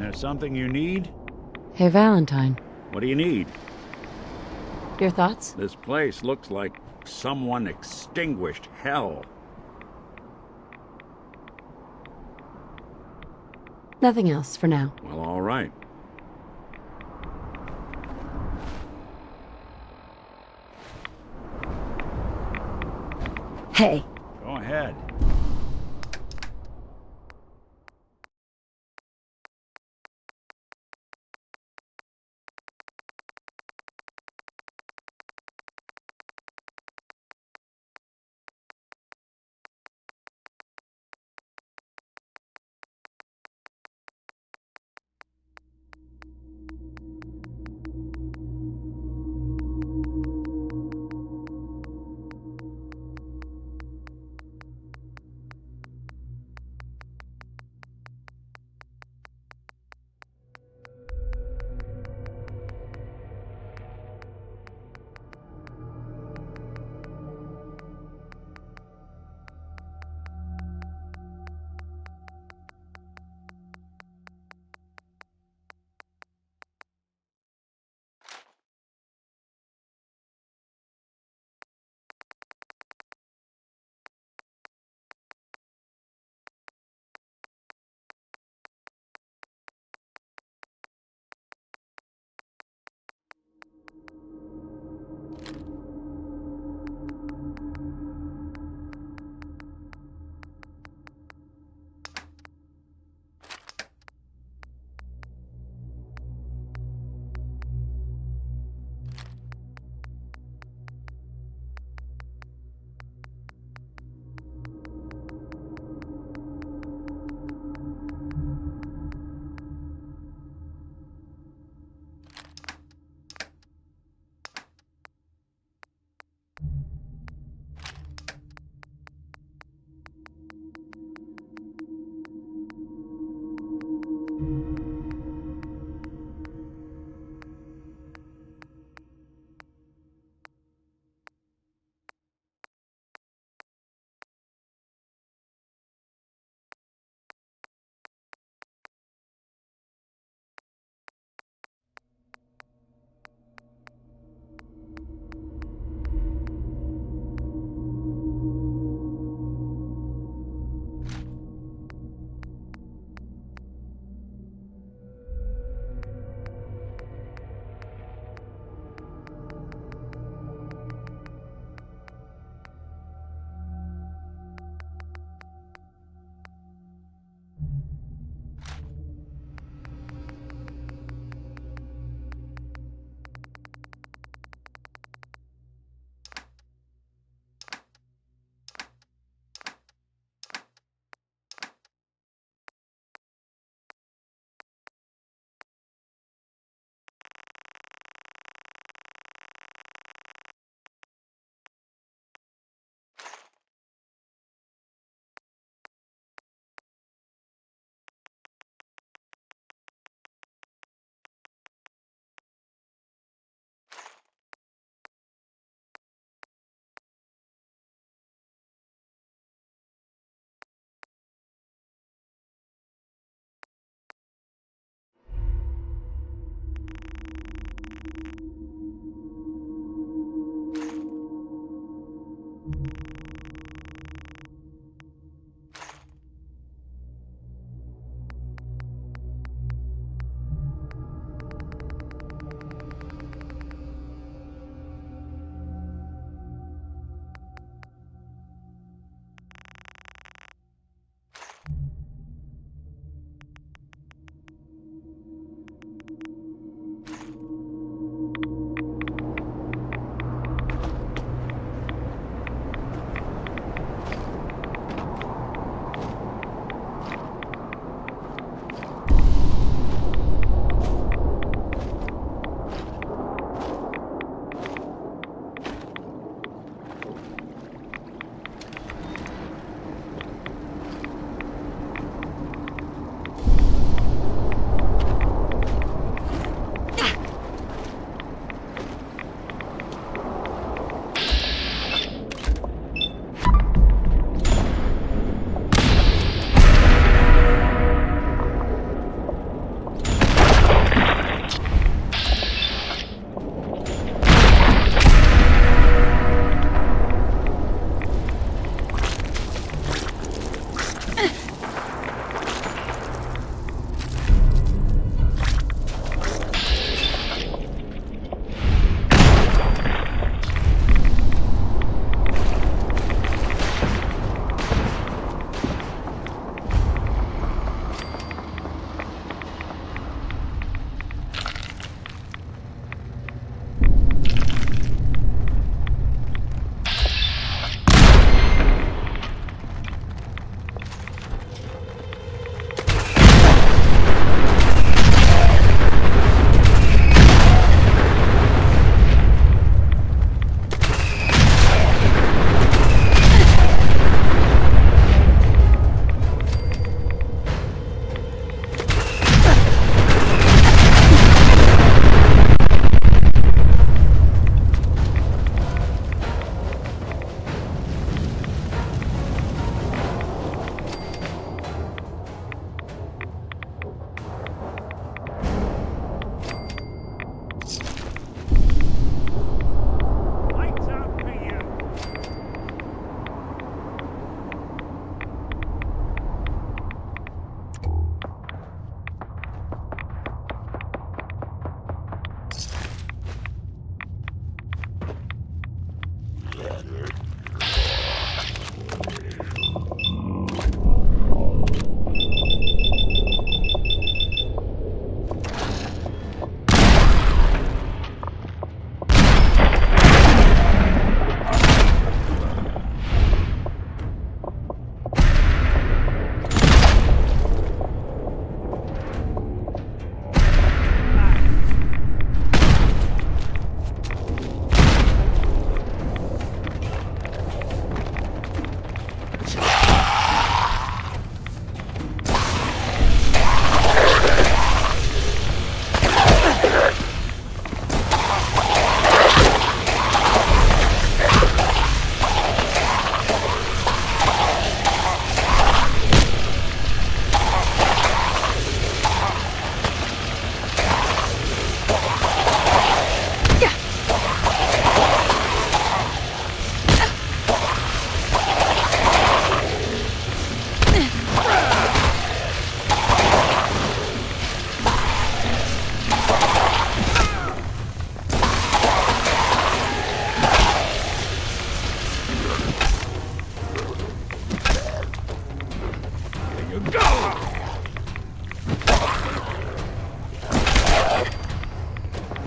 there something you need? Hey, Valentine. What do you need? Your thoughts? This place looks like someone extinguished hell. Nothing else for now. Well, all right. Hey. Go ahead.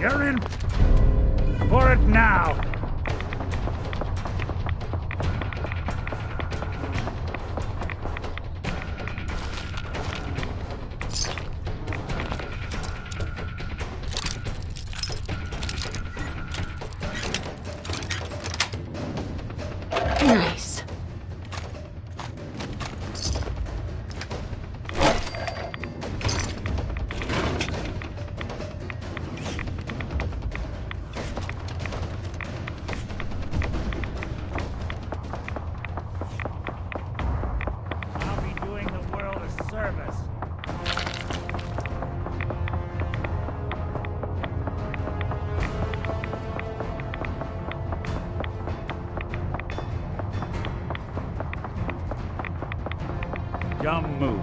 You're in for it now. Nice. I'll be doing the world a service. Dumb move.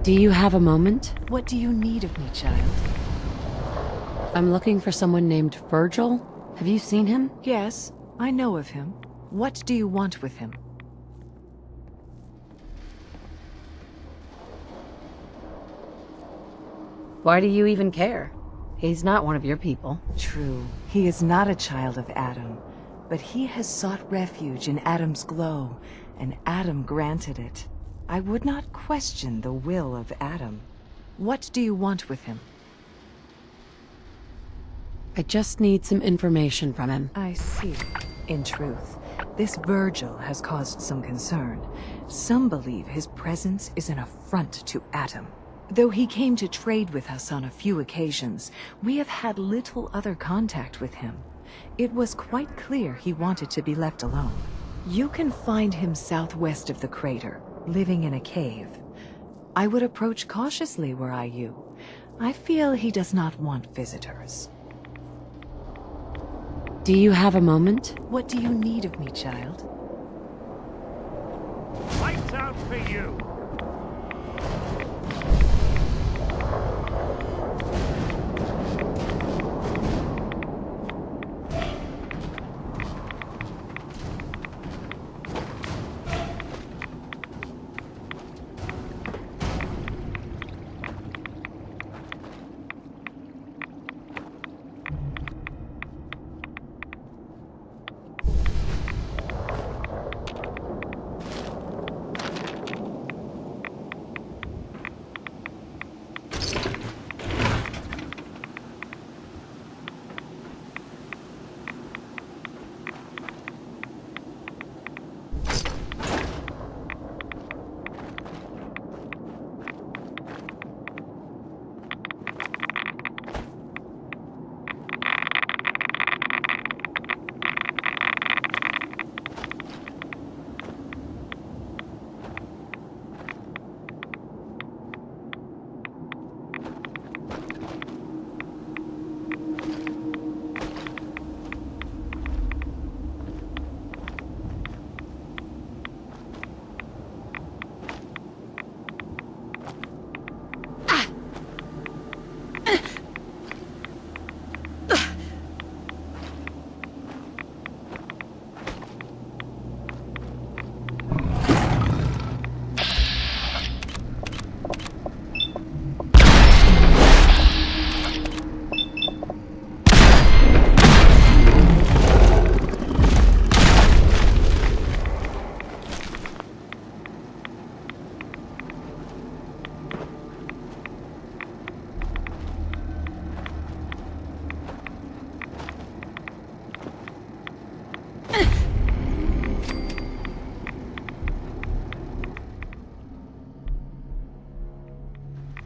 Do you have a moment? What do you need of me, child? I'm looking for someone named Virgil. Have you seen him? Yes, I know of him. What do you want with him? Why do you even care? He's not one of your people. True, he is not a child of Adam, but he has sought refuge in Adam's glow, and Adam granted it. I would not question the will of Adam. What do you want with him? I just need some information from him. I see. In truth, this Virgil has caused some concern. Some believe his presence is an affront to Adam. Though he came to trade with us on a few occasions, we have had little other contact with him. It was quite clear he wanted to be left alone. You can find him southwest of the crater, living in a cave. I would approach cautiously were I you. I feel he does not want visitors. Do you have a moment? What do you need of me, child? Lights out for you!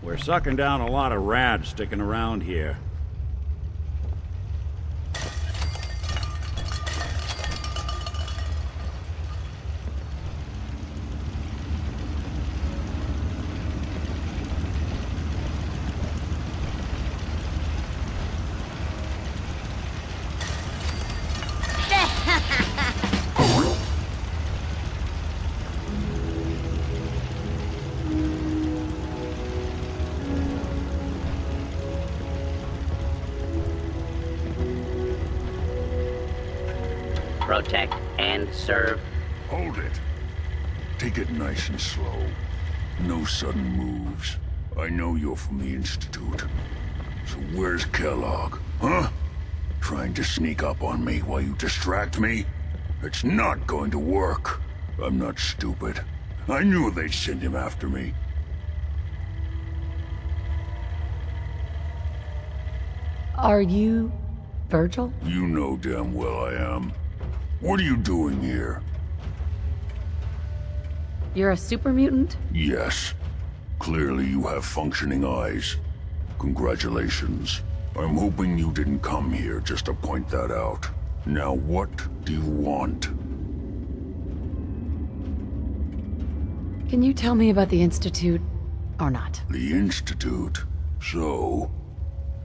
We're sucking down a lot of rads sticking around here. Protect and serve. Hold it. Take it nice and slow. No sudden moves. I know you're from the Institute. So where's Kellogg, huh? Trying to sneak up on me while you distract me? It's not going to work. I'm not stupid. I knew they'd send him after me. Are you Virgil? You know damn well I am. What are you doing here? You're a super mutant? Yes. Clearly you have functioning eyes. Congratulations. I'm hoping you didn't come here just to point that out. Now what do you want? Can you tell me about the Institute, or not? The Institute? So...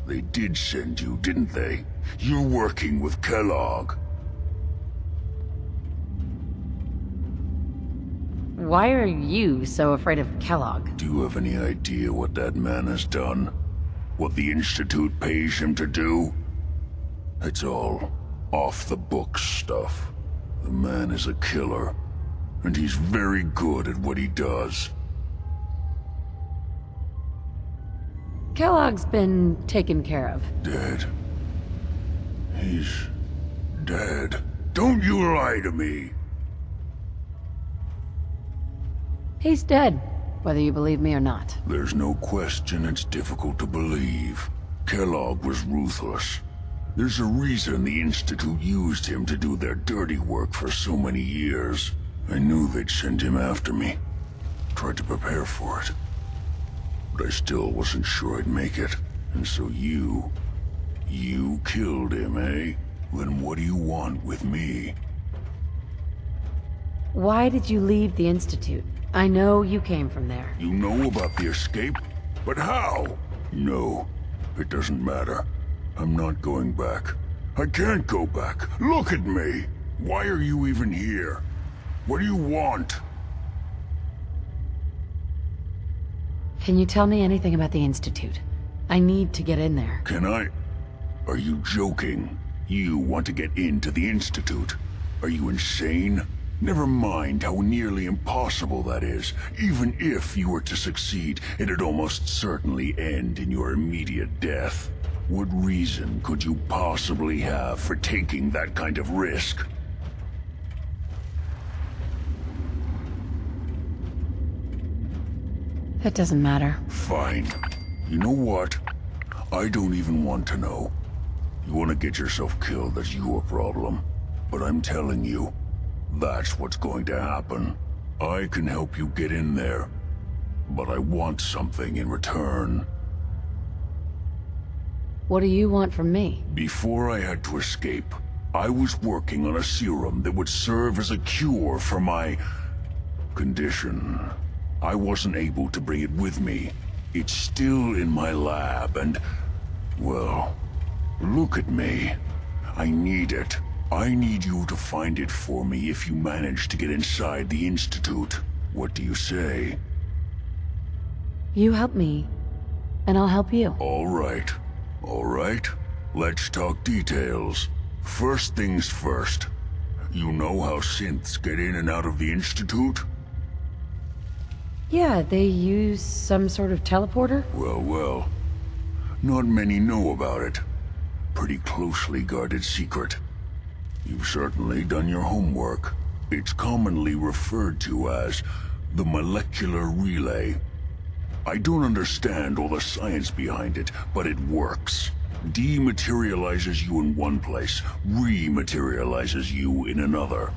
they did send you, didn't they? You're working with Kellogg. Why are you so afraid of Kellogg? Do you have any idea what that man has done? What the Institute pays him to do? It's all off-the-books stuff. The man is a killer, and he's very good at what he does. Kellogg's been taken care of. Dead. He's dead. Don't you lie to me! He's dead, whether you believe me or not. There's no question it's difficult to believe. Kellogg was ruthless. There's a reason the Institute used him to do their dirty work for so many years. I knew they'd send him after me. Tried to prepare for it. But I still wasn't sure I'd make it. And so you killed him, eh? Then what do you want with me? Why did you leave the Institute? I know you came from there. You know about the escape? But how? No, it doesn't matter. I'm not going back. I can't go back. Look at me! Why are you even here? What do you want? Can you tell me anything about the Institute? I need to get in there. Can I? Are you joking? You want to get into the Institute? Are you insane? Never mind how nearly impossible that is. Even if you were to succeed, it'd almost certainly end in your immediate death. What reason could you possibly have for taking that kind of risk? That doesn't matter. Fine. You know what? I don't even want to know. You want to get yourself killed, that's your problem. But I'm telling you, that's what's going to happen. I can help you get in there, but I want something in return. What do you want from me? Before I had to escape, I was working on a serum that would serve as a cure for my condition. I wasn't able to bring it with me. It's still in my lab and, well, look at me. I need it. I need you to find it for me if you manage to get inside the Institute. What do you say? You help me, and I'll help you. All right. All right. Let's talk details. First things first. You know how synths get in and out of the Institute? Yeah, they use some sort of teleporter? Well. Not many know about it. Pretty closely guarded secret. You've certainly done your homework. It's commonly referred to as the molecular relay. I don't understand all the science behind it, but it works. Dematerializes you in one place, rematerializes you in another.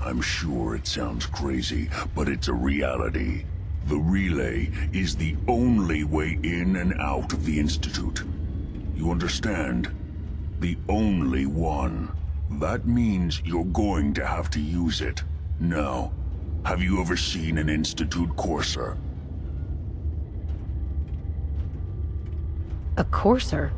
I'm sure it sounds crazy, but it's a reality. The relay is the only way in and out of the Institute. You understand? The only one. That means you're going to have to use it. Now, have you ever seen an Institute Courser? A courser?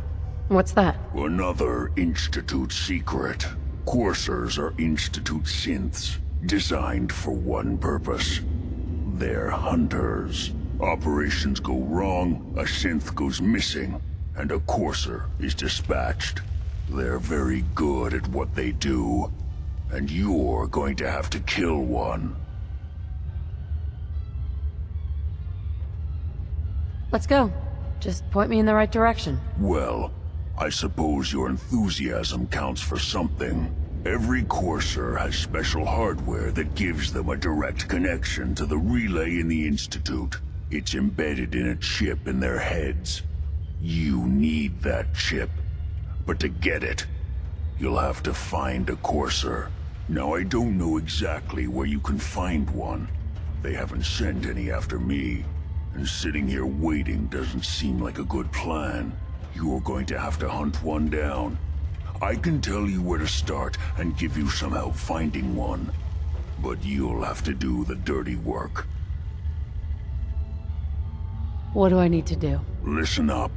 What's that? Another Institute secret. Coursers are Institute synths, designed for one purpose. They're hunters. Operations go wrong, a synth goes missing, and a courser is dispatched. They're very good at what they do, and you're going to have to kill one. Let's go. Just point me in the right direction. Well, I suppose your enthusiasm counts for something. Every Courser has special hardware that gives them a direct connection to the relay in the Institute. It's embedded in a chip in their heads. You need that chip. But to get it, you'll have to find a Courser. Now, I don't know exactly where you can find one. They haven't sent any after me. And sitting here waiting doesn't seem like a good plan. You're going to have to hunt one down. I can tell you where to start and give you some help finding one. But you'll have to do the dirty work. What do I need to do? Listen up.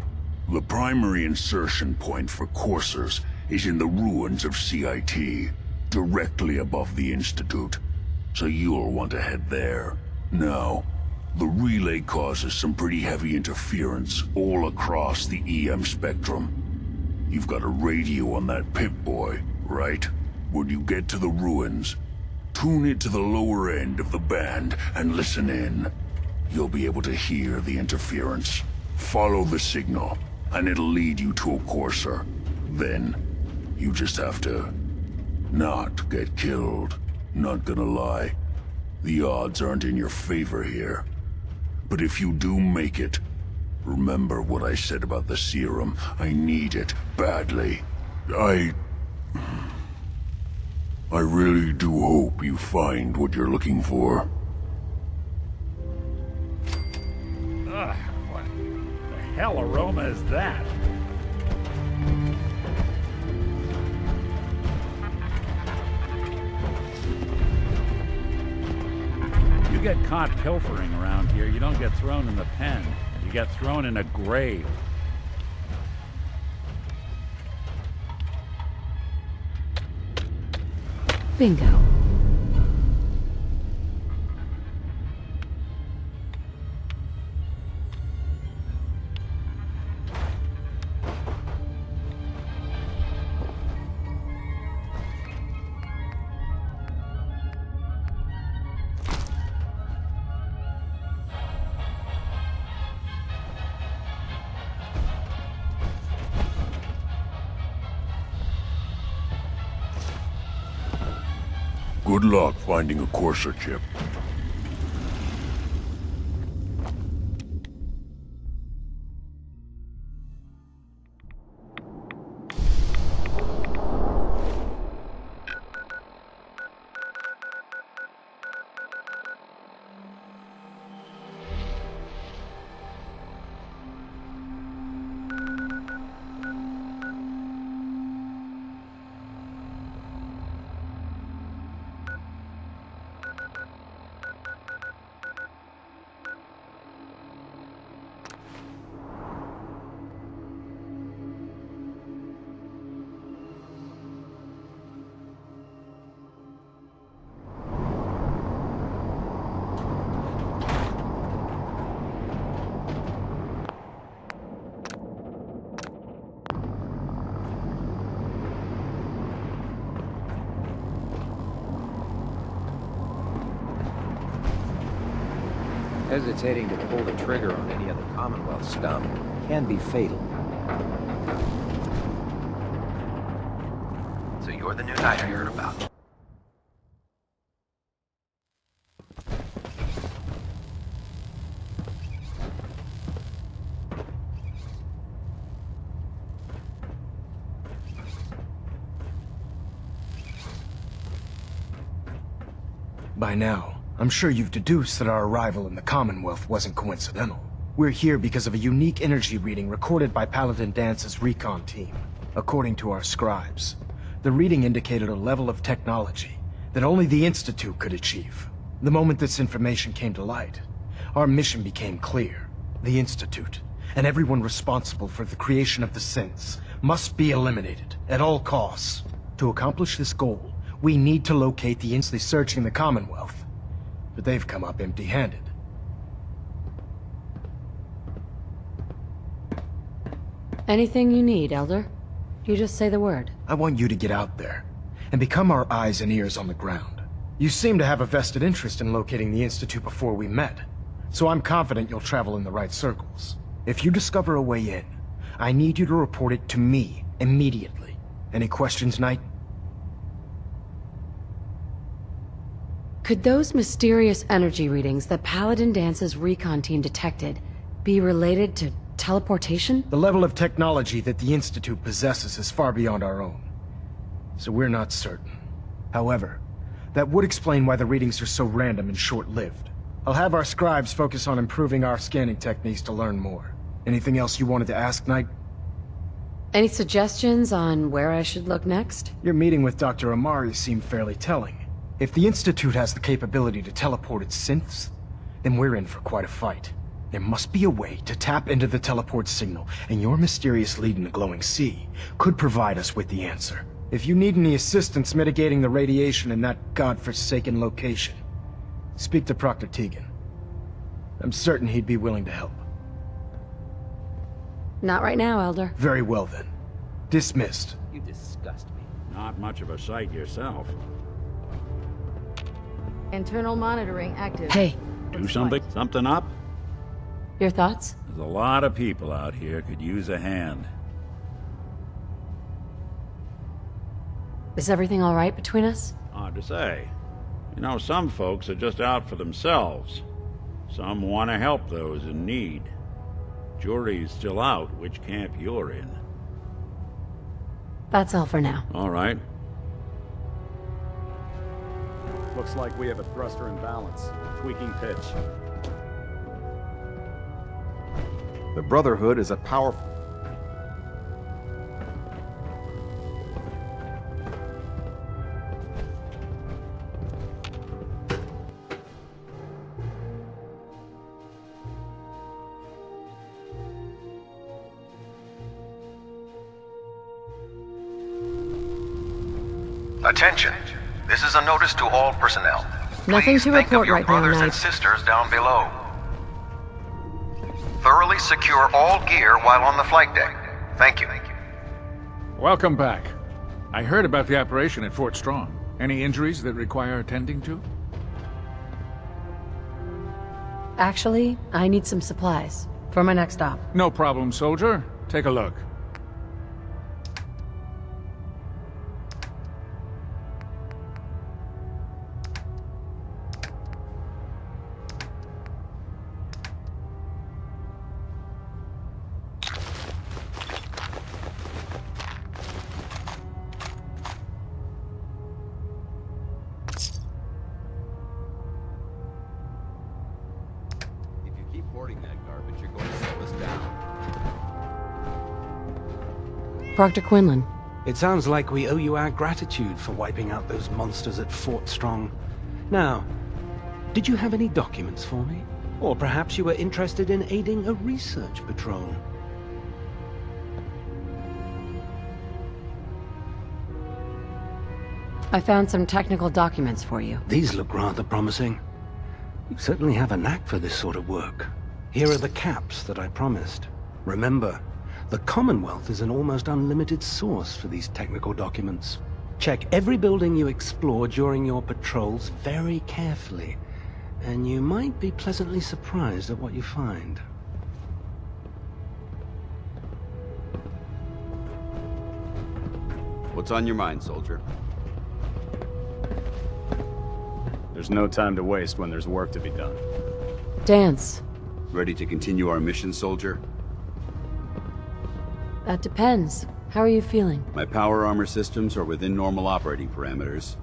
The primary insertion point for coursers is in the ruins of CIT, directly above the Institute. So you'll want to head there. Now, the relay causes some pretty heavy interference all across the EM spectrum. You've got a radio on that Pip-Boy, right? When you get to the ruins, tune it to the lower end of the band and listen in. You'll be able to hear the interference. Follow the signal, and it'll lead you to a courser. Then, you just have to not get killed. Not gonna lie, the odds aren't in your favor here. But if you do make it, remember what I said about the serum. I need it badly. I really do hope you find what you're looking for. Ugh, what the hell aroma is that? get caught pilfering around here, you don't get thrown in the pen. You get thrown in a grave. Bingo. Good luck finding a Corsa chip. Hesitating to pull the trigger on any of the Commonwealth stuff can be fatal. So you're the new knight I heard about. By now, I'm sure you've deduced that our arrival in the Commonwealth wasn't coincidental. We're here because of a unique energy reading recorded by Paladin Dance's recon team. According to our scribes, the reading indicated a level of technology that only the Institute could achieve. The moment this information came to light, our mission became clear. The Institute, and everyone responsible for the creation of the synths, must be eliminated at all costs. To accomplish this goal, we need to locate the instantly searching the Commonwealth. But they've come up empty-handed. Anything you need, Elder? You just say the word. I want you to get out there and become our eyes and ears on the ground. You seem to have a vested interest in locating the Institute before we met, so I'm confident you'll travel in the right circles. If you discover a way in, I need you to report it to me immediately. Any questions, Knight? Could those mysterious energy readings that Paladin Dance's recon team detected be related to teleportation? The level of technology that the Institute possesses is far beyond our own, so we're not certain. However, that would explain why the readings are so random and short-lived. I'll have our scribes focus on improving our scanning techniques to learn more. Anything else you wanted to ask, Knight? Any suggestions on where I should look next? Your meeting with Dr. Amari seemed fairly telling. If the Institute has the capability to teleport its synths, then we're in for quite a fight. There must be a way to tap into the teleport signal, and your mysterious lead in the glowing sea could provide us with the answer. If you need any assistance mitigating the radiation in that godforsaken location, speak to Proctor Tegan. I'm certain he'd be willing to help. Not right now, Elder. Very well then. Dismissed. You disgust me. Not much of a sight yourself. Internal monitoring active. Hey, Do something? Something up? your thoughts? There's a lot of people out here could use a hand. Is everything all right between us? Hard to say. You know, some folks are just out for themselves. Some want to help those in need. Jury's still out which camp you're in. That's all for now. All right. Looks like we have a thruster imbalance. Tweaking pitch. The Brotherhood is a powerful... Attention. This is a notice to all personnel. Nothing Please to think of report your right now, brothers and Knight. sisters down below. Thoroughly secure all gear while on the flight deck. Thank you. Welcome back. I heard about the operation at Fort Strong. Any injuries that require attending to? Actually, I need some supplies for my next stop. No problem, soldier. Take a look. Proctor Quinlan. It sounds like we owe you our gratitude for wiping out those monsters at Fort Strong. Now, did you have any documents for me? Or perhaps you were interested in aiding a research patrol? I found some technical documents for you. These look rather promising. You certainly have a knack for this sort of work. Here are the caps that I promised. Remember, the Commonwealth is an almost unlimited source for these technical documents. Check every building you explore during your patrols very carefully, and you might be pleasantly surprised at what you find. What's on your mind, soldier? There's no time to waste when there's work to be done. Dance. Ready to continue our mission, soldier? That depends. How are you feeling? My power armor systems are within normal operating parameters,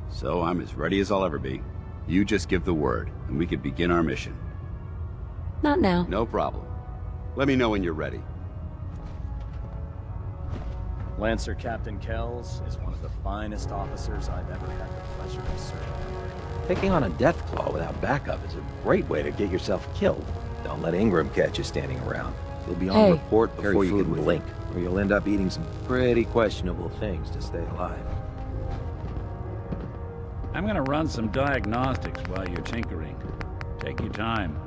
so I'm as ready as I'll ever be. You just give the word, and we can begin our mission. Not now. No problem. Let me know when you're ready. Lancer Captain Kells is one of the finest officers I've ever had the pleasure of serving. Taking on a Deathclaw without backup is a great way to get yourself killed. Don't let Ingram catch you standing around. You'll be on report before you can blink, or you'll end up eating some pretty questionable things to stay alive. I'm gonna run some diagnostics while you're tinkering. Take your time.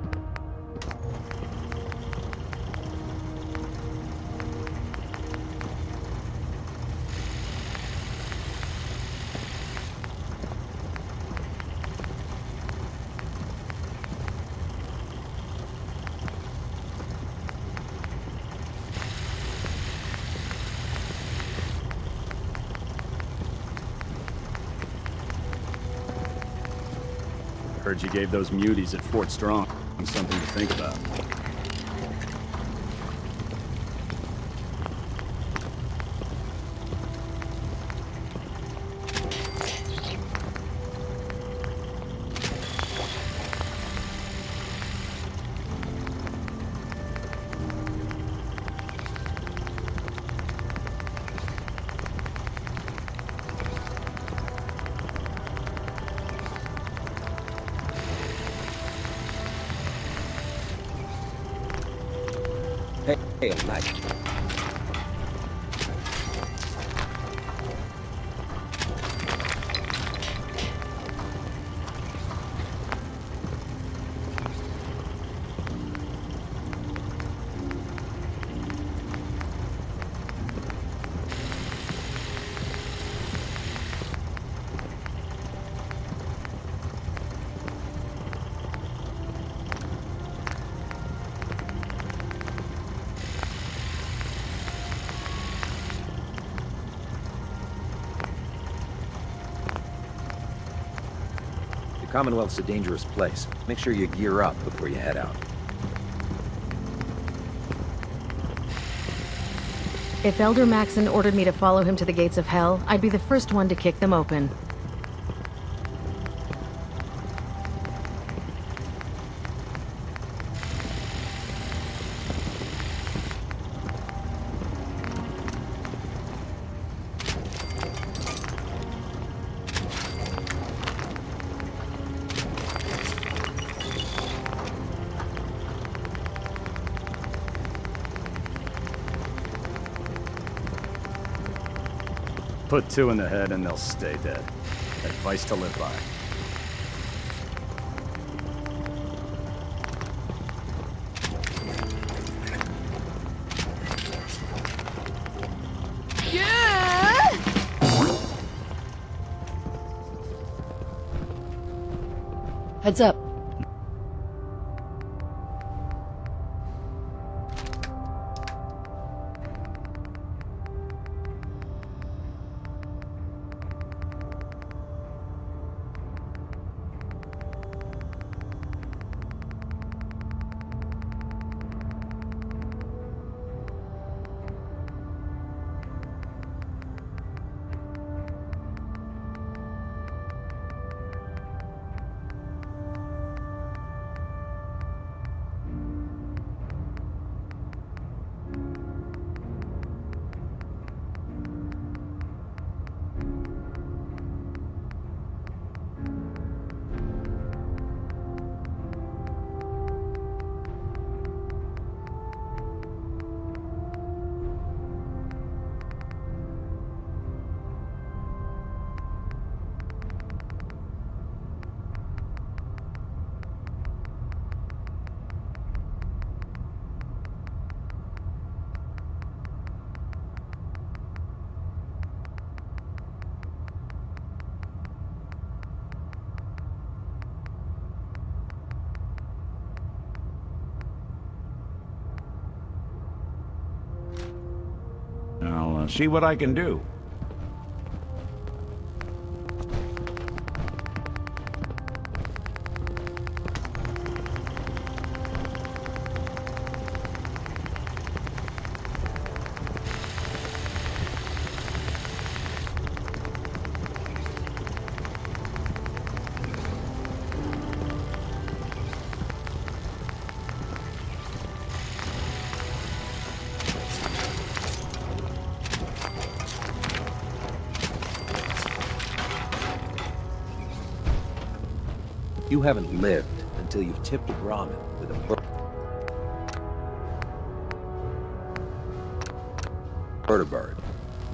Heard you gave those muties at Fort Strong something to think about. Hey, Knight. The Commonwealth's a dangerous place. Make sure you gear up before you head out. If Elder Maxon ordered me to follow him to the gates of hell, I'd be the first one to kick them open. Put two in the head and they'll stay dead. Advice to live by. Heads up. I'll see what I can do. You haven't lived until you've tipped a Brahmin with a bird.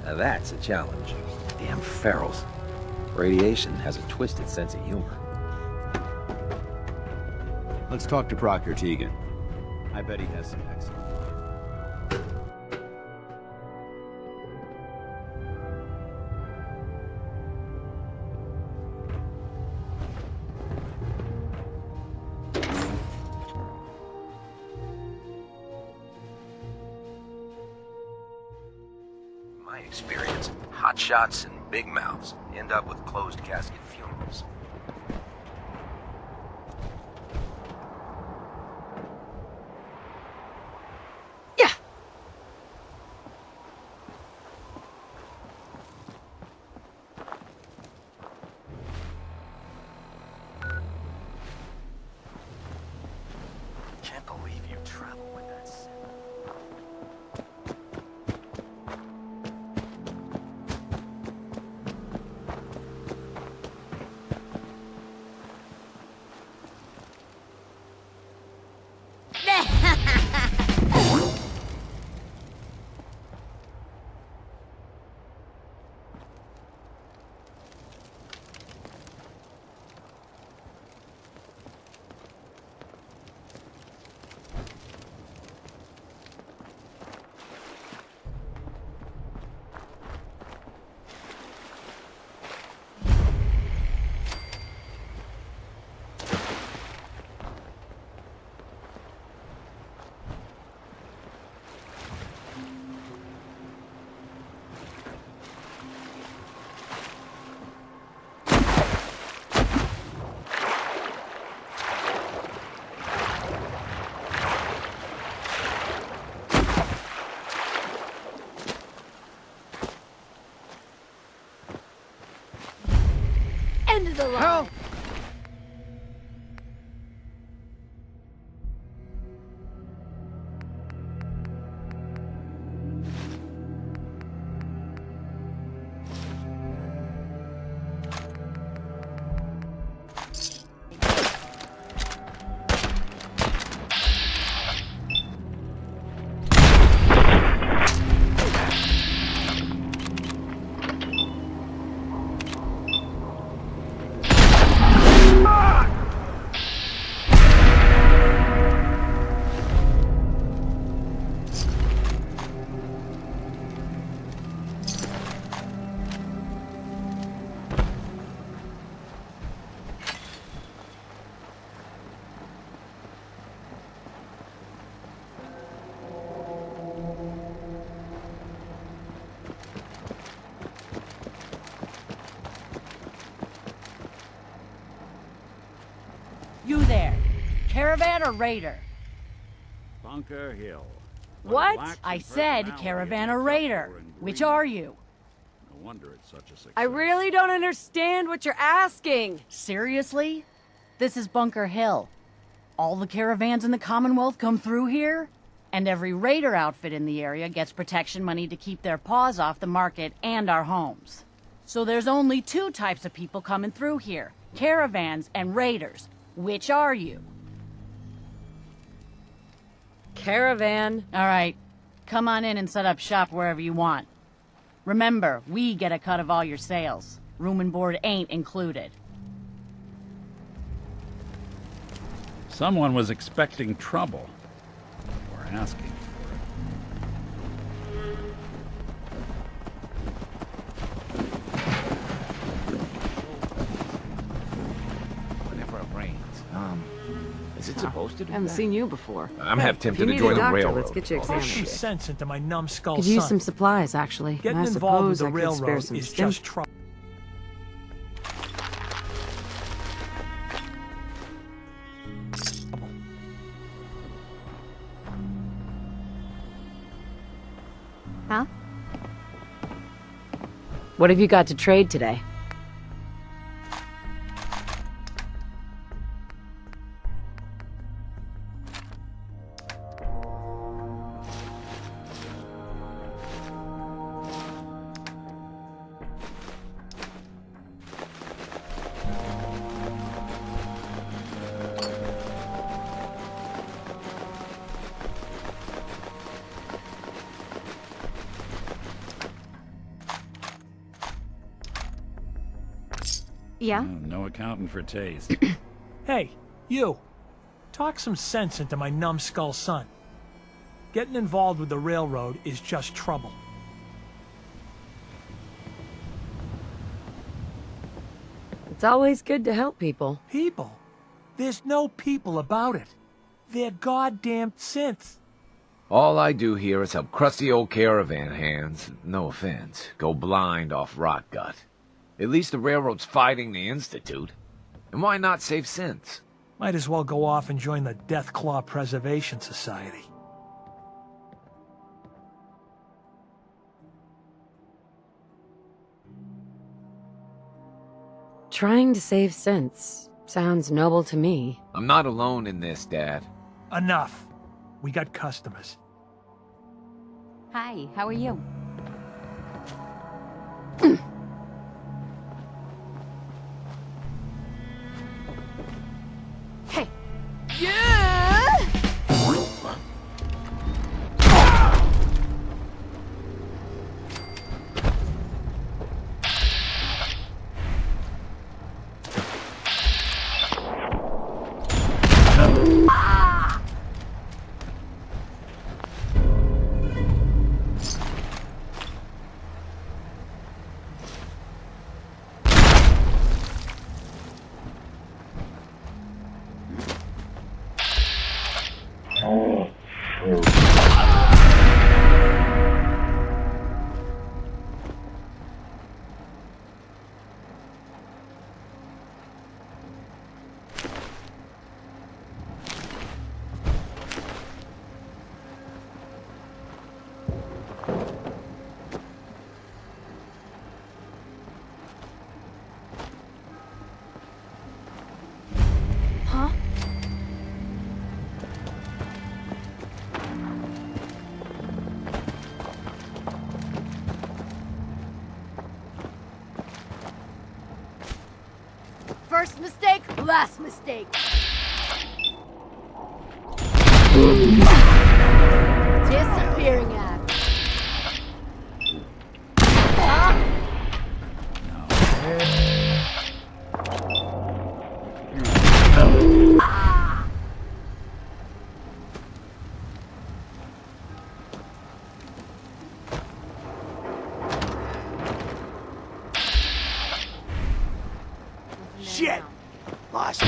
Now that's a challenge. Damn ferals. Radiation has a twisted sense of humor. Let's talk to Proctor Tegan. I bet he has some excellent. My experience, hot shots and big mouths end up with closed casket funerals. Can't believe you travel with that sin. End of the line. Help! caravan or raider? Bunker Hill. What? I said caravan or raider. Which are you? No wonder it's such a success. I really don't understand what you're asking. Seriously? This is Bunker Hill. All the caravans in the Commonwealth come through here? And every raider outfit in the area gets protection money to keep their paws off the market and our homes. So there's only two types of people coming through here. Caravans and raiders. Which are you? Caravan. All right. Come on in and set up shop wherever you want. Remember, we get a cut of all your sales. Room and board ain't included. Someone was expecting trouble. Or asking for it. Whenever it rains. Is it supposed to do I haven't that? seen you before. I'm half If tempted you to need join a the doctor, railroad. let's get you Push some examined. sense into my numbskull Could son. use some supplies, actually. Getting I involved with suppose the I could spare railroad some is stim- just trouble. Huh? What have you got to trade today? Yeah? No accounting for taste. Hey, you. Talk some sense into my numbskull son. Getting involved with the railroad is just trouble. It's always good to help people. People? There's no people about it. They're goddamn synths. All I do here is help crusty old caravan hands, no offense, go blind off rot gut. At least the railroad's fighting the Institute. And why not save synths? Might as well go off and join the Deathclaw Preservation Society. Trying to save synths sounds noble to me. I'm not alone in this, Dad. Enough. We got customers. Hi, how are you? Hey. Yeah! Huh? First mistake, last mistake. Disappearing act. Shit! Lost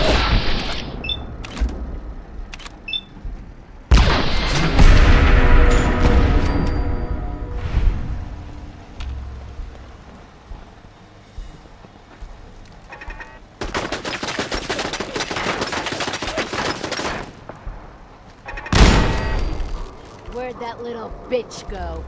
Where'd that little bitch go?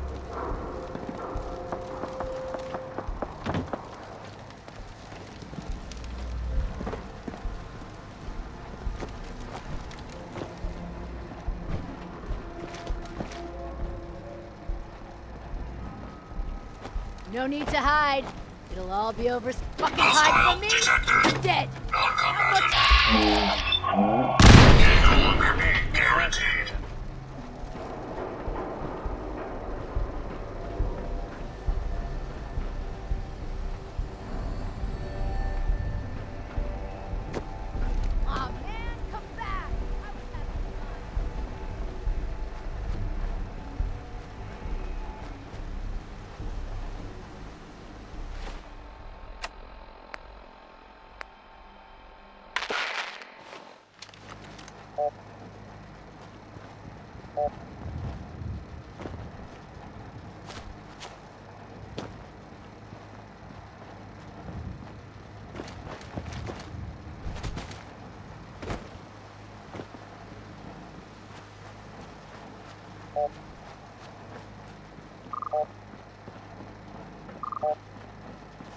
No need to hide. It'll all be over. Fucking hide from me. You're dead. Guaranteed. Aw, man, come back.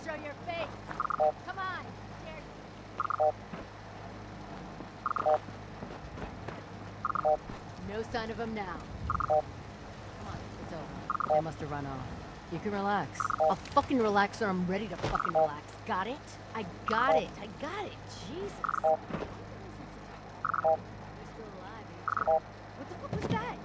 Show your face. Come on. No sign of him now. Come on, it's over. I must have run off. You can relax. I'll fucking relax or I'm ready to fucking relax. Got it? I got it. I got it. Jesus. You're still alive, ain't you? What the fuck was that?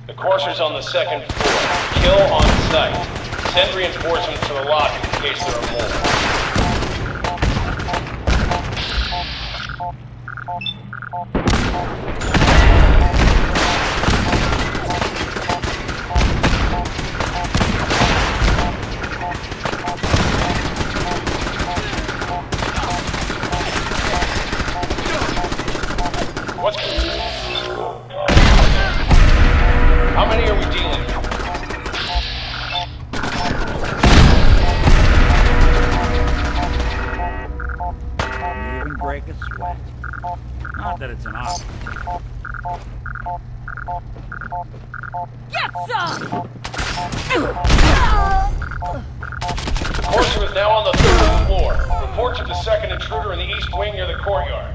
The courser's on the second floor. Kill on site. Send reinforcements to the lobby in case there are more. How many are we dealing with? You even break a sweat. Not that it's an option. Get some! Courser is now on the third floor. Reports of the second intruder in the east wing near the courtyard.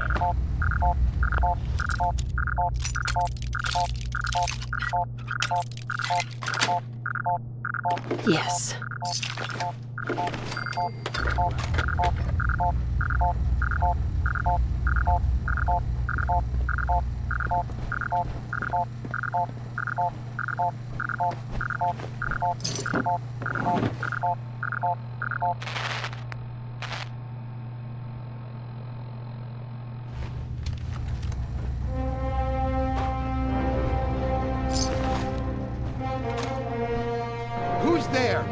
Yes. Who's there?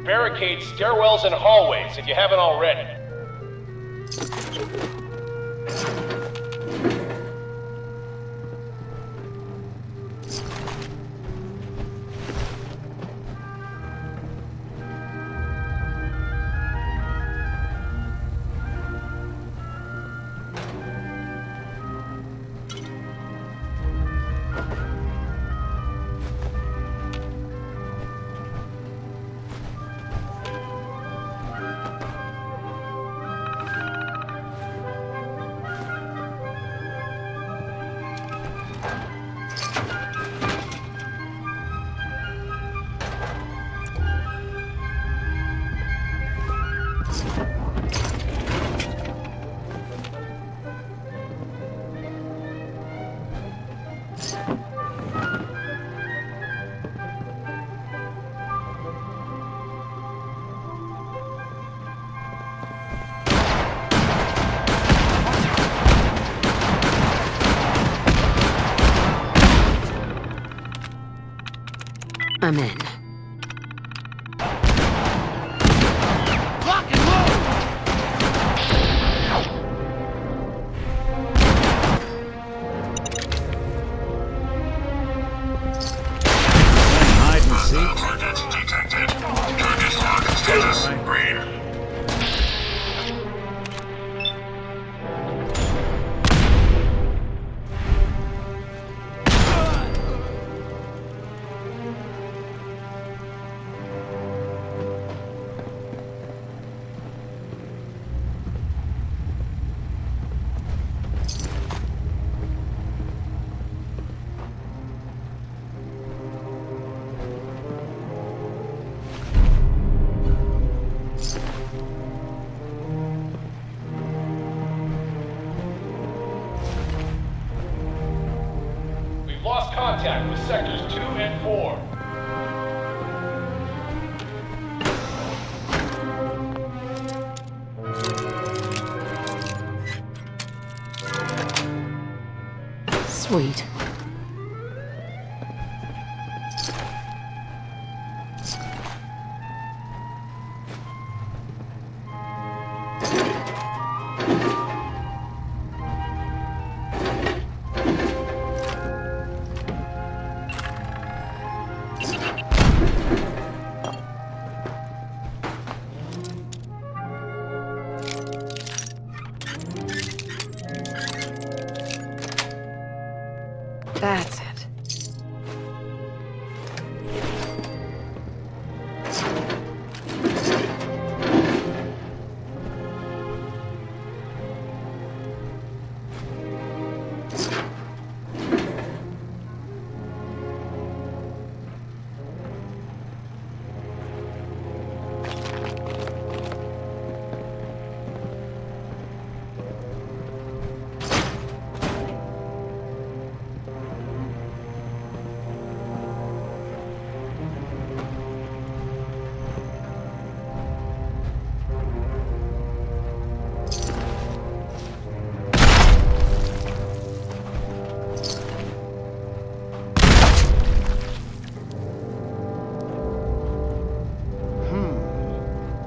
Barricade stairwells and hallways if you haven't already. I'm in. Lock and load! Hide and seek. Target detected. Target lock status green. We've lost contact with sectors 2 and 4. Sweet. That's it.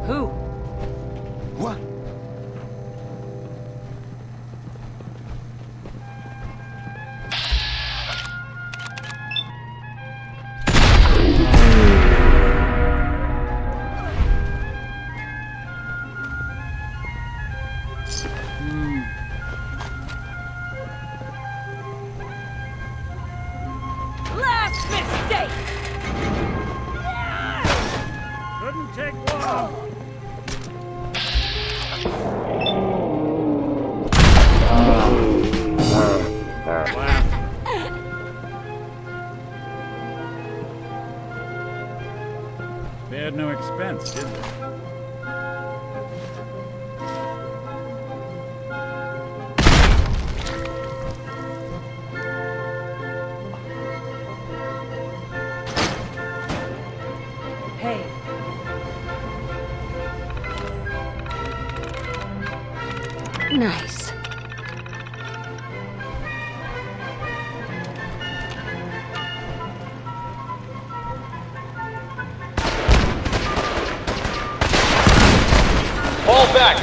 Who? What? Last mistake! Couldn't take long. They had no expense, did they? Hey. Nice.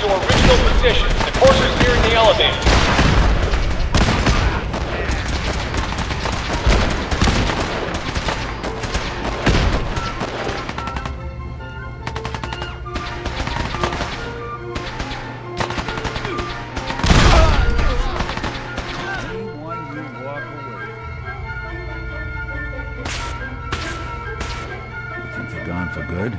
to your original position. The courser's nearing the elevator. Gone for good?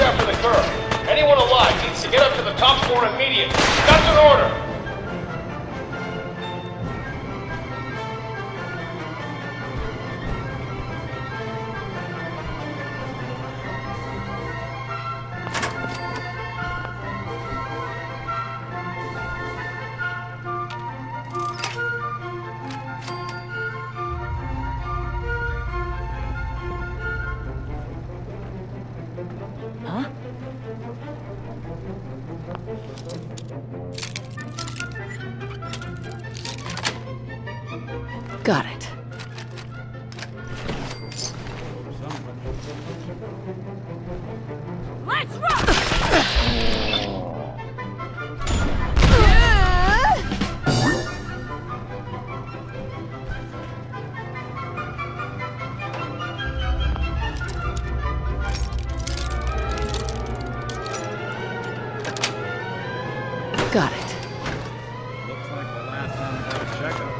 After the curve. Anyone alive needs to get up to the top floor immediately. That's an order! Huh? Got it. Let's rock! Got it. Looks like the last time we had a checkup.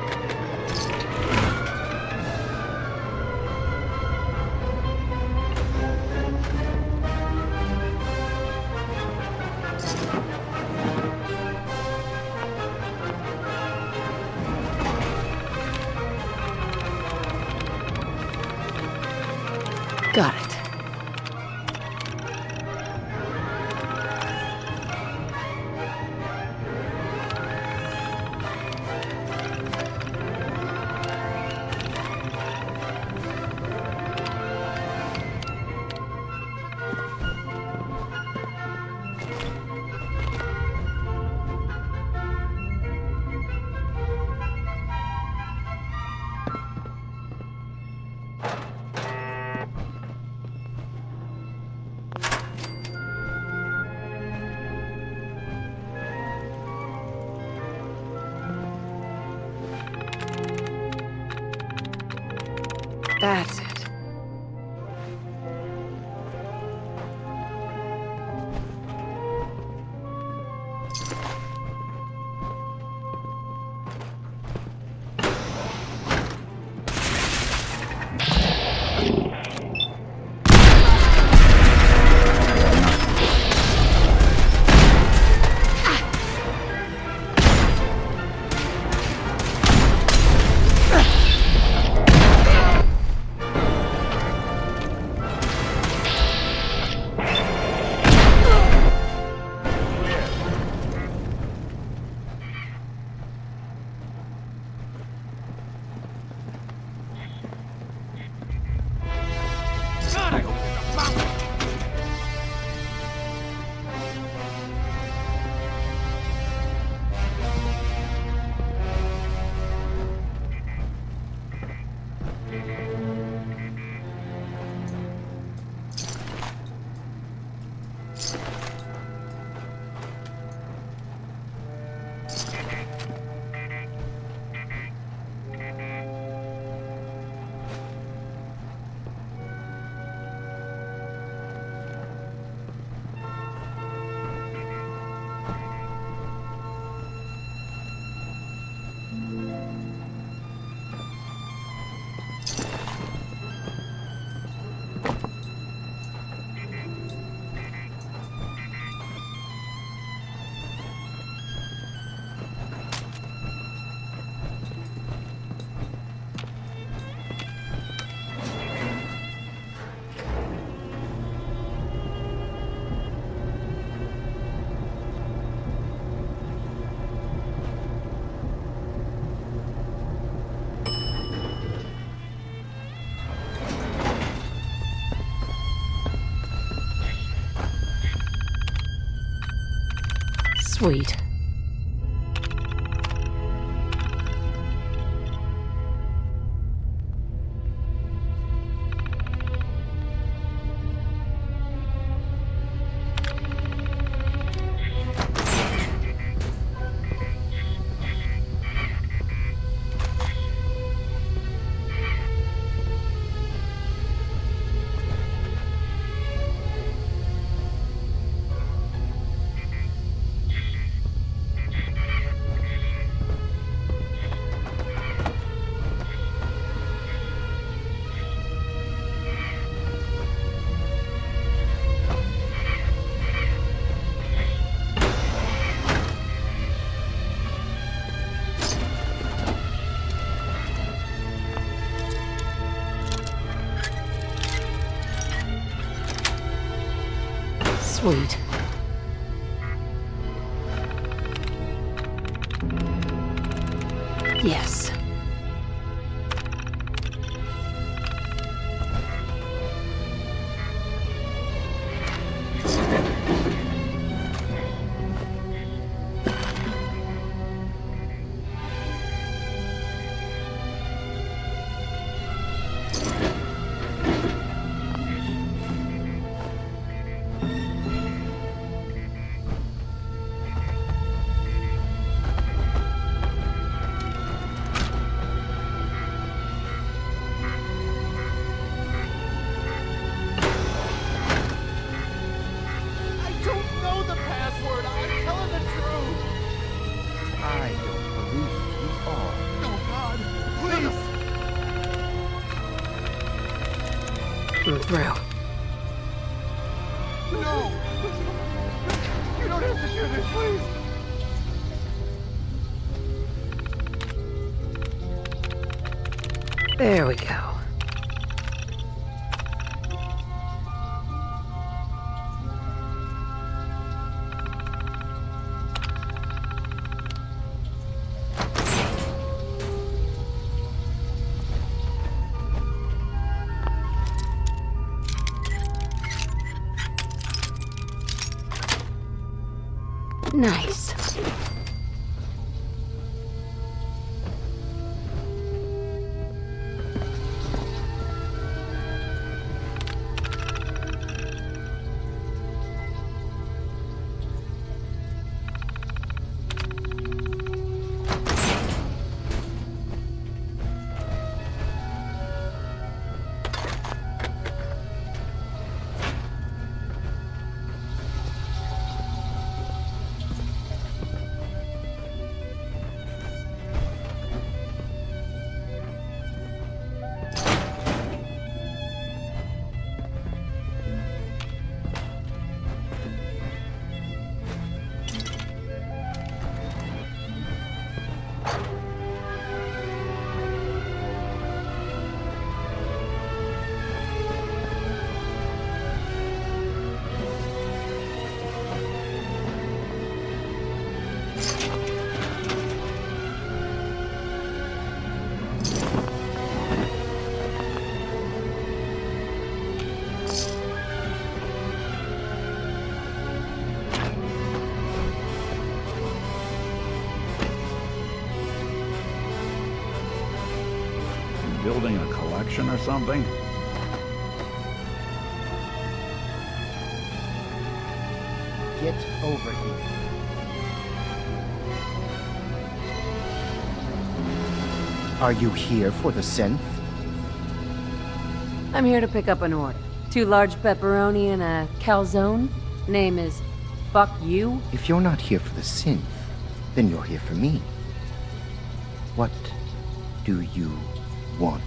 Got it. That's it. Sweet. Sweet. Yes. Through. No! You don't have to do this, please! There we go. Nice. Building a collection or something? Get over here. Are you here for the synth? I'm here to pick up an order. 2 large pepperoni and a calzone. Name is Fuck You. If you're not here for the synth, then you're here for me. What do you want?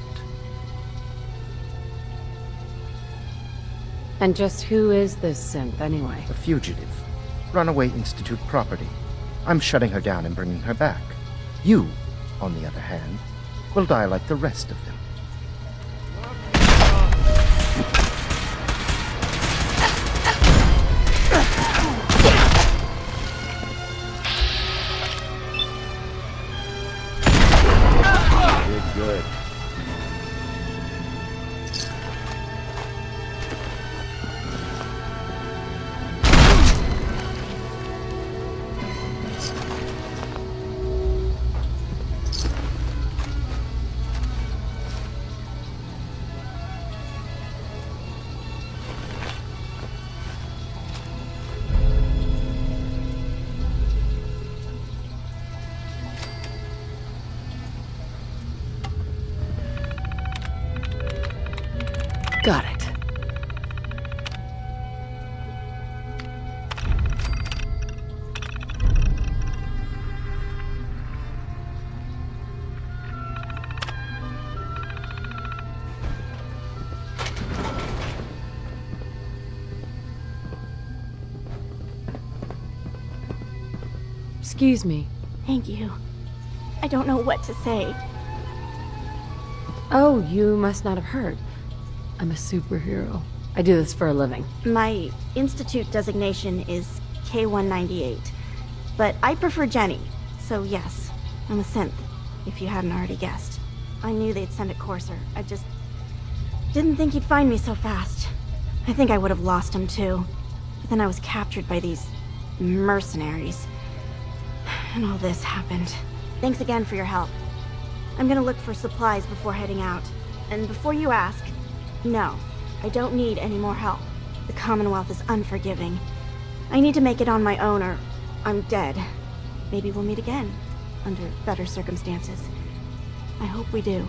And just who is this synth, anyway? A fugitive. Runaway Institute property. I'm shutting her down and bringing her back. You, on the other hand, will die like the rest of them. Good. Got it. Excuse me. Thank you. I don't know what to say. Oh, you must not have heard. I'm a superhero. I do this for a living. My institute designation is K-198, but I prefer Jenny, so yes, I'm a synth, if you hadn't already guessed. I knew they'd send a courser. I just didn't think he'd find me so fast. I think I would have lost him too. But then I was captured by these mercenaries. And all this happened. Thanks again for your help. I'm gonna look for supplies before heading out. And before you ask, no, I don't need any more help. The Commonwealth is unforgiving. I need to make it on my own or I'm dead. Maybe we'll meet again, under better circumstances. I hope we do.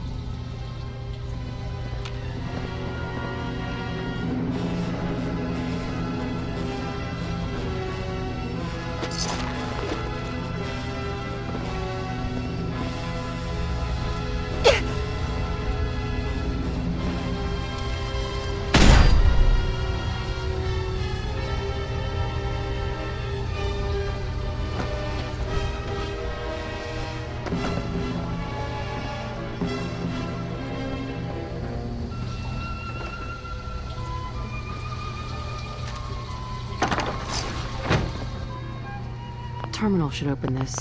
Terminal should open this.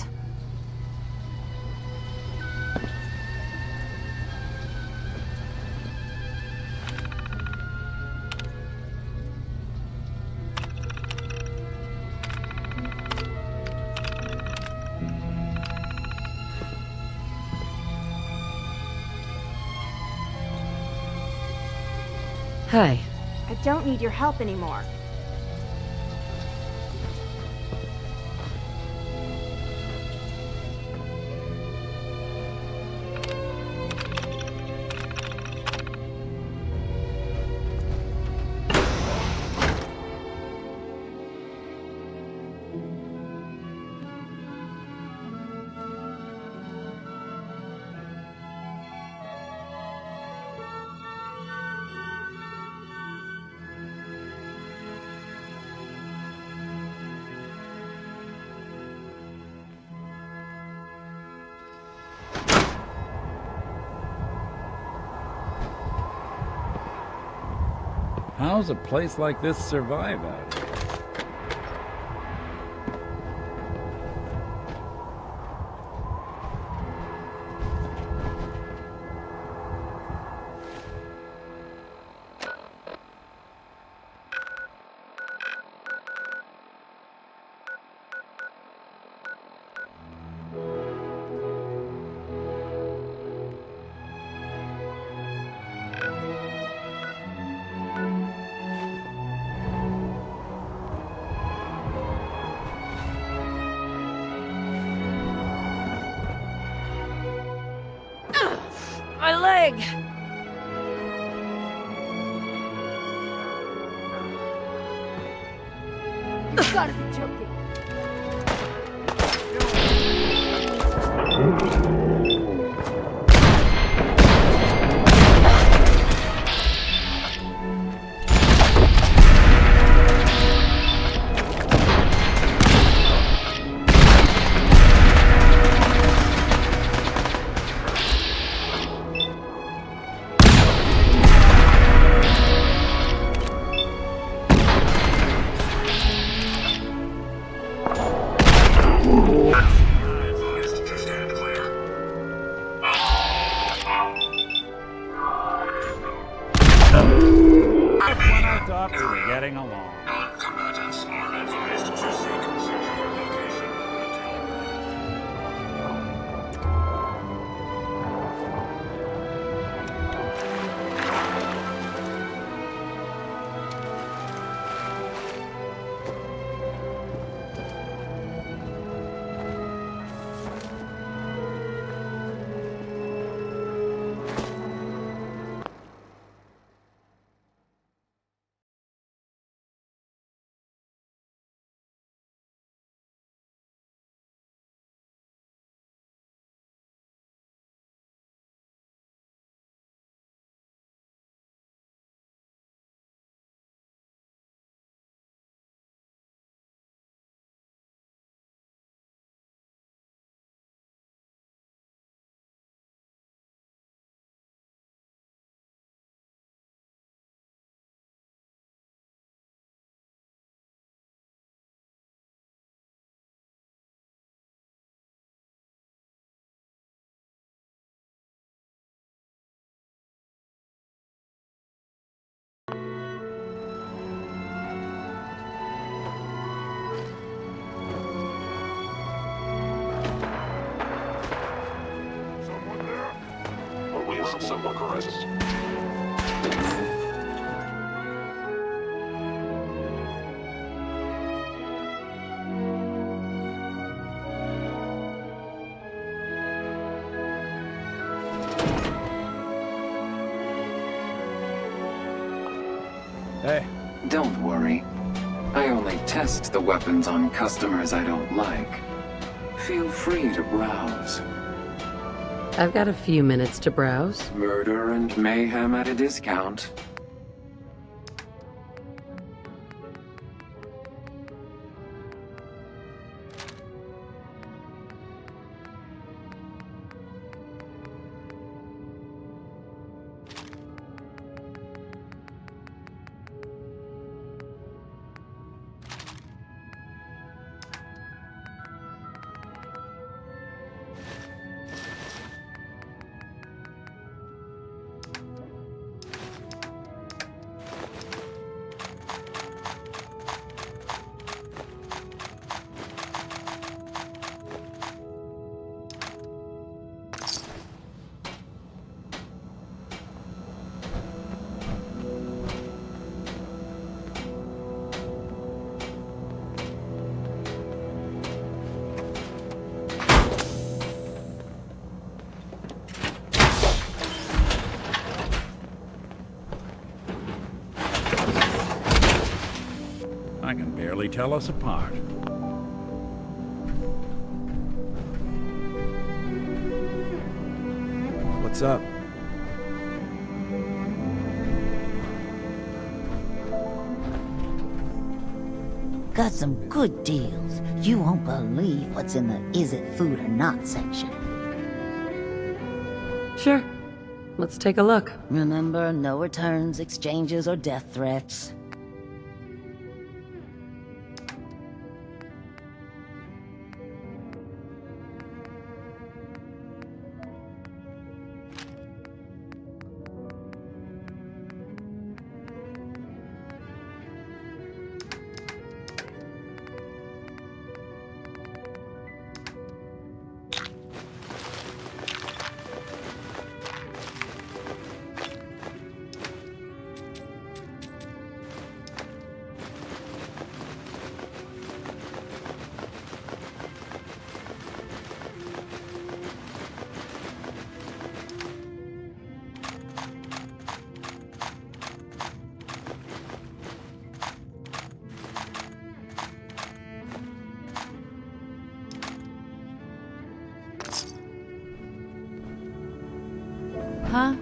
Hey. I don't need your help anymore. How's a place like this survive out here? My leg! You gotta be joking. When I thought we were getting along. Non-combatants are advised to seek secure location. some Bucharest. Hey. Don't worry. I only test the weapons on customers I don't like. Feel free to browse. I've got a few minutes to browse. Murder and mayhem at a discount. I can barely tell us apart. What's up? Got some good deals. You won't believe what's in the is it food or not section. Sure. Let's take a look. Remember, no returns, exchanges, or death threats. Huh?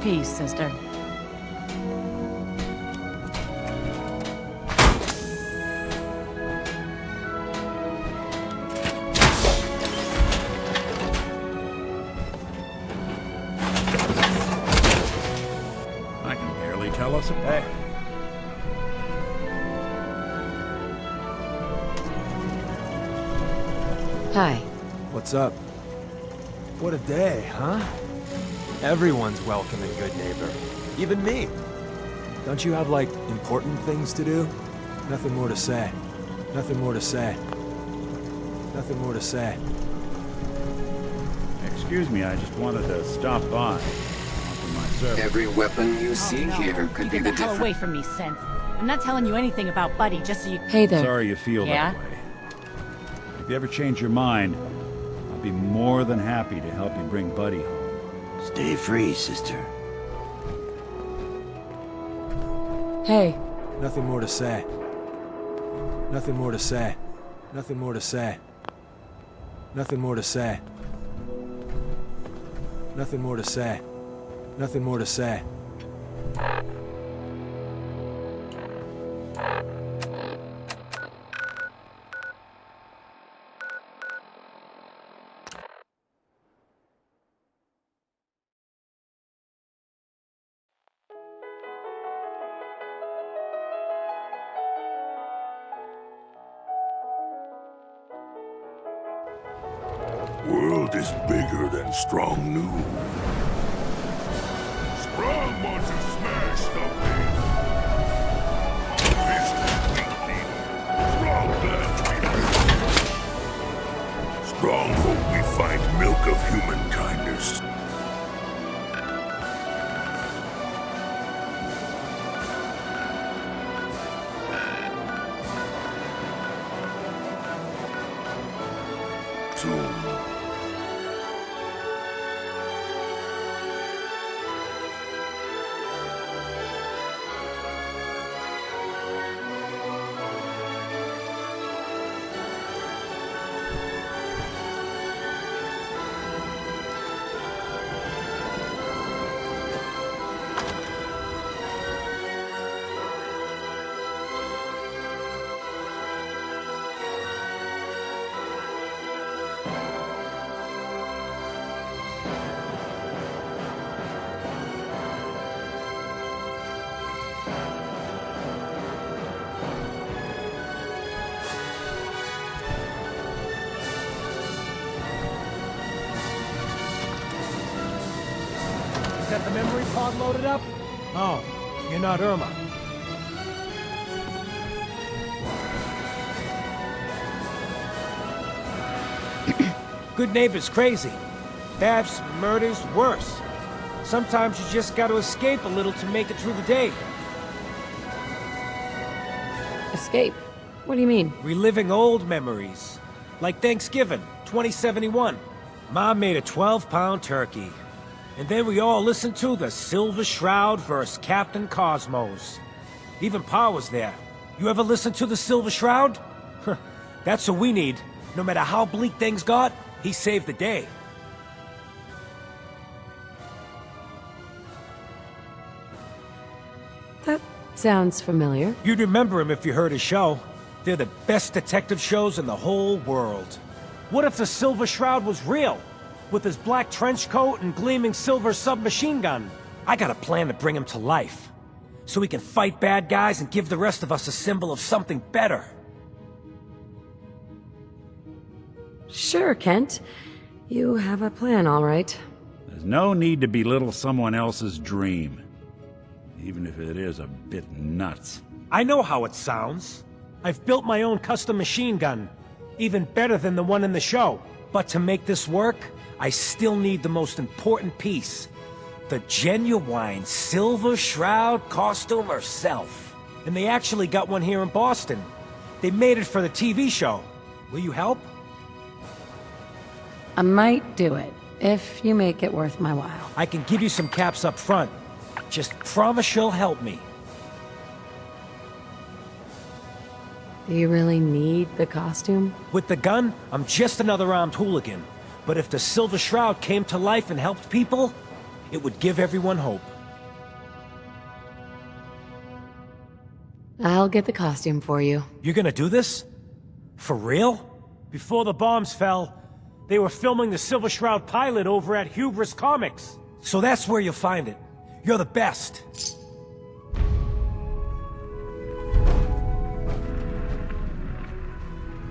Peace, sister. I can barely tell us apart. Hi. What's up? What a day, huh? Everyone's welcome and good neighbor. Even me. Don't you have, like, important things to do? Nothing more to say. Nothing more to say. Nothing more to say. Excuse me, I just wanted to stop by. Offer my service. Every weapon you see here could be the Get the hell difference. away from me, Synth. I'm not telling you anything about Buddy, just so you... Hey there. Sorry you feel Yeah? that way. If you ever change your mind, I'll be more than happy to help you bring Buddy home. Stay free, sister. Hey. Nothing more to say. Nothing more to say. Nothing more to say. Nothing more to say. Nothing more to say. Nothing more to say. World is bigger than Strong knew. Strong wants to smash something. Strong plans we Strong hope we find milk of human kindness. Soon. Got the memory pod loaded up? Oh, you're not Irma. Good neighbor's crazy. Thefts, murders, worse. Sometimes you just gotta escape a little to make it through the day. Escape? What do you mean? Reliving old memories. Like Thanksgiving, 2071. Mom made a 12-pound turkey. And then we all listened to the Silver Shroud vs. Captain Cosmos. Even Pa was there. You ever listen to the Silver Shroud? That's what we need. No matter how bleak things got, he saved the day. That sounds familiar. You'd remember him if you heard his show. They're the best detective shows in the whole world. What if the Silver Shroud was real? With his black trench coat and gleaming silver submachine gun. I got a plan to bring him to life. So he can fight bad guys and give the rest of us a symbol of something better. Sure, Kent. You have a plan, all right. There's no need to belittle someone else's dream, even if it is a bit nuts. I know how it sounds. I've built my own custom machine gun, even better than the one in the show. But to make this work, I still need the most important piece. The genuine Silver Shroud costume herself. And they actually got one here in Boston. They made it for the TV show. Will you help? I might do it, if you make it worth my while. I can give you some caps up front. Just promise she'll help me. Do you really need the costume? With the gun, I'm just another armed hooligan. But if the Silver Shroud came to life and helped people, It would give everyone hope. I'll get the costume for you. You're gonna do this? For real? Before the bombs fell, they were filming the Silver Shroud pilot over at Hubris Comics. So that's where you'll find it. You're the best.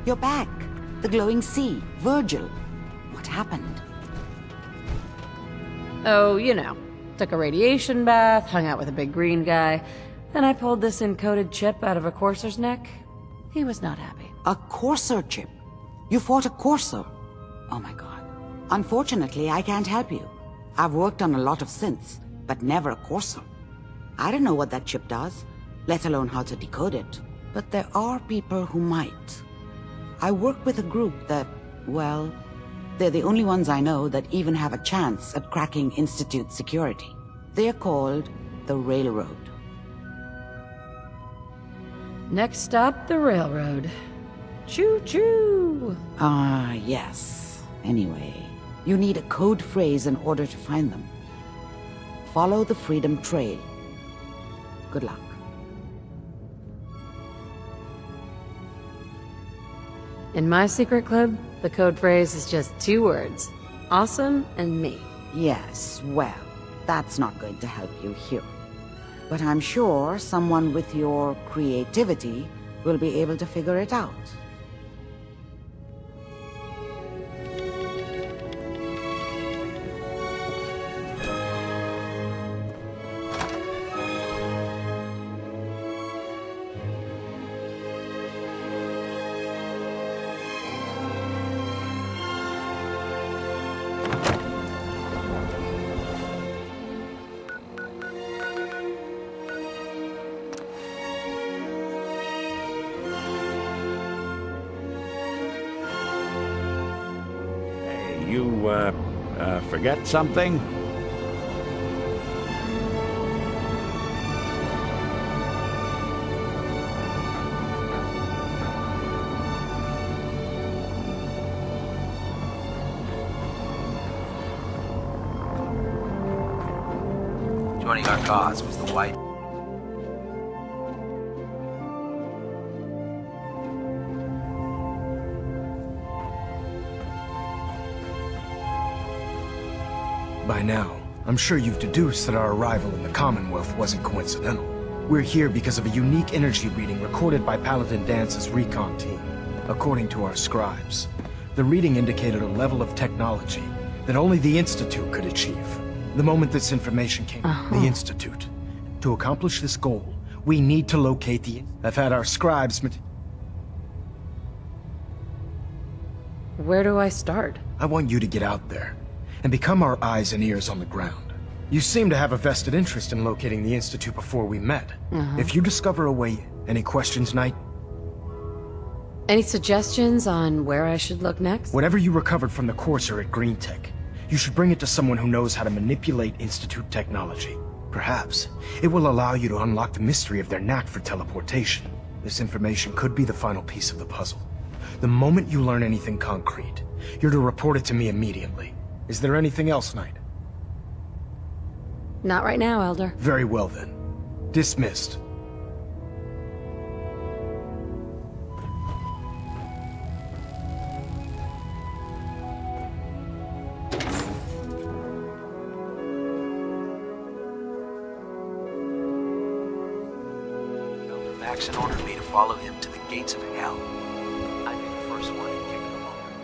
You're back. The glowing sea. Virgil. What happened? Oh, you know. Took a radiation bath, hung out with a big green guy. Then I pulled this encoded chip out of a courser's neck. He was not happy. A courser chip? You fought a courser? Oh my god. Unfortunately, I can't help you. I've worked on a lot of synths, but never a courser. I don't know what that chip does, let alone how to decode it. But there are people who might. I work with a group that, well, they're the only ones I know that even have a chance at cracking Institute security. They're called the Railroad. Next stop, the railroad. Choo-choo! Ah, yes. Anyway, you need a code phrase in order to find them. Follow the Freedom Trail. Good luck. In my secret club, the code phrase is just 2 words. Awesome and me. Yes, well, that's not going to help you here. But I'm sure someone with your creativity will be able to figure it out. Forget something? Joining our cause was the white. By now, I'm sure you've deduced that our arrival in the Commonwealth wasn't coincidental. We're here because of a unique energy reading recorded by Paladin Dance's recon team. According to our scribes, the reading indicated a level of technology that only the Institute could achieve. The moment this information came, the Institute. To accomplish this goal, we need to locate the... I've had our scribes... Where do I start? I want you to get out there and become our eyes and ears on the ground. You seem to have a vested interest in locating the Institute before we met. If you discover a way, any questions, Knight? Any suggestions on where I should look next? Whatever you recovered from the Courser at Green Tech, you should bring it to someone who knows how to manipulate Institute technology. Perhaps it will allow you to unlock the mystery of their knack for teleportation. This information could be the final piece of the puzzle. The moment you learn anything concrete, you're to report it to me immediately. Is there anything else, Knight? Not right now, Elder. Very well then. Dismissed. Elder Maxon ordered me to follow him to the gates of hell. I'd be the first one to kick them open.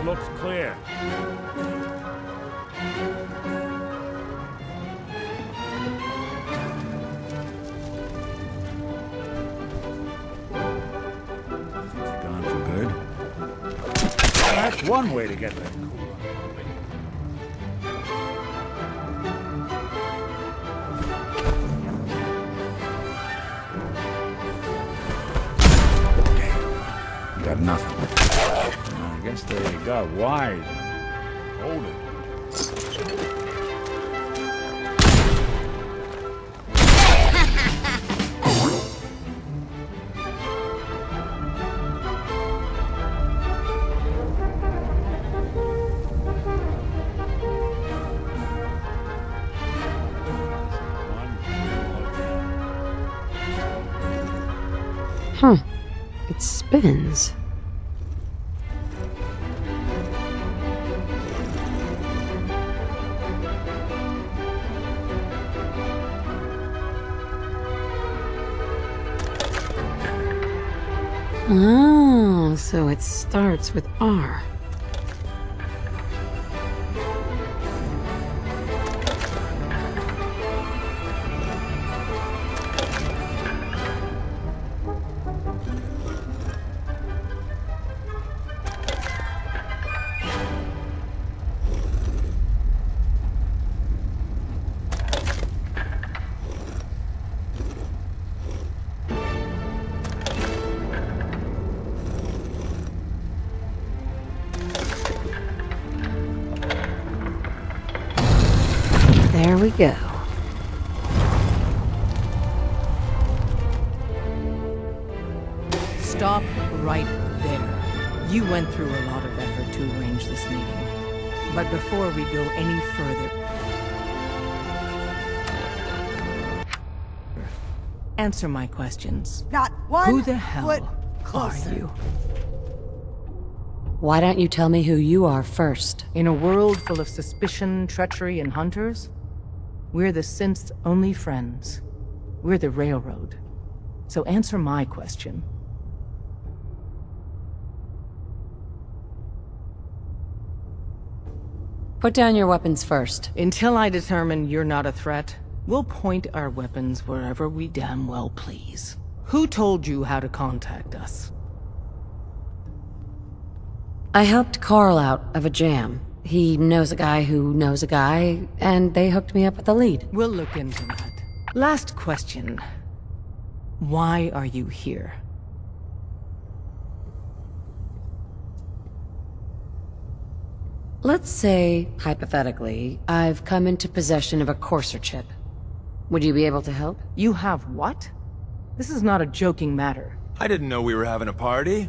looks clear. Gone for good? That's one way to get that cool. Got nothing. I guess they got wise. Hold it. Huh. It spins. Oh, so it starts with R. There we go. Stop right there. You went through a lot of effort to arrange this meeting. But before we go any further, answer my questions. Not one Who the hell foot are closer. you? Why don't you tell me who you are first? In a world full of suspicion, treachery, and hunters, we're the synth's only friends. We're the Railroad. So answer my question. Put down your weapons first. Until I determine you're not a threat, we'll point our weapons wherever we damn well please. Who told you how to contact us? I helped Carl out of a jam. He knows a guy who knows a guy, and they hooked me up with a lead. We'll look into that. Last question. Why are you here? Let's say, hypothetically, I've come into possession of a Courser chip. Would you be able to help? You have what? This is not a joking matter. I didn't know we were having a party.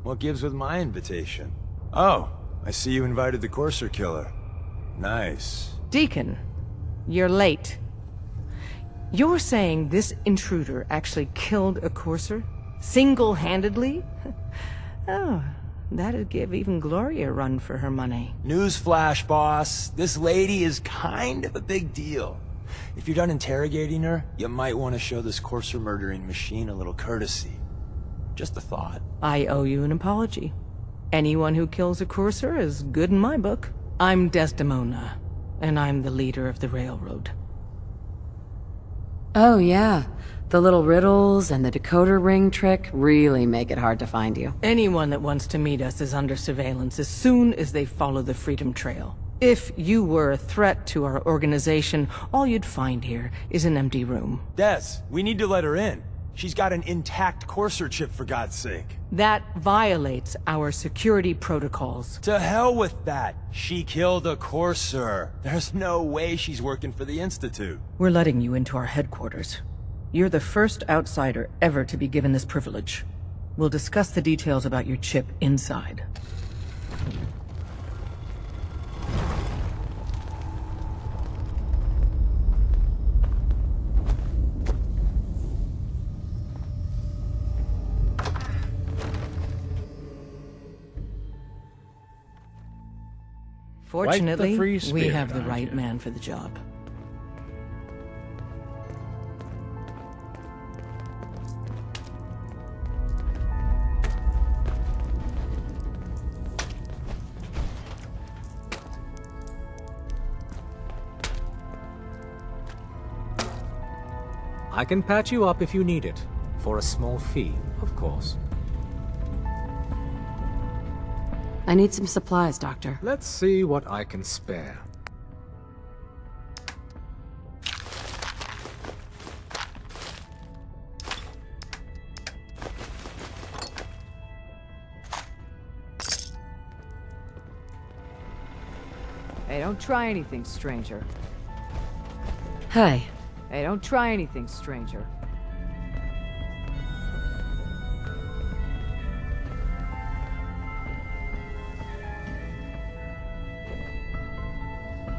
What gives with my invitation? Oh, I see you invited the Courser killer. Nice. Deacon, you're late. You're saying this intruder actually killed a Courser? Single-handedly? Oh, that'd give even Gloria a run for her money. Newsflash, boss. This lady is kind of a big deal. If you're done interrogating her, you might want to show this Courser murdering machine a little courtesy. Just a thought. I owe you an apology. Anyone who kills a Courser is good in my book. I'm Desdemona, and I'm the leader of the Railroad. Oh yeah, the little riddles and the decoder ring trick really make it hard to find you. Anyone that wants to meet us is under surveillance as soon as they follow the Freedom Trail. If you were a threat to our organization, all you'd find here is an empty room. Des, we need to let her in. She's got an intact Courser chip, for God's sake. That violates our security protocols. To hell with that. She killed a Courser. There's no way she's working for the Institute. We're letting you into our headquarters. You're the first outsider ever to be given this privilege. We'll discuss the details about your chip inside. Fortunately, we have the right man for the job. I can patch you up if you need it. For a small fee, of course. I need some supplies, Doctor. Let's see what I can spare. Hey, don't try anything, stranger. Hey. Hey, don't try anything, stranger.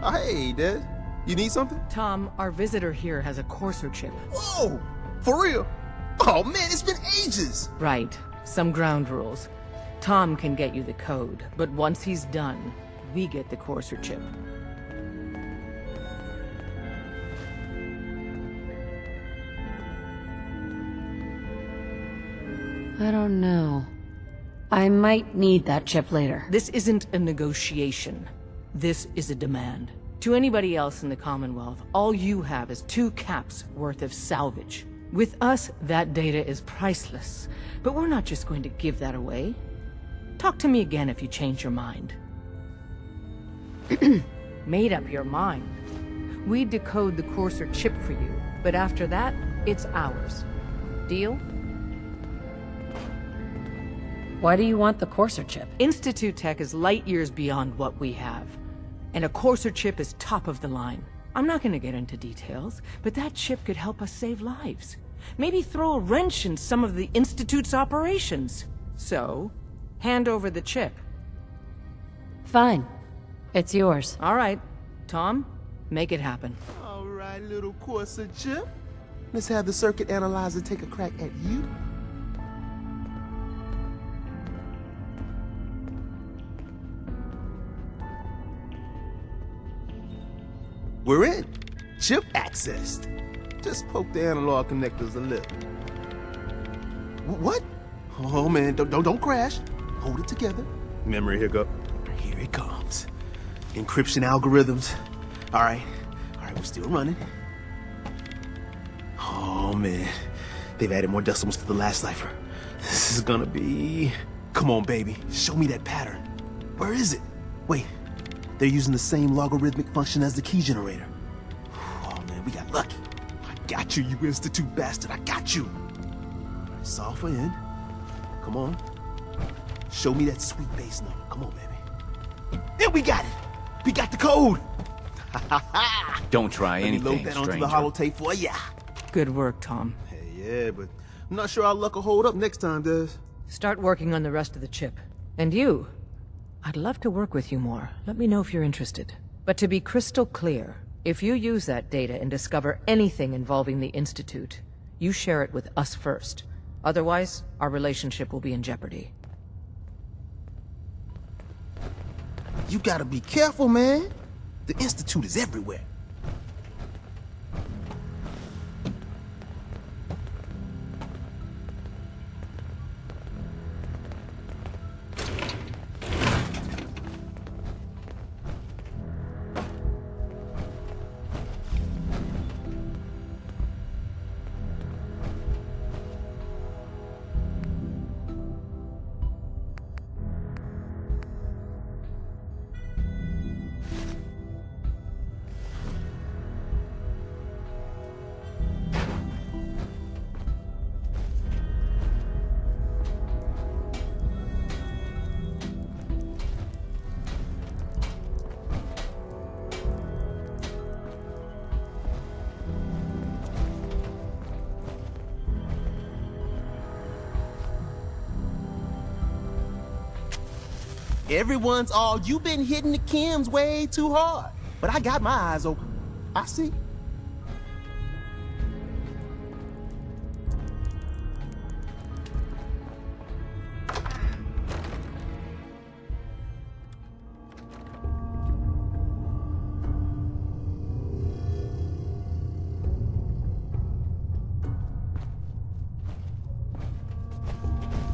Hey, Des. You need something? Tom, our visitor here has a Courser chip. Whoa! For real? Oh man, it's been ages! Right. Some ground rules. Tom can get you the code, but once he's done, we get the Courser chip. I don't know. I might need that chip later. This isn't a negotiation. This is a demand. To anybody else in the Commonwealth, all you have is 2 caps worth of salvage. With us, that data is priceless. But we're not just going to give that away. Talk to me again if you change your mind. Made up your mind. We decode the Courser chip for you, but after that, it's ours. Deal? Why do you want the Courser chip? Institute tech is light years beyond what we have. And a Courser chip is top of the line. I'm not gonna get into details, but that chip could help us save lives. Maybe throw a wrench in some of the Institute's operations. So, hand over the chip. Fine. It's yours. All right. Tom, make it happen. All right, little Courser chip. Let's have the circuit analyzer take a crack at you. We're in. Chip accessed. Just poke the analog connectors a little. What? Oh man, don't crash. Hold it together. Memory hiccup. Here it comes. Encryption algorithms. All right, we're still running. Oh man, they've added more decimals to the last cipher. This is gonna be... Come on, baby, show me that pattern. Where is it? Wait. They're using the same logarithmic function as the key generator. Oh man, we got lucky. I got you, you Institute bastard, I got you. Solve for N. Come on. Show me that sweet base number. Come on, baby. Yeah, we got it. We got the code. Don't try Let anything, me load that onto stranger. the holotape for ya. Good work, Tom. Hey, yeah, but I'm not sure our luck will hold up next time, Des. Start working on the rest of the chip. And you, I'd love to work with you more. Let me know if you're interested. But to be crystal clear, if you use that data and discover anything involving the Institute, you share it with us first. Otherwise, our relationship will be in jeopardy. You gotta be careful, man. The Institute is everywhere. Everyone's all, you've been hitting the chems way too hard. But I got my eyes open. I see.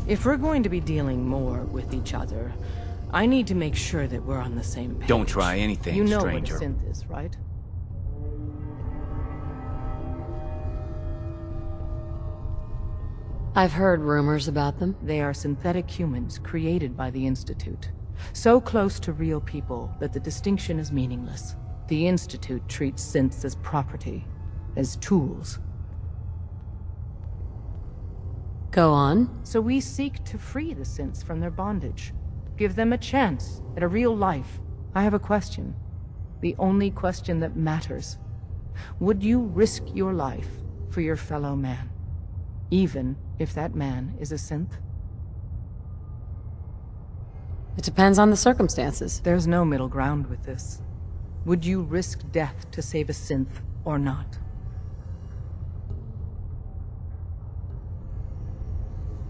If we're going to be dealing more with each other, I need to make sure that we're on the same page. Don't try anything, You know stranger. what a synth is, right? I've heard rumors about them. They are synthetic humans created by the Institute. So close to real people that the distinction is meaningless. The Institute treats synths as property, as tools. Go on. So we seek to free the synths from their bondage. Give them a chance at a real life. I have a question. The only question that matters. Would you risk your life for your fellow man? Even if that man is a synth? It depends on the circumstances. There's no middle ground with this. Would you risk death to save a synth or not?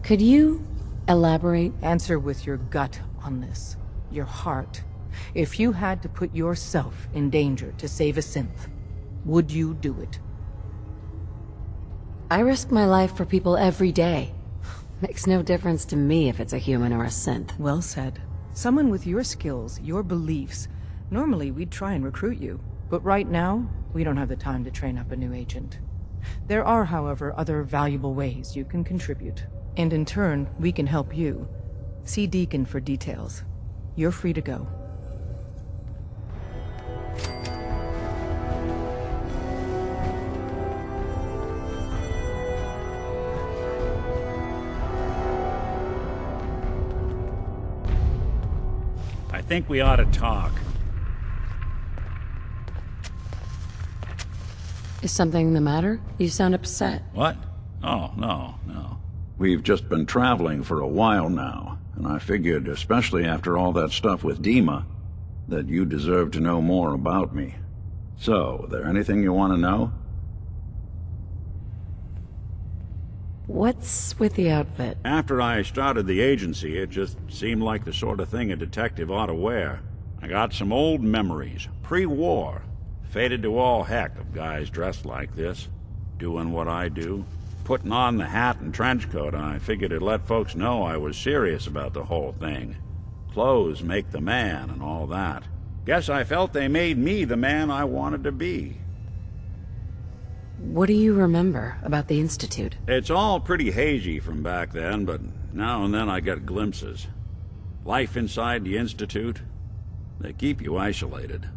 Could you elaborate? Answer with your gut on this. Your heart. If you had to put yourself in danger to save a synth, would you do it? I risk my life for people every day. Makes no difference to me if it's a human or a synth. Well said. Someone with your skills, your beliefs. Normally we'd try and recruit you. But right now, we don't have the time to train up a new agent. There are, however, other valuable ways you can contribute. And in turn, we can help you. See Deacon for details. You're free to go. I think we ought to talk. Is something the matter? You sound upset. What? Oh, no. We've just been traveling for a while now, and I figured, especially after all that stuff with Dima, that you deserve to know more about me. So, there anything you want to know? What's with the outfit? After I started the agency, it just seemed like the sort of thing a detective ought to wear. I got some old memories, pre-war. Faded to all heck of guys dressed like this, doing what I do. Putting on the hat and trench coat, and I figured it'd let folks know I was serious about the whole thing. Clothes make the man and all that. Guess I felt they made me the man I wanted to be. What do you remember about the Institute? It's all pretty hazy from back then, but now and then I get glimpses. Life inside the Institute, they keep you isolated.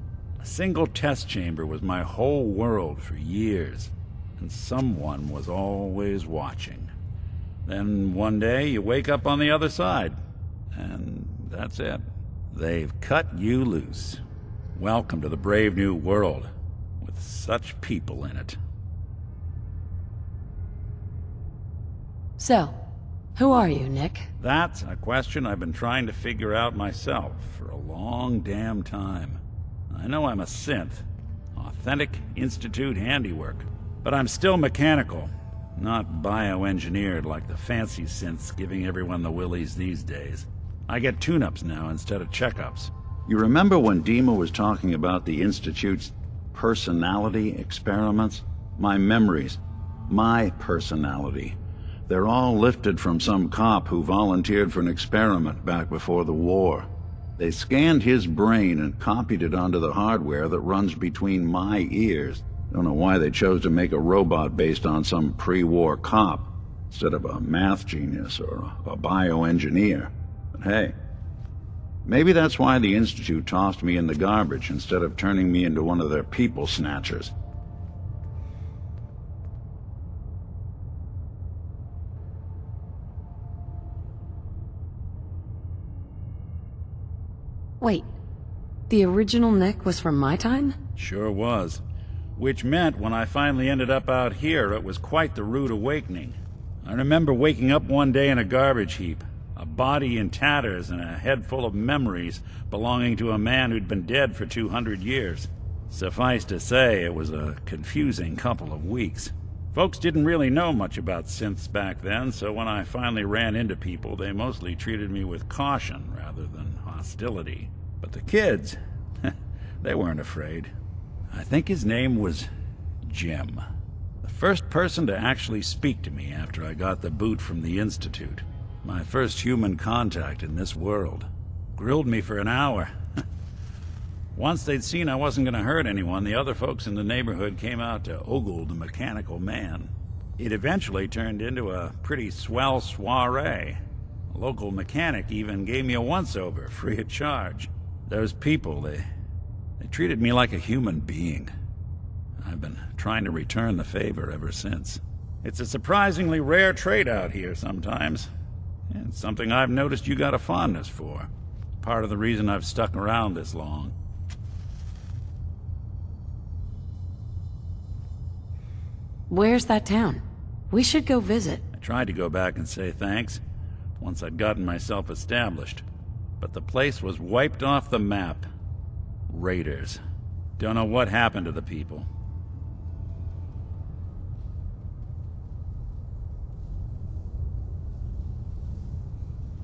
A single test chamber was my whole world for years, and someone was always watching. Then one day you wake up on the other side, and that's it. They've cut you loose. Welcome to the brave new world, with such people in it. So, who are you, Nick? That's a question I've been trying to figure out myself for a long damn time. I know I'm a synth, authentic Institute handiwork, but I'm still mechanical, not bioengineered like the fancy synths giving everyone the willies these days. I get tune-ups now instead of checkups. You remember when Dima was talking about the Institute's personality experiments? My memories, my personality. They're all lifted from some cop who volunteered for an experiment back before the war. They scanned his brain and copied it onto the hardware that runs between my ears. Don't know why they chose to make a robot based on some pre-war cop instead of a math genius or a bioengineer. But hey, maybe that's why the Institute tossed me in the garbage instead of turning me into one of their people snatchers. Wait, the original Nick was from my time? Sure was. Which meant when I finally ended up out here, it was quite the rude awakening. I remember waking up one day in a garbage heap, a body in tatters and a head full of memories belonging to a man who'd been dead for 200 years. Suffice to say, it was a confusing couple of weeks. Folks didn't really know much about synths back then, so when I finally ran into people, they mostly treated me with caution rather than hostility. But the kids, they weren't afraid. I think his name was Jim. The first person to actually speak to me after I got the boot from the Institute. My first human contact in this world. Grilled me for an hour. Once they'd seen I wasn't going to hurt anyone, the other folks in the neighborhood came out to ogle the mechanical man. It eventually turned into a pretty swell soiree. A local mechanic even gave me a once-over, free of charge. Those people, they treated me like a human being. I've been trying to return the favor ever since. It's a surprisingly rare trait out here sometimes. And it's something I've noticed you got a fondness for. Part of the reason I've stuck around this long. Where's that town? We should go visit. I tried to go back and say thanks, once I'd gotten myself established. But the place was wiped off the map. Raiders. Don't know what happened to the people.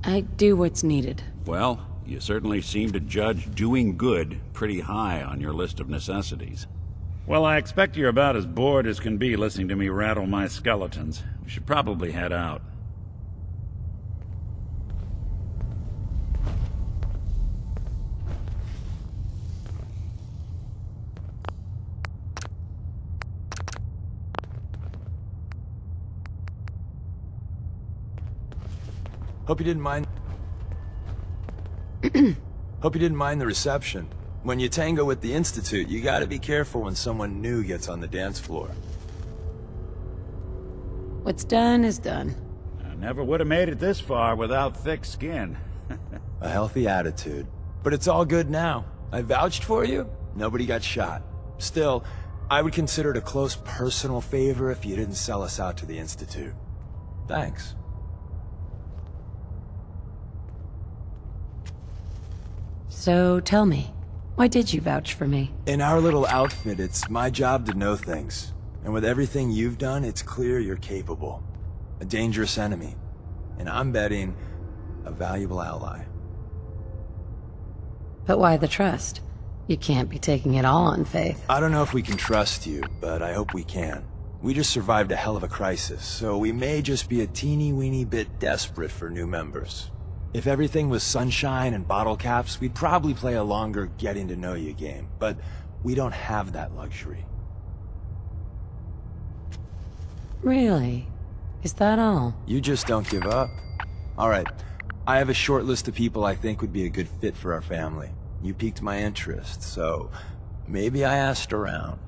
I do what's needed. Well, you certainly seem to judge doing good pretty high on your list of necessities. Well, I expect you're about as bored as can be listening to me rattle my skeletons. We should probably head out. Hope you didn't mind... Hope you didn't mind the reception. When you tango with the Institute, you gotta be careful when someone new gets on the dance floor. What's done is done. I never would have made it this far without thick skin. A healthy attitude. But it's all good now. I vouched for you, nobody got shot. Still, I would consider it a close personal favor if you didn't sell us out to the Institute. Thanks. So tell me, why did you vouch for me? In our little outfit, it's my job to know things. And with everything you've done, it's clear you're capable. A dangerous enemy. And I'm betting, a valuable ally. But why the trust? You can't be taking it all on faith. I don't know if we can trust you, but I hope we can. We just survived a hell of a crisis, so we may just be a teeny-weeny bit desperate for new members. If everything was sunshine and bottle caps, we'd probably play a longer getting-to-know-you game, but we don't have that luxury. Really? Is that all? You just don't give up. Alright, I have a short list of people I think would be a good fit for our family. You piqued my interest, so maybe I asked around.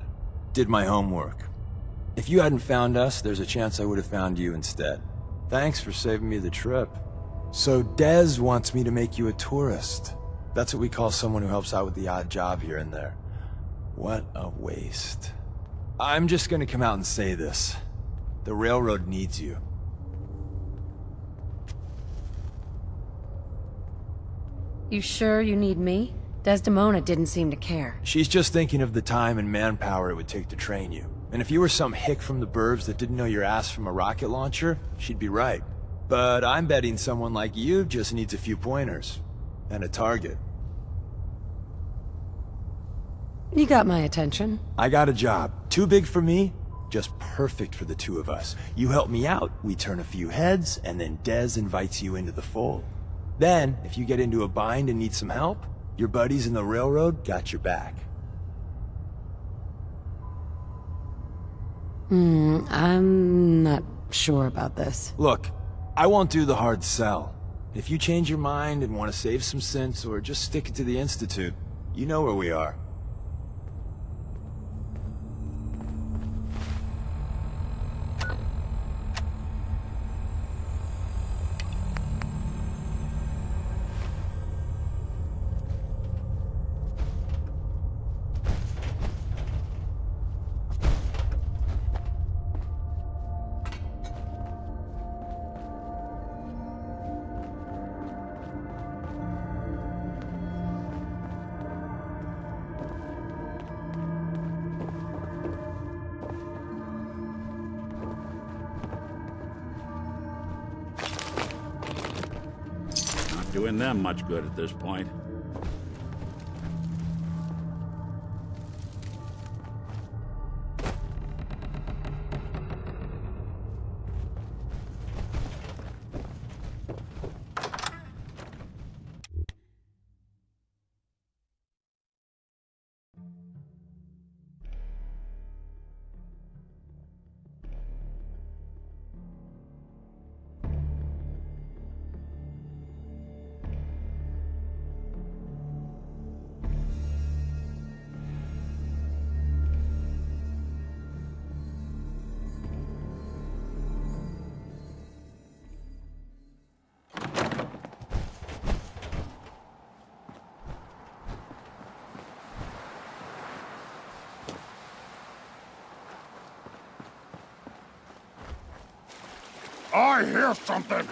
Did my homework. If you hadn't found us, there's a chance I would have found you instead. Thanks for saving me the trip. So Dez wants me to make you a tourist. That's what we call someone who helps out with the odd job here and there. What a waste. I'm just gonna come out and say this. The railroad needs you. You sure you need me? Desdemona didn't seem to care. She's just thinking of the time and manpower it would take to train you. And if you were some hick from the burbs that didn't know your ass from a rocket launcher, she'd be right. But I'm betting someone like you just needs a few pointers. And a target. You got my attention. I got a job. Too big for me, just perfect for the two of us. You help me out, we turn a few heads, and then Dez invites you into the fold. Then, if you get into a bind and need some help, your buddies in the railroad got your back. I'm not sure about this. Look, I won't do the hard sell. If you change your mind and want to save some cents or just stick it to the Institute, you know where we are. Doing them much good at this point. I hear something!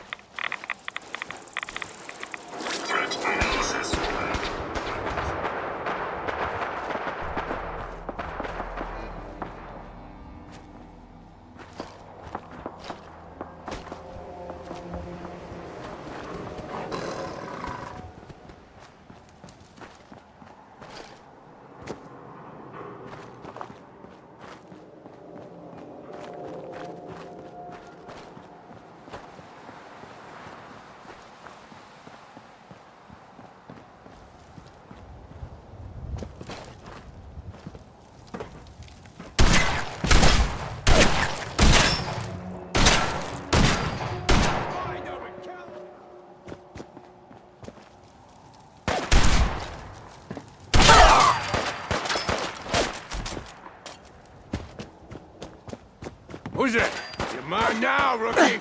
Who's it? You're mine now, rookie!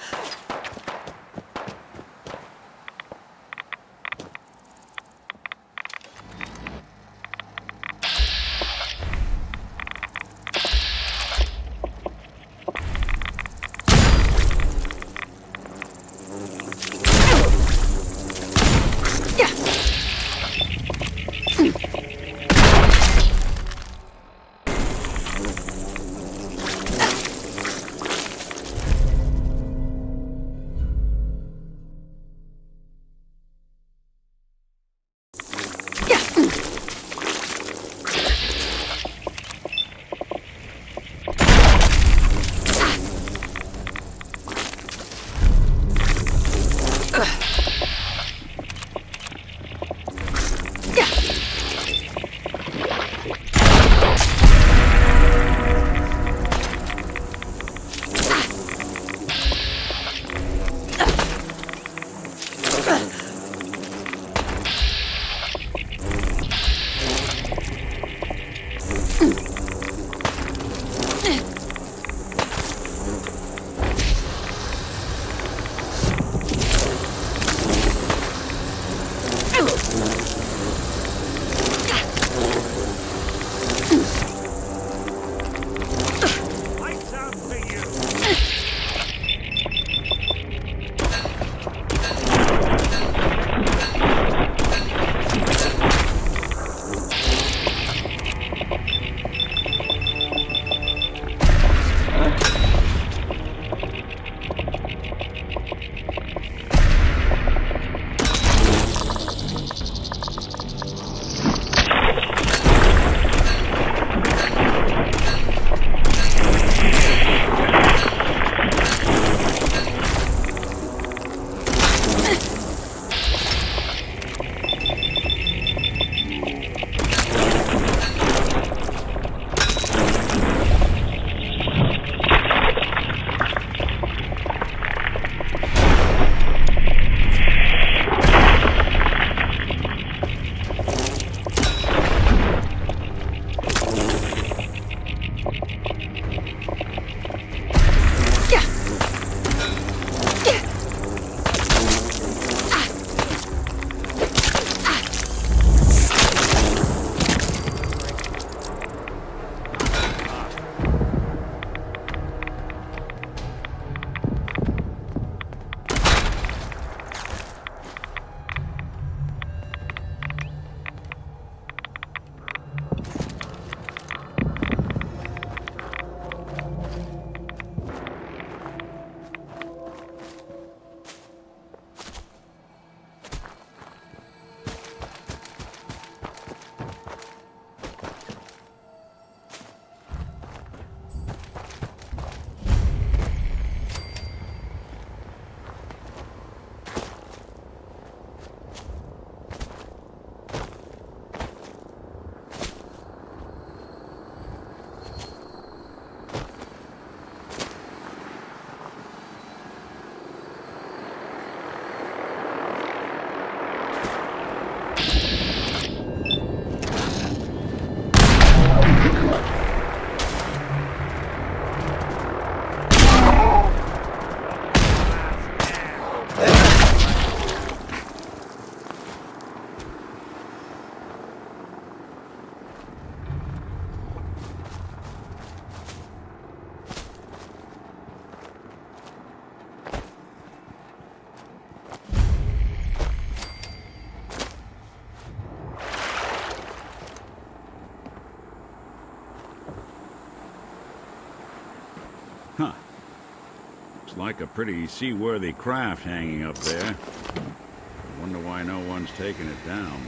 like a pretty seaworthy craft hanging up there. I wonder why no one's taken it down.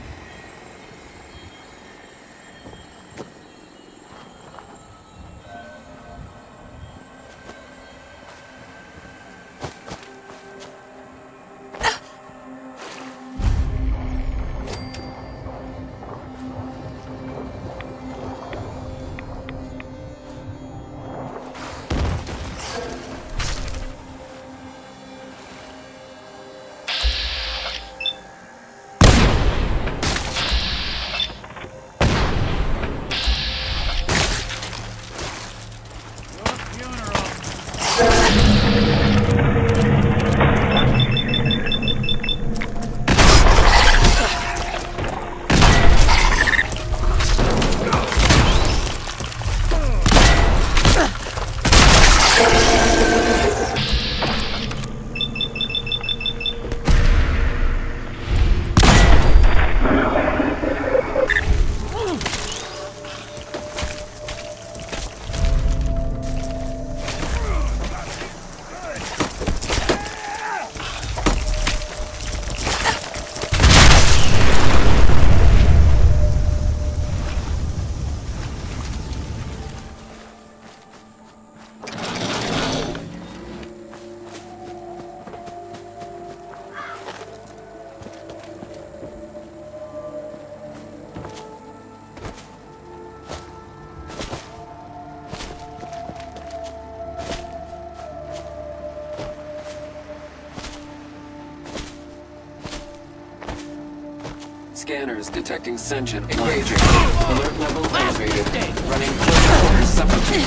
Scanners detecting sentient life. Alert level elevated. Running close quarters substitute.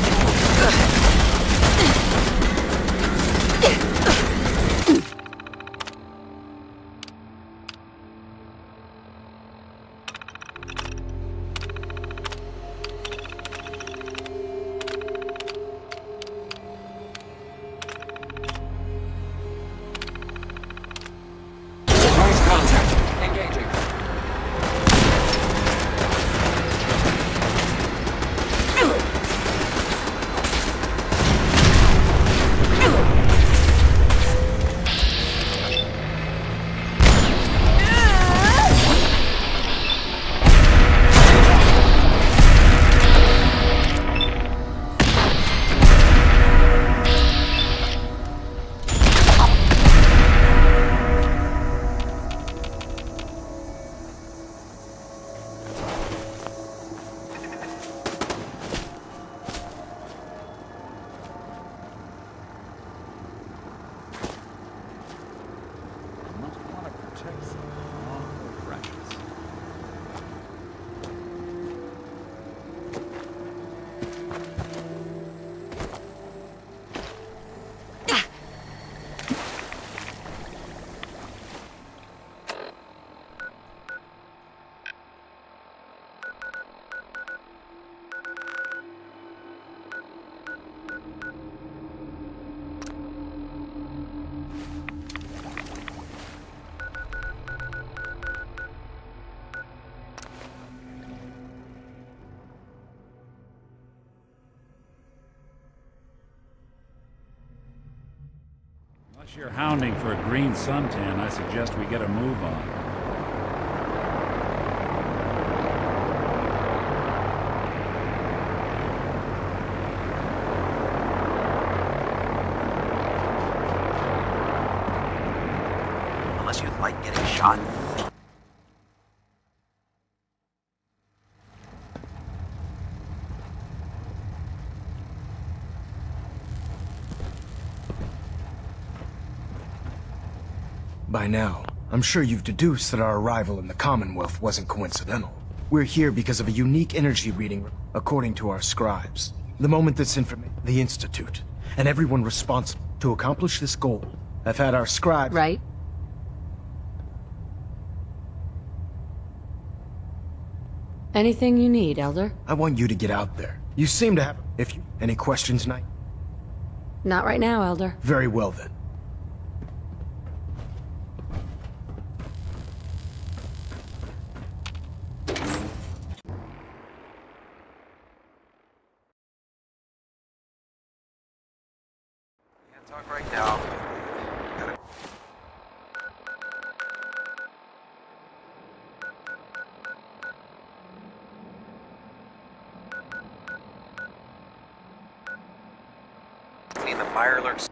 Unless you're hounding for a green suntan, I suggest we get a move on. Unless you'd like getting shot. By now, I'm sure you've deduced that our arrival in the Commonwealth wasn't coincidental. We're here because of a unique energy reading, according to our scribes. The moment this information, the Institute, and everyone responsible to accomplish this goal, have had our scribes... Right. Anything you need, Elder? I want you to get out there. You seem to have... Any questions, Knight? Not right now, Elder. Very well, then. Talk right now. in the Mirelurk.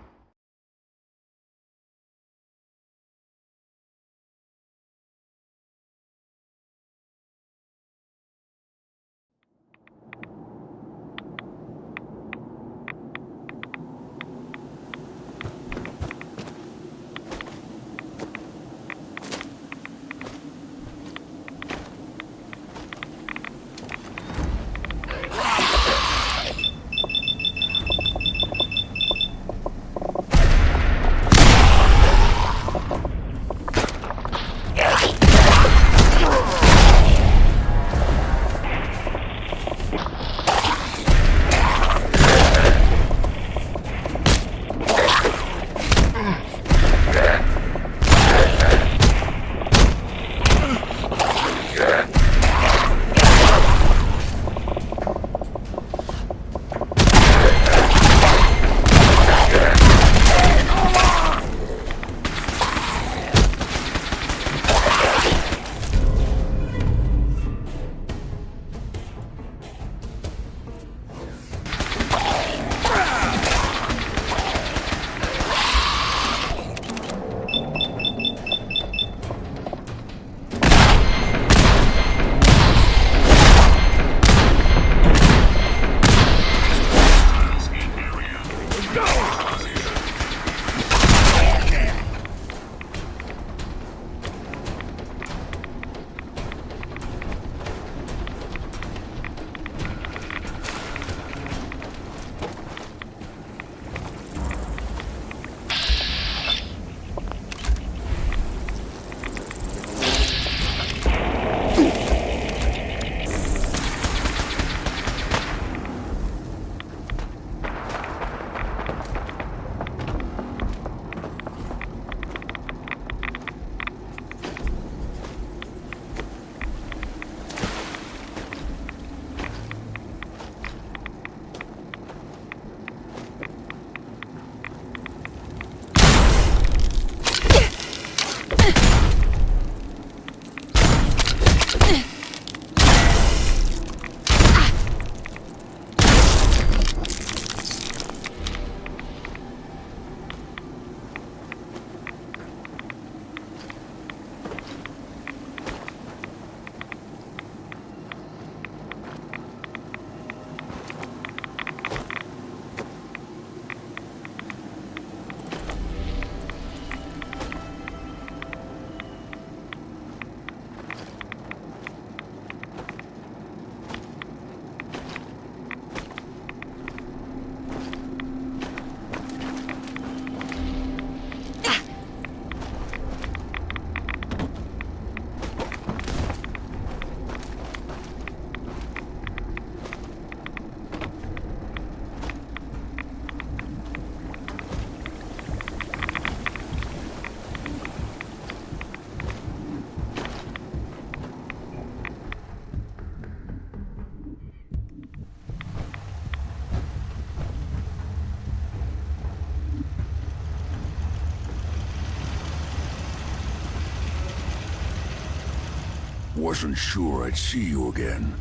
Wasn't sure I'd see you again.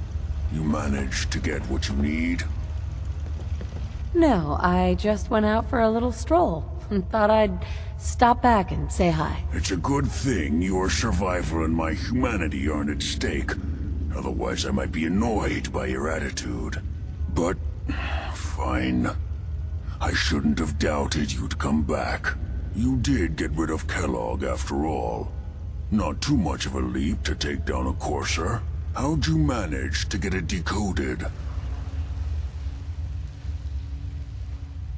You managed to get what you need? No, I just went out for a little stroll and thought I'd stop back and say hi. It's a good thing your survival and my humanity aren't at stake. Otherwise, I might be annoyed by your attitude. But, fine. I shouldn't have doubted you'd come back. You did get rid of Kellogg after all. Not too much of a leap to take down a Courser. How'd you manage to get it decoded?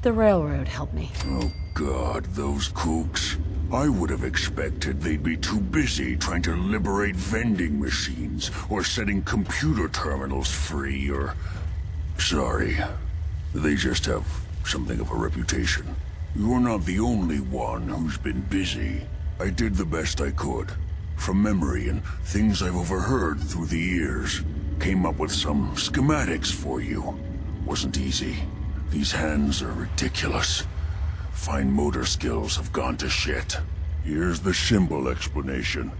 The railroad helped me. Oh God, those kooks. I would have expected they'd be too busy trying to liberate vending machines, or setting computer terminals free, or... Sorry. They just have something of a reputation. You're not the only one who's been busy. I did the best I could. From memory and things I've overheard through the years. Came up with some schematics for you. Wasn't easy. These hands are ridiculous. Fine motor skills have gone to shit. Here's the simple explanation.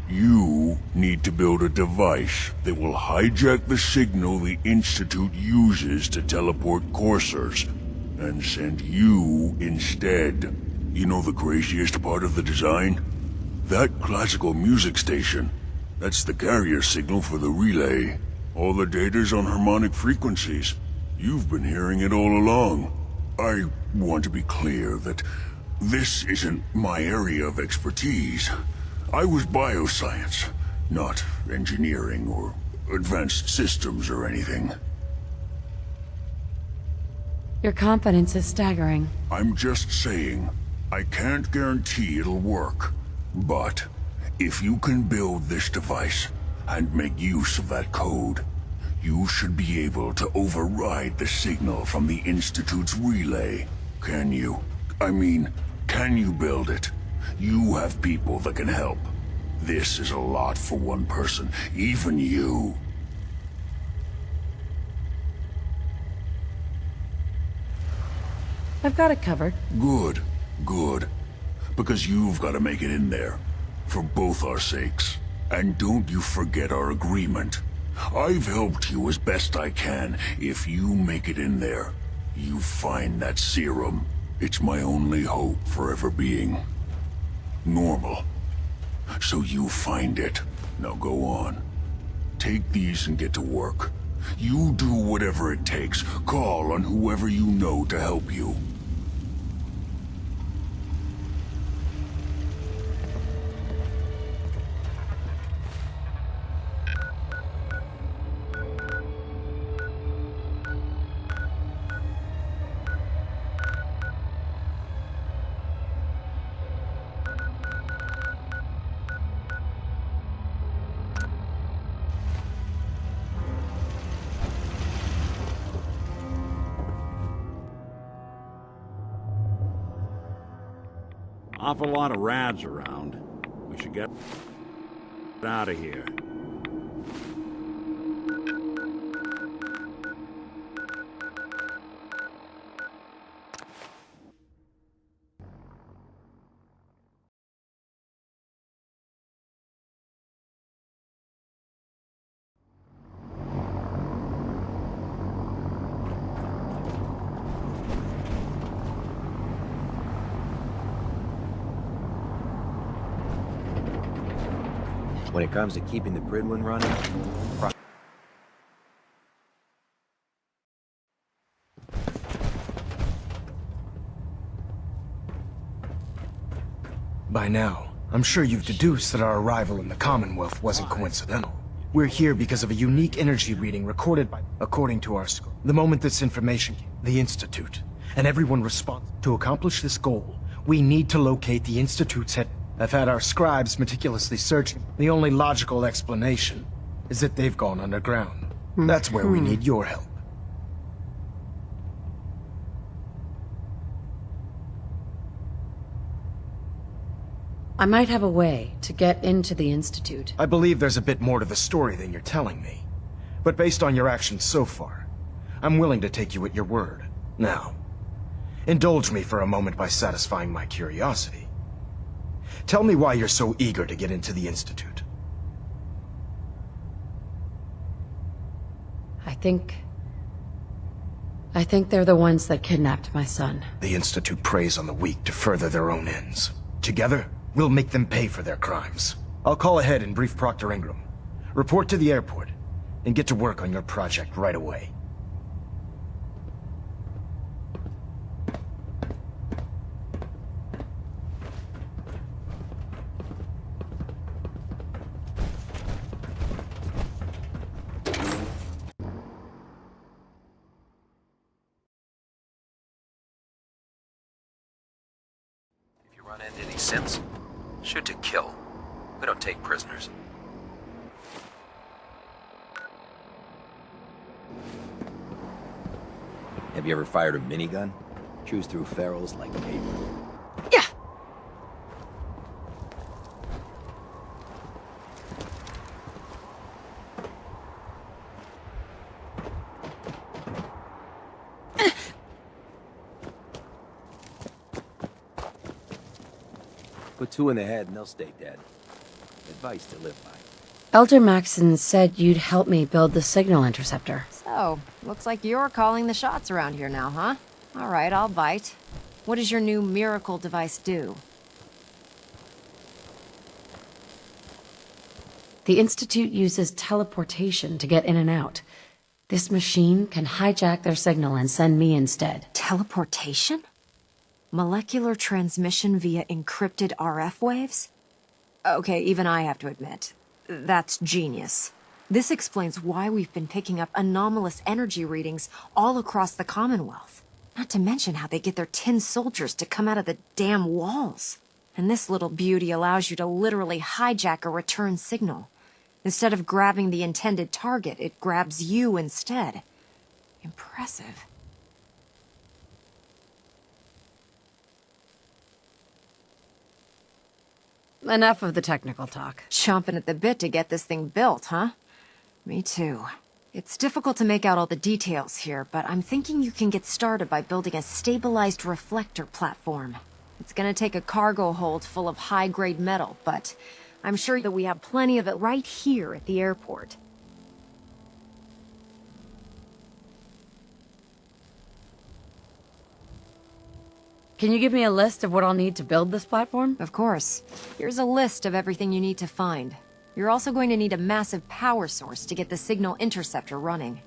You need to build a device that will hijack the signal the Institute uses to teleport coursers, and sent you instead. You know the craziest part of the design? That classical music station. That's the carrier signal for the relay. All the data's on harmonic frequencies. You've been hearing it all along. I want to be clear that this isn't my area of expertise. I was bioscience, not engineering or advanced systems or anything. Your confidence is staggering. I'm just saying, I can't guarantee it'll work. But if you can build this device and make use of that code, you should be able to override the signal from the Institute's relay. Can you? I mean, can you build it? You have people that can help. This is a lot for one person, even you. I've got it covered. Good, good. Because you've got to make it in there. For both our sakes. And don't you forget our agreement. I've helped you as best I can. If you make it in there, you find that serum. It's my only hope for ever being normal. So you find it. Now go on. Take these and get to work. You do whatever it takes. Call on whoever you know to help you. Awful lot of rads around. We should get out of here. When it comes to keeping the Prydwen running, by now, I'm sure you've deduced that our arrival in the Commonwealth wasn't coincidental. We're here because of a unique energy reading recorded by, according to our score. The moment this information came, the Institute, and everyone responds. To accomplish this goal, we need to locate the Institute's head. I've had our scribes meticulously searching. The only logical explanation is that they've gone underground. That's where we need your help. I might have a way to get into the Institute. I believe there's a bit more to the story than you're telling me. But based on your actions so far, I'm willing to take you at your word. Now, indulge me for a moment by satisfying my curiosity. Tell me why you're so eager to get into the Institute. I think they're the ones that kidnapped my son. The Institute preys on the weak to further their own ends. Together, we'll make them pay for their crimes. I'll call ahead and brief Proctor Ingram. Report to the airport, and get to work on your project right away. Run into any synths? Shoot to kill. We don't take prisoners. have you ever fired a minigun? Chews through ferals like paper. Yeah. Put two in the head and they'll stay dead. Advice to live by. Elder Maxson said you'd help me build the signal interceptor. So, looks like you're calling the shots around here now, huh? All right, I'll bite. What does your new miracle device do? The Institute uses teleportation to get in and out. This machine can hijack their signal and send me instead. Teleportation? Molecular transmission via encrypted RF waves? Okay, even I have to admit, that's genius. This explains why we've been picking up anomalous energy readings all across the Commonwealth. Not to mention how they get their tin soldiers to come out of the damn walls. And this little beauty allows you to literally hijack a return signal. Instead of grabbing the intended target, it grabs you instead. Impressive. Enough of the technical talk. Chomping at the bit to get this thing built, huh? Me too. It's difficult to make out all the details here, but I'm thinking you can get started by building a stabilized reflector platform. It's gonna take a cargo hold full of high-grade metal, but I'm sure that we have plenty of it right here at the airport. Can you give me a list of what I'll need to build this platform? Of course. Here's a list of everything you need to find. You're also going to need a massive power source to get the signal interceptor running.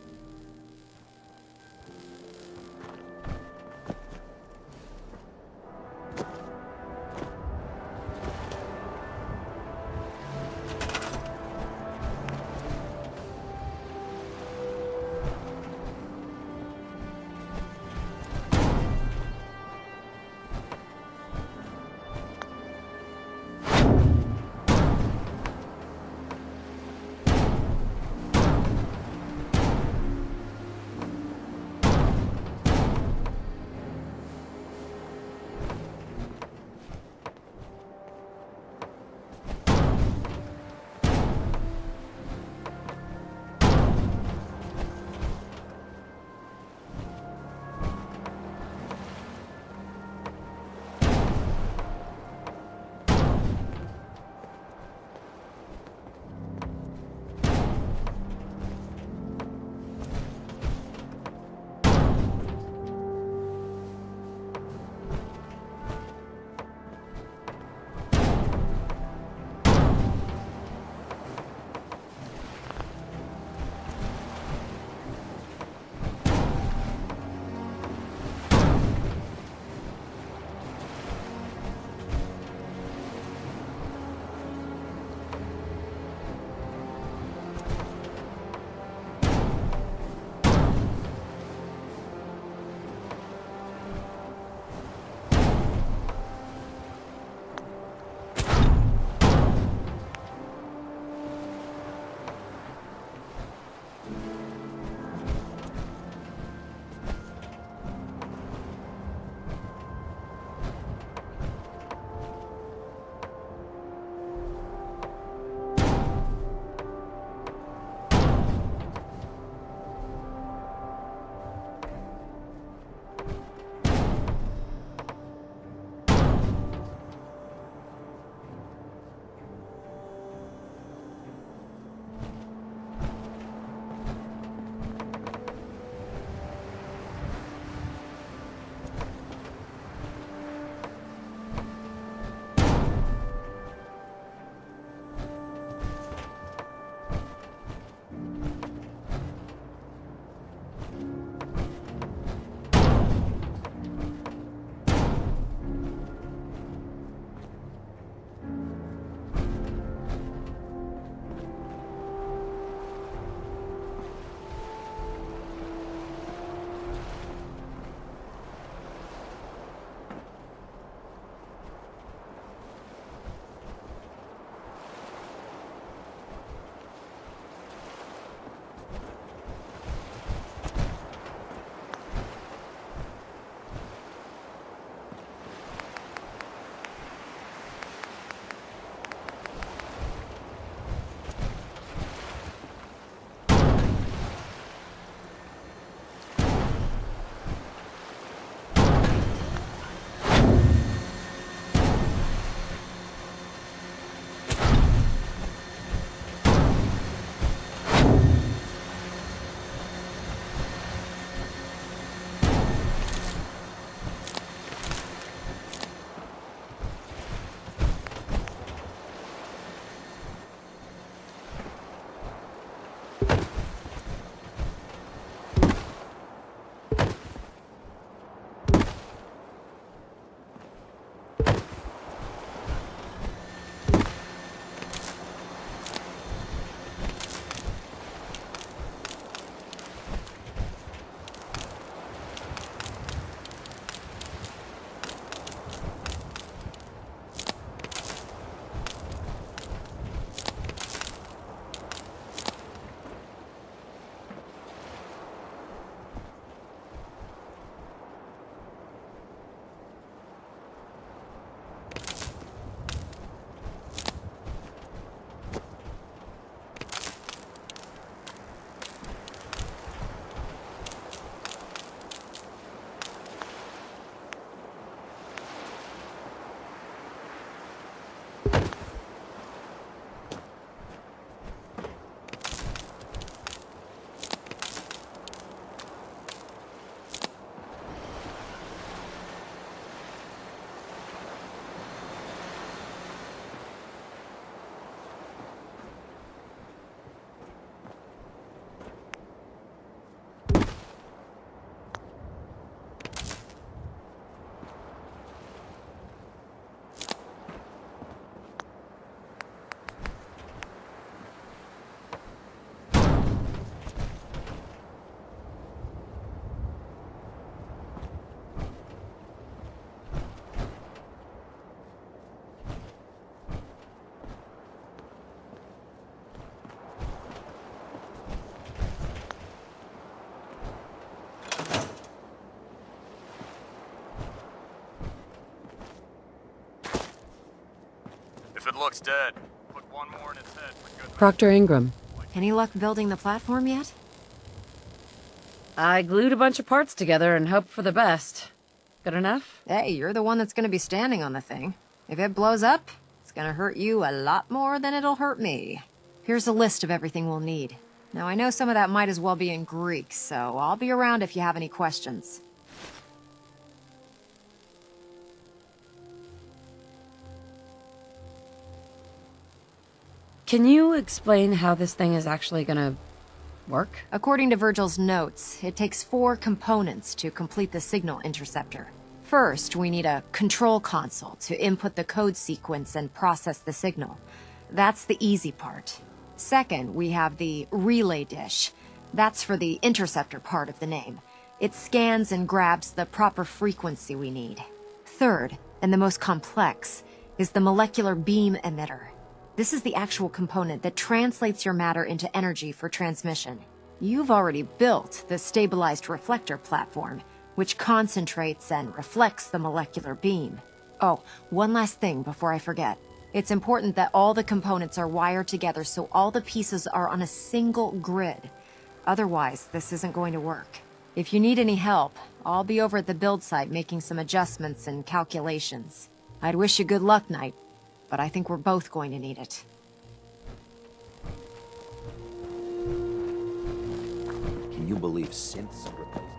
If it looks dead, put one more in its head for good. Proctor Ingram. Any luck building the platform yet? I glued a bunch of parts together and hoped for the best. Good enough? Hey, you're the one that's gonna be standing on the thing. If it blows up, it's gonna hurt you a lot more than it'll hurt me. Here's a list of everything we'll need. Now, I know some of that might as well be in Greek, so I'll be around if you have any questions. Can you explain how this thing is actually gonna work? According to Virgil's notes, it takes 4 components to complete the signal interceptor. First, we need a control console to input the code sequence and process the signal. That's the easy part. Second, we have the relay dish. That's for the interceptor part of the name. It scans and grabs the proper frequency we need. Third, and the most complex, is the molecular beam emitter. This is the actual component that translates your matter into energy for transmission. You've already built the stabilized reflector platform, which concentrates and reflects the molecular beam. Oh, one last thing before I forget. It's important that all the components are wired together so all the pieces are on a single grid. Otherwise, this isn't going to work. If you need any help, I'll be over at the build site making some adjustments and calculations. I'd wish you good luck, Knight, but I think we're both going to need it. Can you believe synths replaced?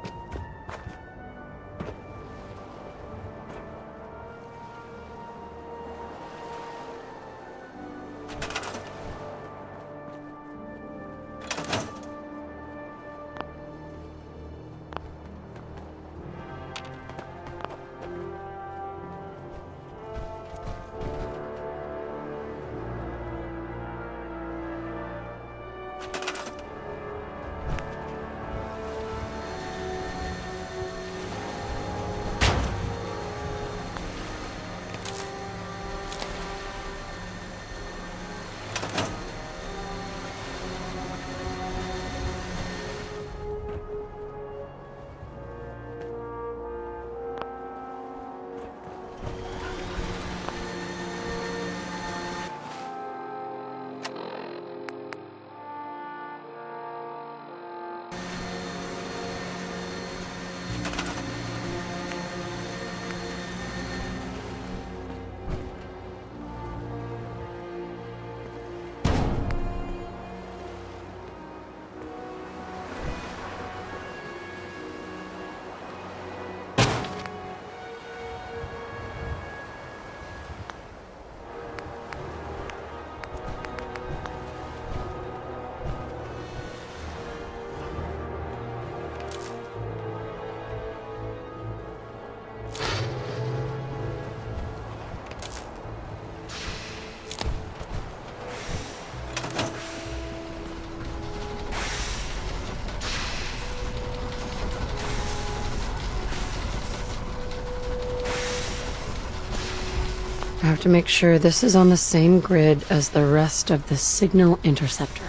I have to make sure this is on the same grid as the rest of the signal interceptor.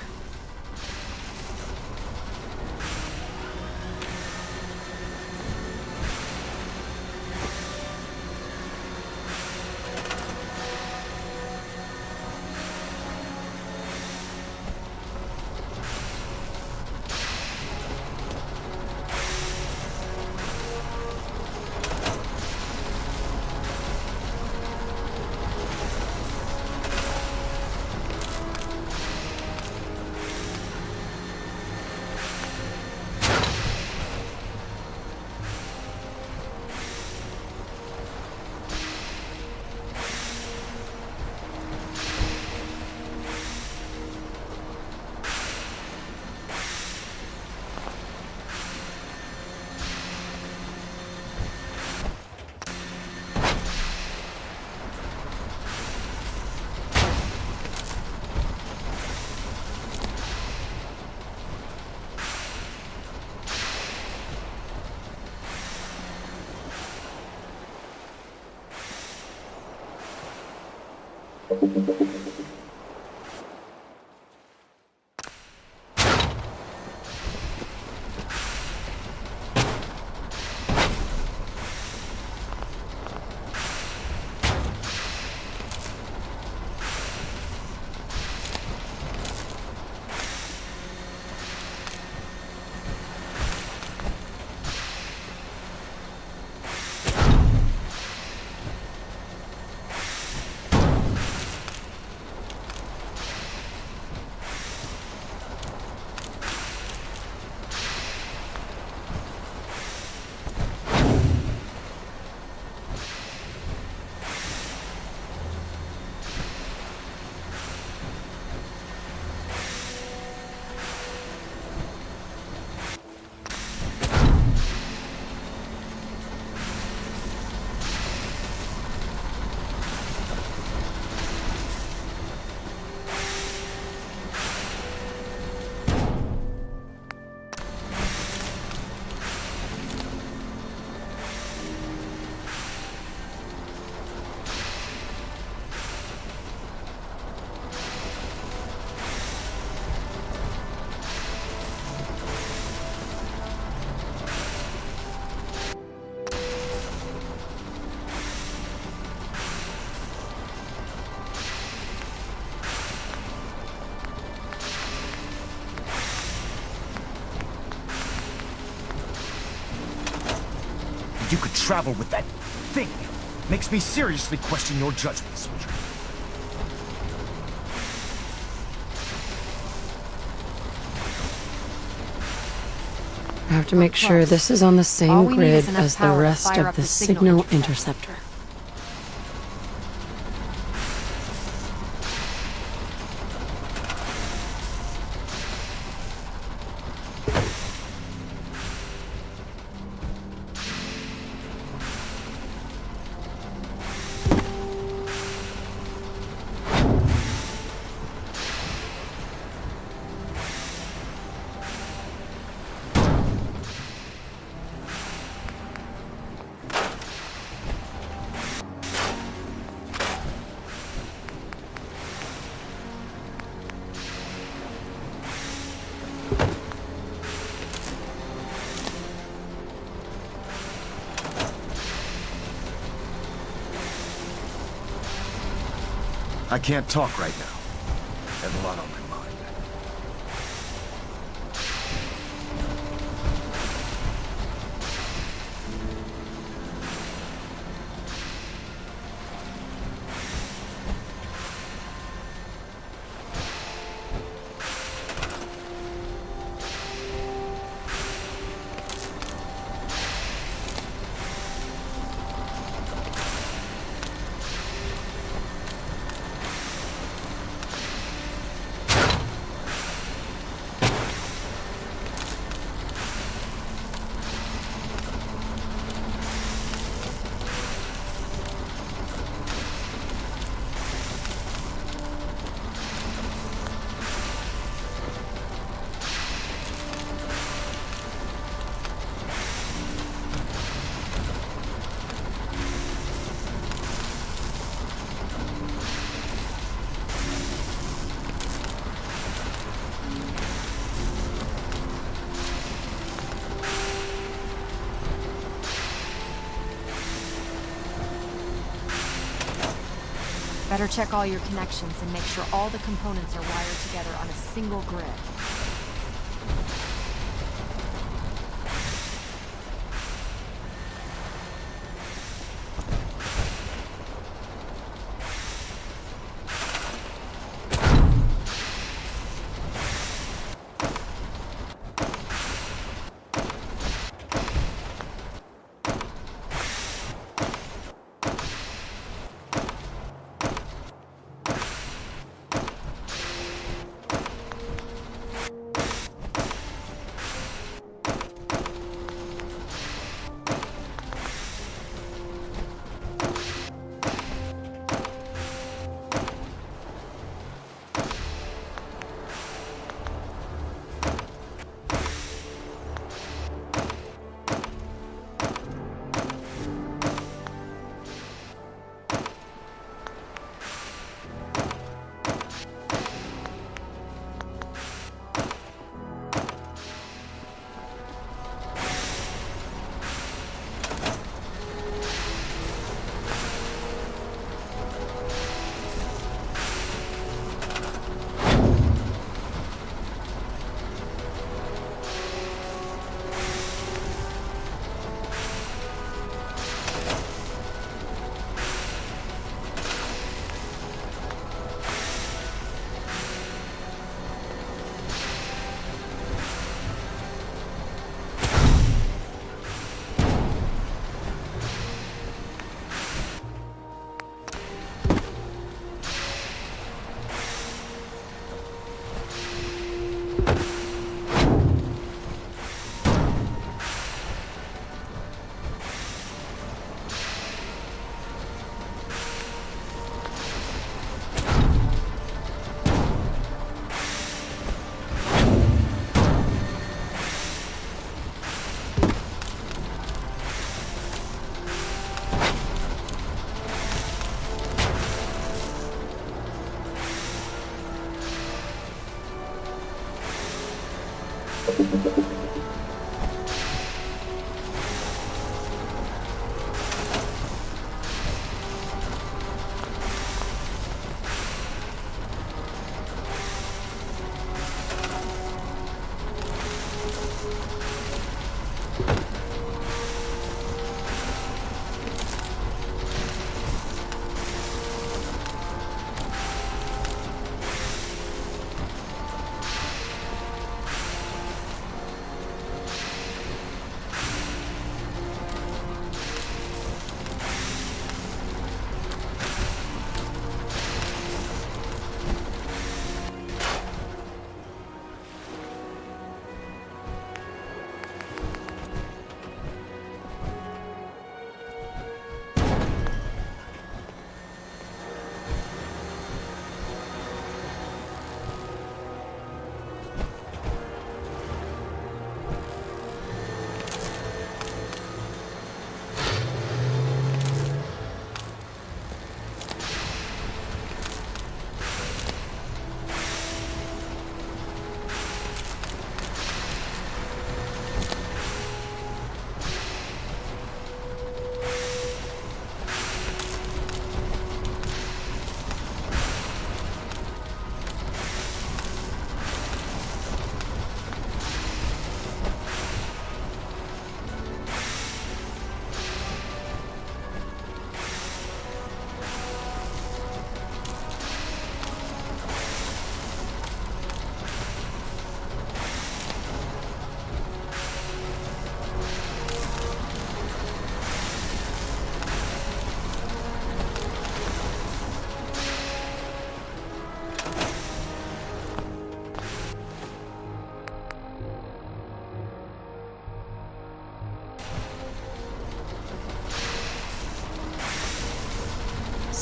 that you could travel with that thing makes me seriously question your judgment, soldier. I have to make sure this is on the same All we need grid is enough as the power to rest fire of up the the signal interceptor. I can't talk right now. I have a lot on my mind. Better check all your connections and make sure all the components are wired together on a single grid.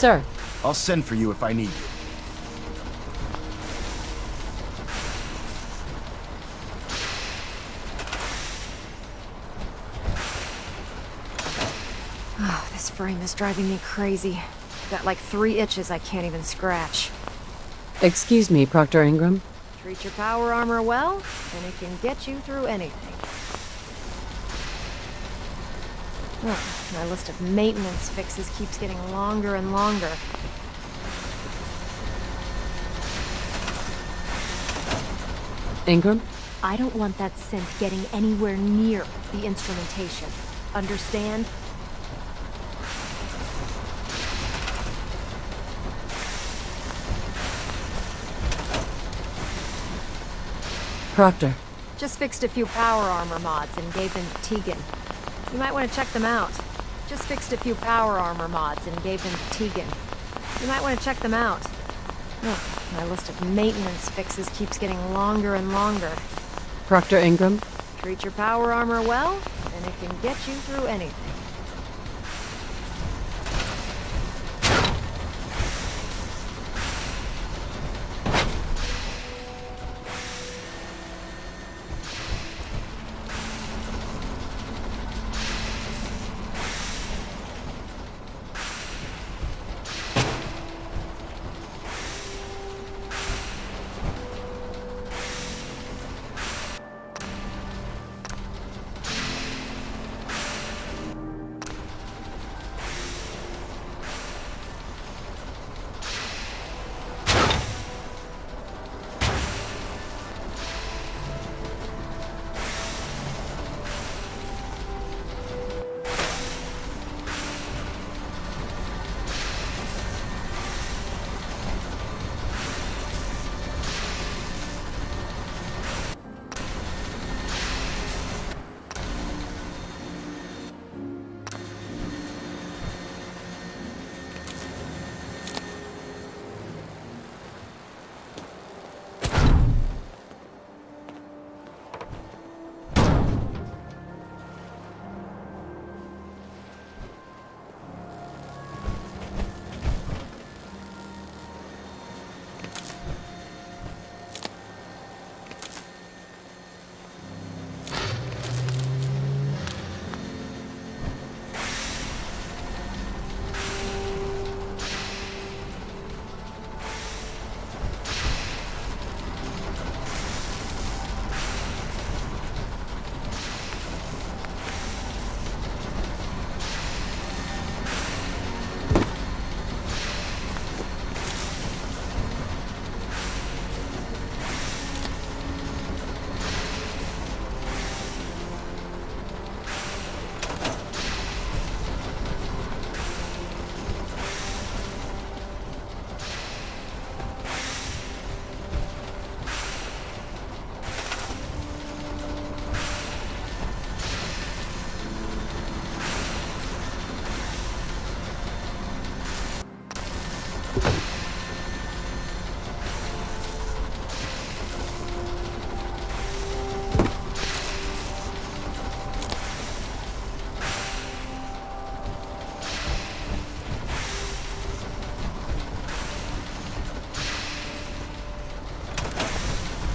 sir. I'll send for you if I need you. Oh, this frame is driving me crazy. Got like 3 itches I can't even scratch. Excuse me, Proctor Ingram. Treat your power armor well, and it can get you through anything. Oh, my list of maintenance fixes keeps getting longer and longer. Ingram? I don't want that synth getting anywhere near the instrumentation. Understand? Proctor. Just fixed a few power armor mods and gave them to Tegan. You might want to check them out. Just fixed a few power armor mods and gave them to Tegan. You might want to check them out. Oh, my list of maintenance fixes keeps getting longer and longer. Proctor Ingram? Treat your power armor well, and it can get you through anything.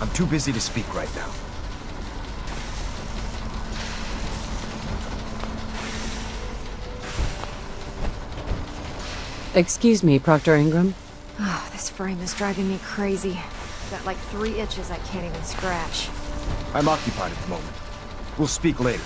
I'm too busy to speak right now. Excuse me, Proctor Ingram. Oh, this frame is driving me crazy. Got like 3 itches I can't even scratch. I'm occupied at the moment. We'll speak later.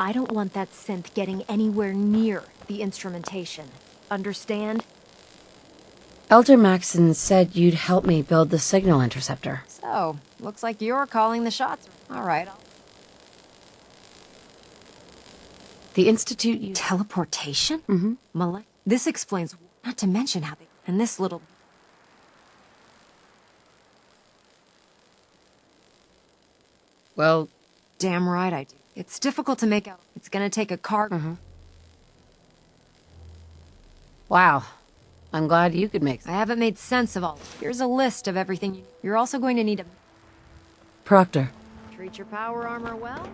I don't want that synth getting anywhere near the instrumentation. Understand? Elder Maxon said you'd help me build the signal interceptor. So, looks like you're calling the shots. All right. The Institute... Teleportation? Mm-hmm. This explains... Not to mention how they... And this little... Well... Damn right I do. It's difficult to make out. It's gonna take a car... Wow. I'm glad you could make... I haven't made sense of all. Here's a list of everything you're also going to need a... Proctor. Treat your power armor well?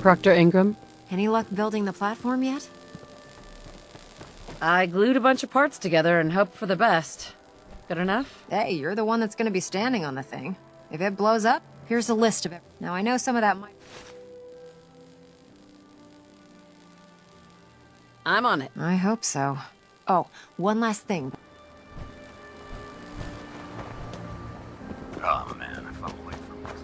Proctor Ingram? Any luck building the platform yet? I glued a bunch of parts together and hoped for the best. Good enough? Hey, you're the one that's gonna be standing on the thing. If it blows up, here's a list of it. Now, I know some of that might... I'm on it. I hope so. Oh, one last thing. Oh man, if I'm away from this.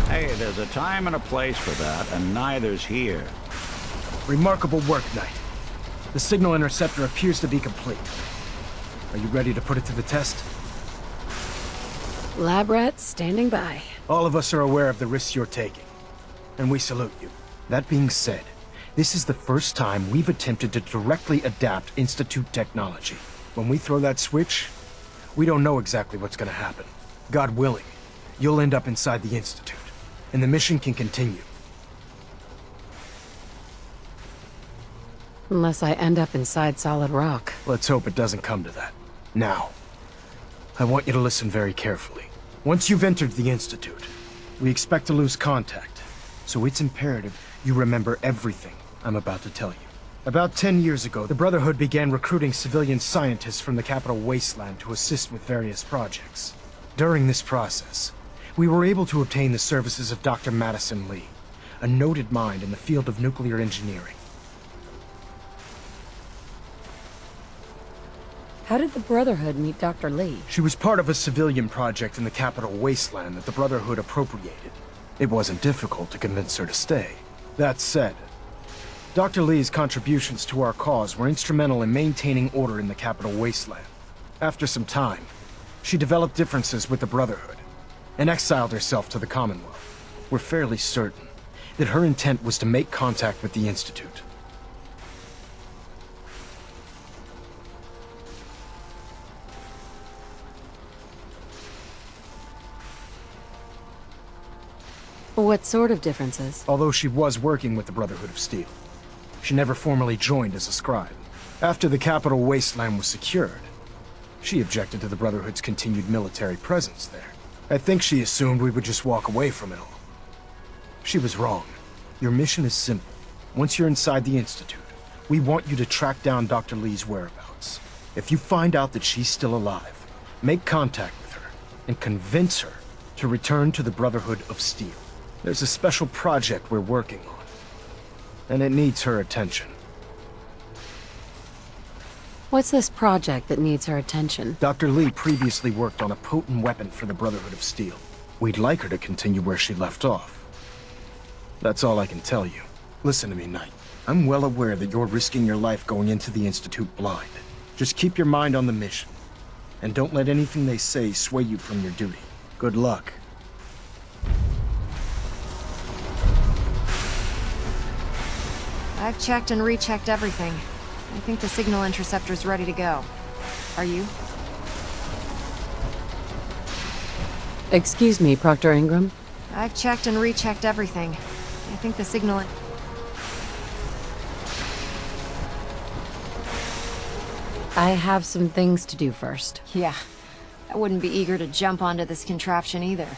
Hey, there's a time and a place for that, and neither's here. Remarkable work, Knight. The signal interceptor appears to be complete. Are you ready to put it to the test? Lab rats standing by. All of us are aware of the risks you're taking, and we salute you. That being said, this is the first time we've attempted to directly adapt Institute technology. When we throw that switch, we don't know exactly what's gonna happen. God willing, you'll end up inside the Institute, and the mission can continue. Unless I end up inside solid rock. Let's hope it doesn't come to that. Now, I want you to listen very carefully. Once you've entered the Institute, we expect to lose contact, so it's imperative you remember everything I'm about to tell you. About 10 years ago, the Brotherhood began recruiting civilian scientists from the Capital Wasteland to assist with various projects. During this process, we were able to obtain the services of Dr. Madison Lee, a noted mind in the field of nuclear engineering. How did the Brotherhood meet Dr. Lee? She was part of a civilian project in the Capital Wasteland that the Brotherhood appropriated. It wasn't difficult to convince her to stay. That said, Dr. Lee's contributions to our cause were instrumental in maintaining order in the Capital Wasteland. After some time, she developed differences with the Brotherhood and exiled herself to the Commonwealth. We're fairly certain that her intent was to make contact with the Institute. What sort of differences? Although she was working with the Brotherhood of Steel, she never formally joined as a scribe. After the Capital Wasteland was secured, she objected to the Brotherhood's continued military presence there. I think she assumed we would just walk away from it all. She was wrong. Your mission is simple. Once you're inside the Institute, we want you to track down Dr. Lee's whereabouts. If you find out that she's still alive, make contact with her and convince her to return to the Brotherhood of Steel. There's a special project we're working on, and it needs her attention. What's this project that needs her attention? Dr. Lee previously worked on a potent weapon for the Brotherhood of Steel. We'd like her to continue where she left off. That's all I can tell you. Listen to me, Knight. I'm well aware that you're risking your life going into the Institute blind. Just keep your mind on the mission, and don't let anything they say sway you from your duty. Good luck. I've checked and rechecked everything. I think the signal interceptor's ready to go. Are you? Excuse me, Proctor Ingram? I've checked and rechecked everything. I think the signal... I have some things to do first. Yeah. I wouldn't be eager to jump onto this contraption either.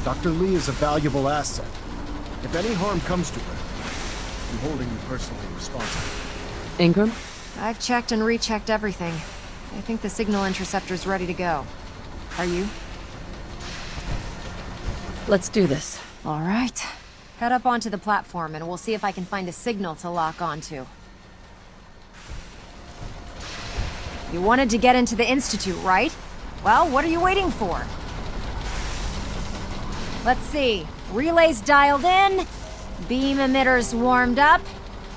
Dr. Lee is a valuable asset. If any harm comes to her, I'm holding you personally responsible. Ingram? I've checked and rechecked everything. I think the signal interceptor's ready to go. Are you? Let's do this. All right. Head up onto the platform and we'll see if I can find a signal to lock onto. You wanted to get into the Institute, right? Well, what are you waiting for? Let's see. Relays dialed in. Beam emitters warmed up.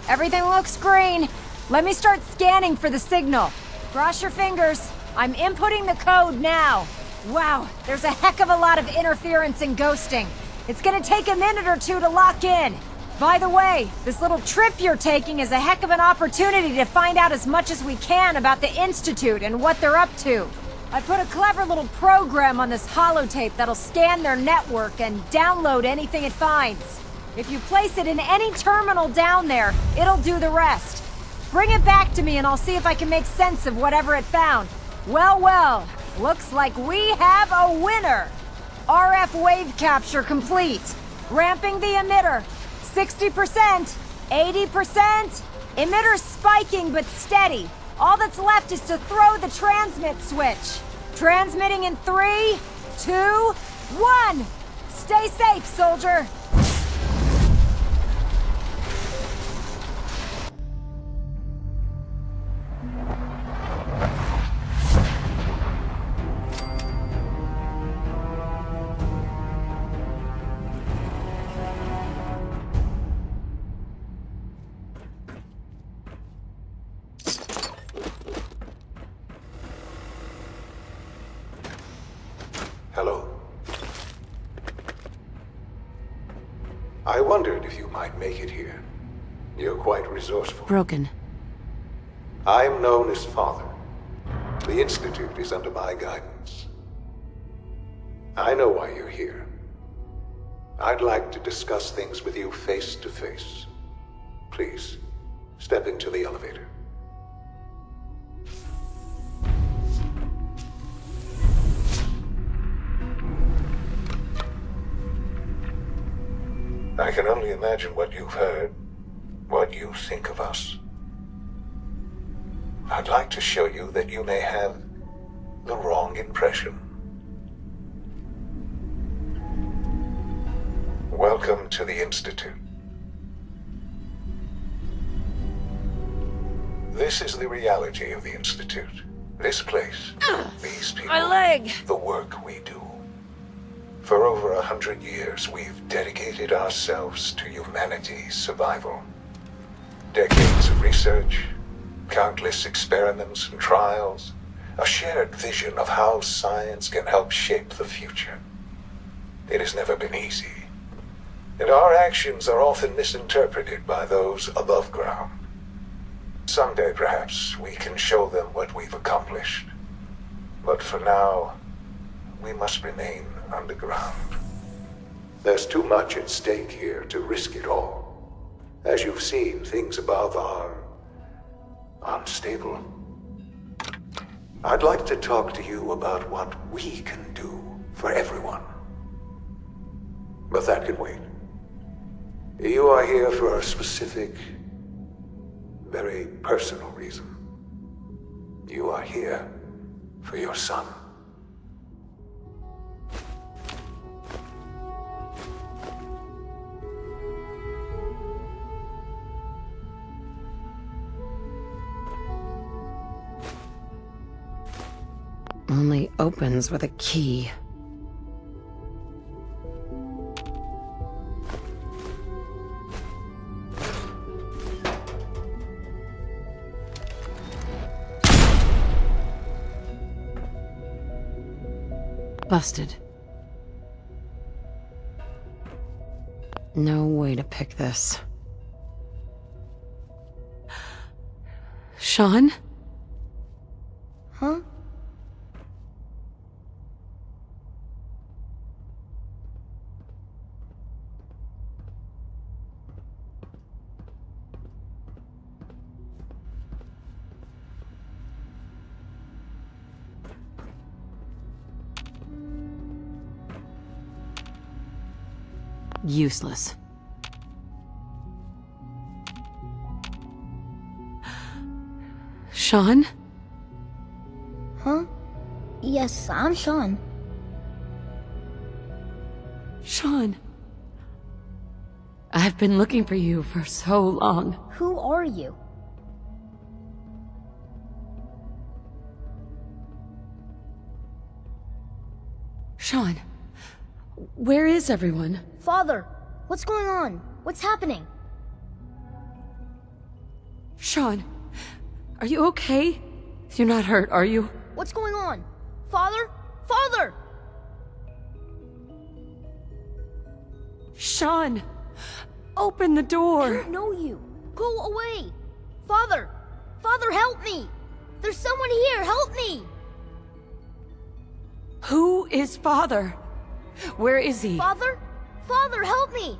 Everything looks green. Let me start scanning for the signal. Cross your fingers. I'm inputting the code now. Wow, there's a heck of a lot of interference and ghosting. It's gonna take a minute or two to lock in. By the way, this little trip you're taking is a heck of an opportunity to find out as much as we can about the Institute and what they're up to. I put a clever little program on this holotape that'll scan their network and download anything it finds. If you place it in any terminal down there, it'll do the rest. Bring it back to me and I'll see if I can make sense of whatever it found. Well, looks like we have a winner. RF wave capture complete. Ramping the emitter. 60%, 80%. Emitter spiking but steady. All that's left is to throw the transmit switch. Transmitting in 3, 2, 1. Stay safe, soldier. Hello. I wondered if you might make it here. You're quite resourceful. Broken. I'm known as Father. The Institute is under my guidance. I know why you're here. I'd like to discuss things with you face to face. Please, step into the elevator. I can only imagine what you've heard, what you think of us. I'd like to show you that you may have the wrong impression. Welcome to the Institute. This is the reality of the Institute. This place, these people, My leg! the work we do. For over 100 years, we've dedicated ourselves to humanity's survival. Decades of research, countless experiments and trials, a shared vision of how science can help shape the future. It has never been easy, and our actions are often misinterpreted by those above ground. Someday, perhaps, we can show them what we've accomplished. But for now, we must remain underground. There's too much at stake here to risk it all. As you've seen, things above are unstable. I'd like to talk to you about what we can do for everyone. But that can wait. You are here for a specific, very personal reason. You are here for your son. Only opens with a key. Busted. No way to pick this. Sean? Huh? Useless. Sean? Huh? Yes, I'm Sean. Sean. I've been looking for you for so long. Who are you? Sean, where is everyone? Father, what's going on? What's happening? Sean, are you okay? You're not hurt, are you? What's going on? Father? Father! Sean, open the door. I don't know you. Go away. Father! Father, help me! There's someone here, help me! Who is Father? Where is he? Father? Father, help me!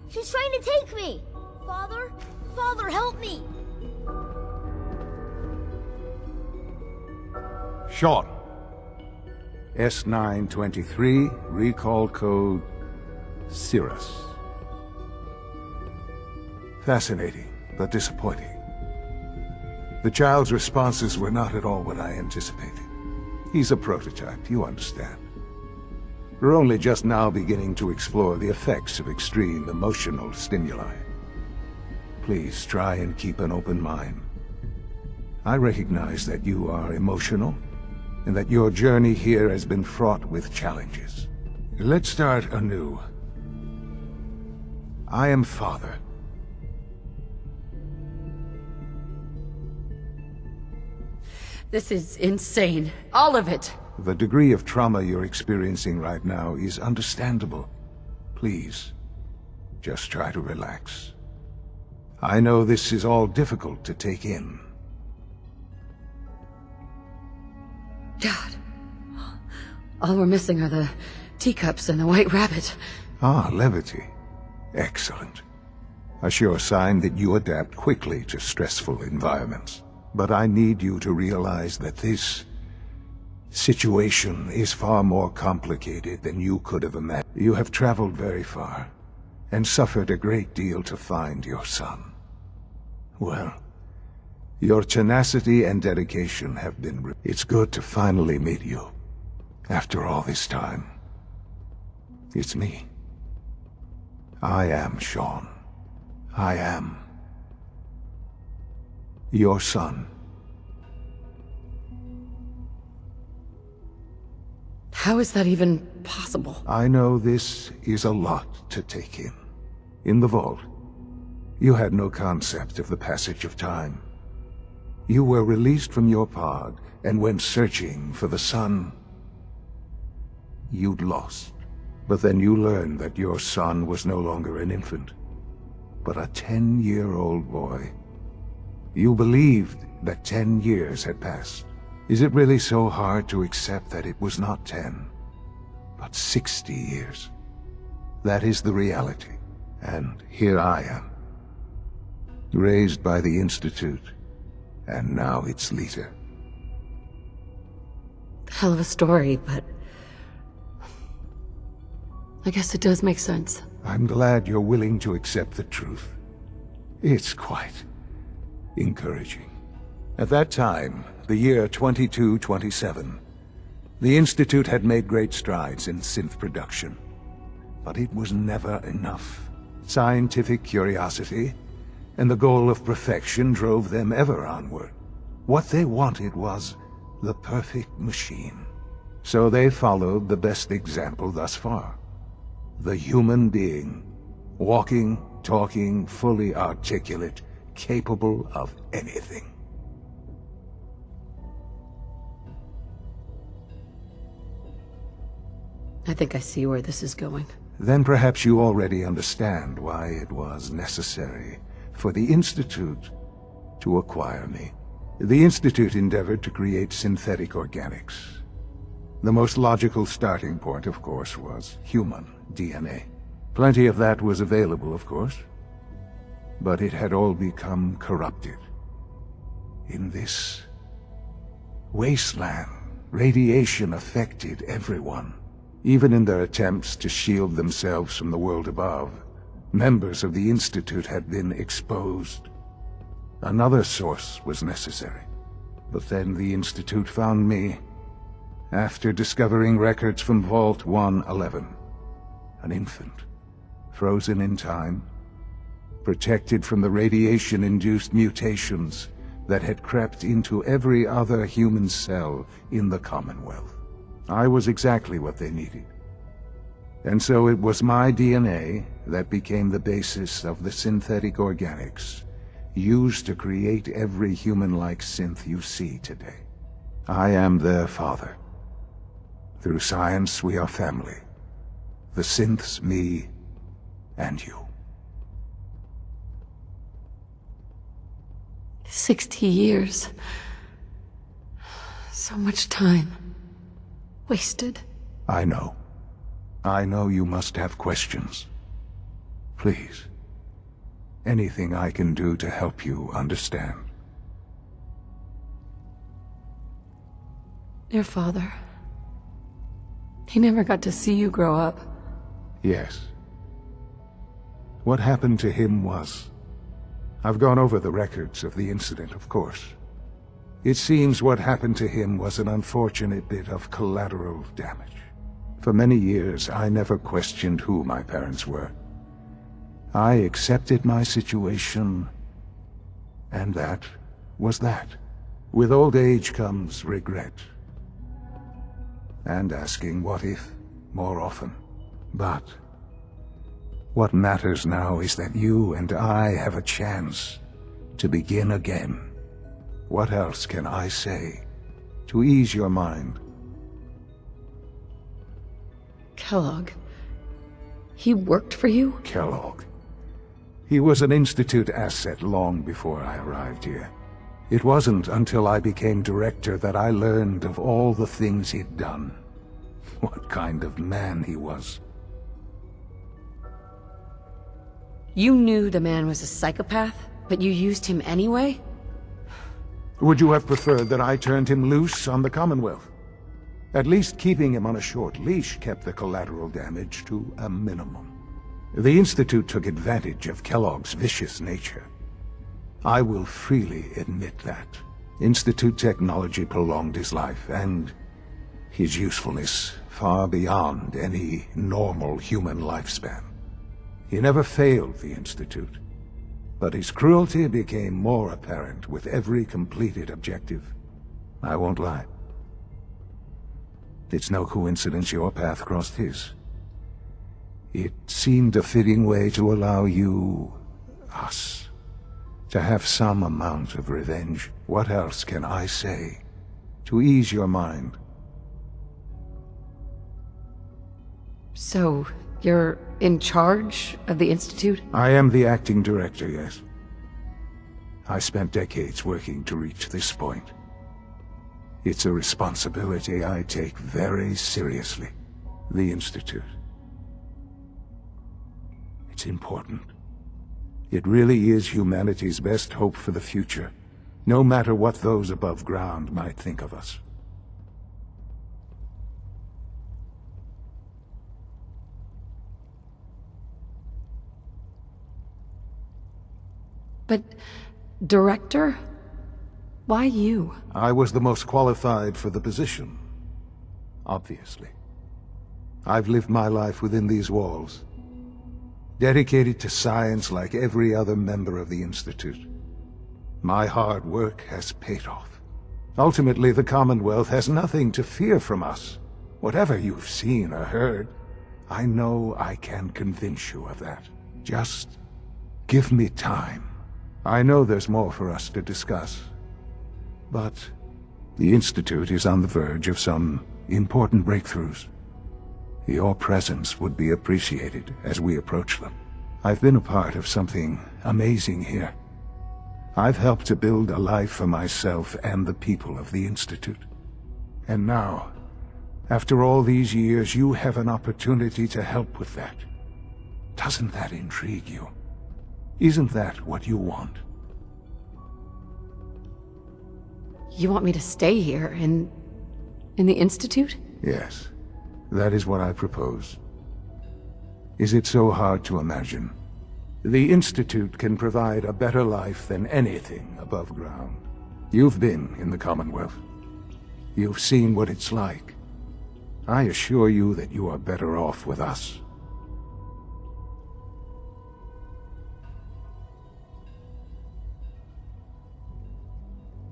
She's trying to take me! Father? Father, help me! Sean. S923, recall code Cirrus. Fascinating, but disappointing. The child's responses were not at all what I anticipated. He's a prototype, you understand. We're only just now beginning to explore the effects of extreme emotional stimuli. Please try and keep an open mind. I recognize that you are emotional, and that your journey here has been fraught with challenges. Let's start anew. I am Father. This is insane. All of it. The degree of trauma you're experiencing right now is understandable. Please, just try to relax. I know this is all difficult to take in. God. All we're missing are the teacups and the white rabbit. Ah, levity. Excellent. A sure sign that you adapt quickly to stressful environments. But I need you to realize that this situation is far more complicated than you could have imagined. You have traveled very far, and suffered a great deal to find your son. Well, your tenacity and dedication have been... It's good to finally meet you. After all this time. It's me. I am Sean. I am your son. How is that even possible? I know this is a lot to take in. In the vault, you had no concept of the passage of time. You were released from your pod and went searching for the son you'd lost. But then you learned that your son was no longer an infant, but a 10-year-old boy. You believed that 10 years had passed. Is it really so hard to accept that it was not 10, but 60 years? That is the reality, and here I am. Raised by the Institute, and now its leader. Hell of a story, but... I guess it does make sense. I'm glad you're willing to accept the truth. It's quite encouraging. At that time, the year 2227, the Institute had made great strides in synth production. But it was never enough. Scientific curiosity and the goal of perfection drove them ever onward. What they wanted was the perfect machine. So they followed the best example thus far. The human being, walking, talking, fully articulate, capable of anything. I think I see where this is going. Then perhaps you already understand why it was necessary for the Institute to acquire me. The Institute endeavored to create synthetic organics. The most logical starting point, of course, was human DNA. Plenty of that was available, of course. But it had all become corrupted. In this wasteland, radiation affected everyone. Even in their attempts to shield themselves from the world above, members of the Institute had been exposed. Another source was necessary. But then the Institute found me, after discovering records from Vault 111. An infant, frozen in time, protected from the radiation-induced mutations that had crept into every other human cell in the Commonwealth. I was exactly what they needed. And so it was my DNA that became the basis of the synthetic organics used to create every human-like synth you see today. I am their father. Through science, we are family. The synths, me, and you. 60 years. So much time. Wasted. I know. I know you must have questions. Please. Anything I can do to help you understand. Your father. He never got to see you grow up. Yes. What happened to him was... I've gone over the records of the incident, of course. It seems what happened to him was an unfortunate bit of collateral damage. For many years, I never questioned who my parents were. I accepted my situation, and that was that. With old age comes regret. And asking what if more often. But what matters now is that you and I have a chance to begin again. What else can I say to ease your mind? Kellogg. He worked for you? Kellogg. He was an Institute asset long before I arrived here. It wasn't until I became director that I learned of all the things he'd done. What kind of man he was. You knew the man was a psychopath, but you used him anyway? Would you have preferred that I turned him loose on the Commonwealth? At least keeping him on a short leash kept the collateral damage to a minimum. The Institute took advantage of Kellogg's vicious nature. I will freely admit that. Institute technology prolonged his life, and his usefulness far beyond any normal human lifespan. He never failed the Institute, but his cruelty became more apparent with every completed objective. I won't lie. It's no coincidence your path crossed his. It seemed a fitting way to allow you, us, to have some amount of revenge. What else can I say to ease your mind? So, you're in charge of the Institute? I am the acting director, yes. I spent decades working to reach this point. It's a responsibility I take very seriously. The Institute. It's important. It really is humanity's best hope for the future, no matter what those above ground might think of us. But, Director? Why you? I was the most qualified for the position. Obviously. I've lived my life within these walls, dedicated to science like every other member of the Institute. My hard work has paid off. Ultimately, the Commonwealth has nothing to fear from us. Whatever you've seen or heard, I know I can convince you of that. Just give me time. I know there's more for us to discuss. But the Institute is on the verge of some important breakthroughs. Your presence would be appreciated as we approach them. I've been a part of something amazing here. I've helped to build a life for myself and the people of the Institute. And now, after all these years, you have an opportunity to help with that. Doesn't that intrigue you? Isn't that what you want? You want me to stay here, in the Institute? Yes. That is what I propose. Is it so hard to imagine? The Institute can provide a better life than anything above ground. You've been in the Commonwealth. You've seen what it's like. I assure you that you are better off with us.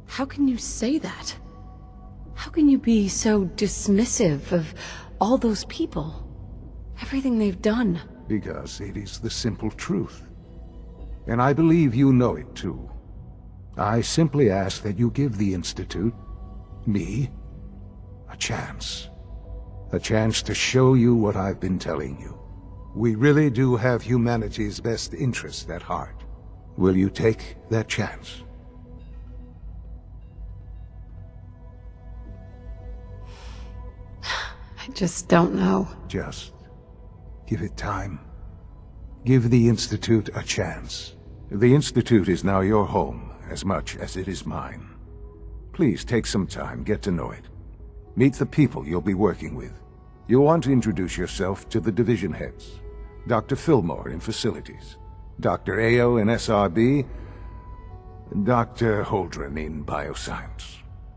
How can you say that? How can you be so dismissive of all those people? Everything they've done? Because it is the simple truth. And I believe you know it too. I simply ask that you give the Institute, me, a chance. A chance to show you what I've been telling you. We really do have humanity's best interest at heart. Will you take that chance? I just don't know. Just give it time. Give the Institute a chance. The Institute is now your home as much as it is mine. Please take some time, get to know it. Meet the people you'll be working with. You'll want to introduce yourself to the division heads. Dr. Fillmore in Facilities, Dr. Ao in SRB, Dr. Holdren in Bioscience,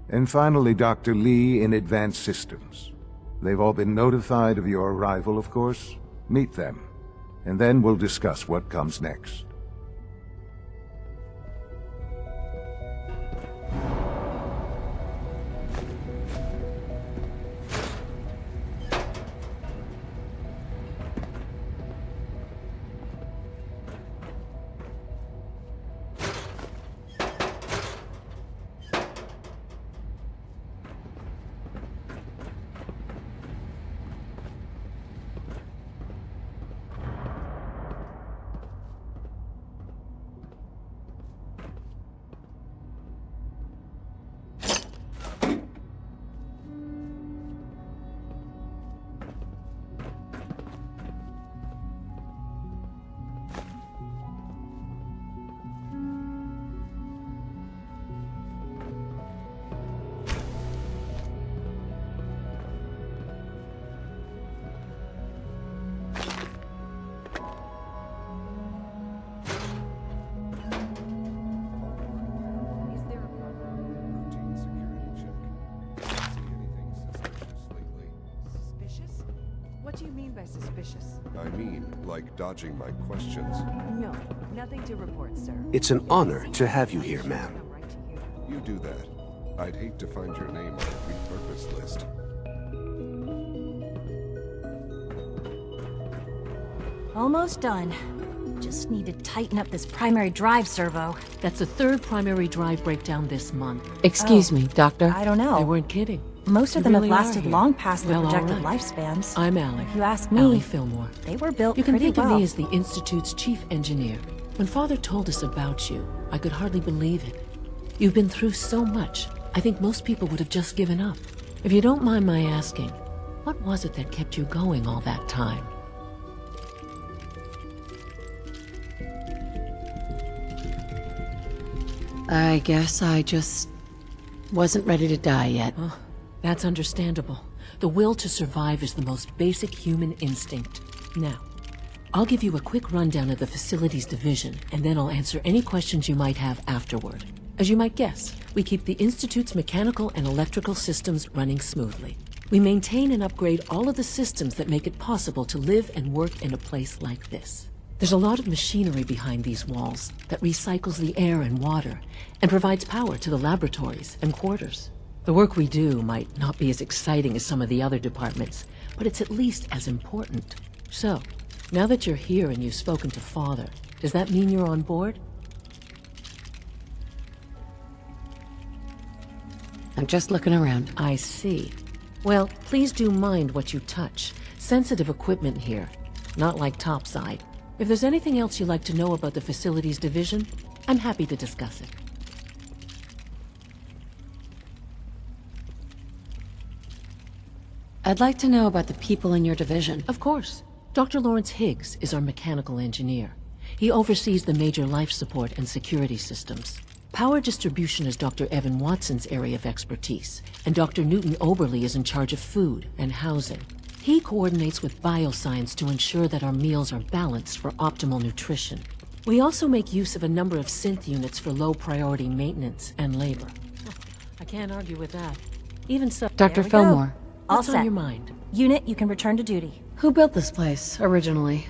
and finally Dr. Lee in Advanced Systems. They've all been notified of your arrival, of course. Meet them, and then we'll discuss what comes next. What do you mean by suspicious? I mean, like dodging my questions. No, nothing to report, sir. It's an honor to have you here, ma'am. You do that. I'd hate to find your name on a repurpose list. Almost done. Just need to tighten up this primary drive servo. That's the third primary drive breakdown this month. Excuse me, Doctor. I don't know. They weren't kidding. Most of They them really have are lasted here. long past their Well, all projected right. lifespans. I'm Allie. If you ask me, Allie Fillmore. they were built You can pretty think well. of me as the Institute's chief engineer. When Father told us about you, I could hardly believe it. You've been through so much, I think most people would have just given up. If you don't mind my asking, what was it that kept you going all that time? I guess I just wasn't ready to die yet. Oh, that's understandable. The will to survive is the most basic human instinct. Now, I'll give you a quick rundown of the Facilities Division, and then I'll answer any questions you might have afterward. As you might guess, we keep the Institute's mechanical and electrical systems running smoothly. We maintain and upgrade all of the systems that make it possible to live and work in a place like this. There's a lot of machinery behind these walls that recycles the air and water and provides power to the laboratories and quarters. The work we do might not be as exciting as some of the other departments, but it's at least as important. So, now that you're here and you've spoken to Father, does that mean you're on board? I'm just looking around. I see. Well, please do mind what you touch. Sensitive equipment here, not like topside. If there's anything else you'd like to know about the Facilities Division, I'm happy to discuss it. I'd like to know about the people in your division. Of course. Dr. Lawrence Higgs is our mechanical engineer. He oversees the major life support and security systems. Power distribution is Dr. Evan Watson's area of expertise, and Dr. Newton Oberly is in charge of food and housing. He coordinates with bioscience to ensure that our meals are balanced for optimal nutrition. We also make use of a number of synth units for low-priority maintenance and labor. I can't argue with that. Even so... Dr. Fillmore. What's All on set. your mind? Unit, you can return to duty. Who built this place, originally?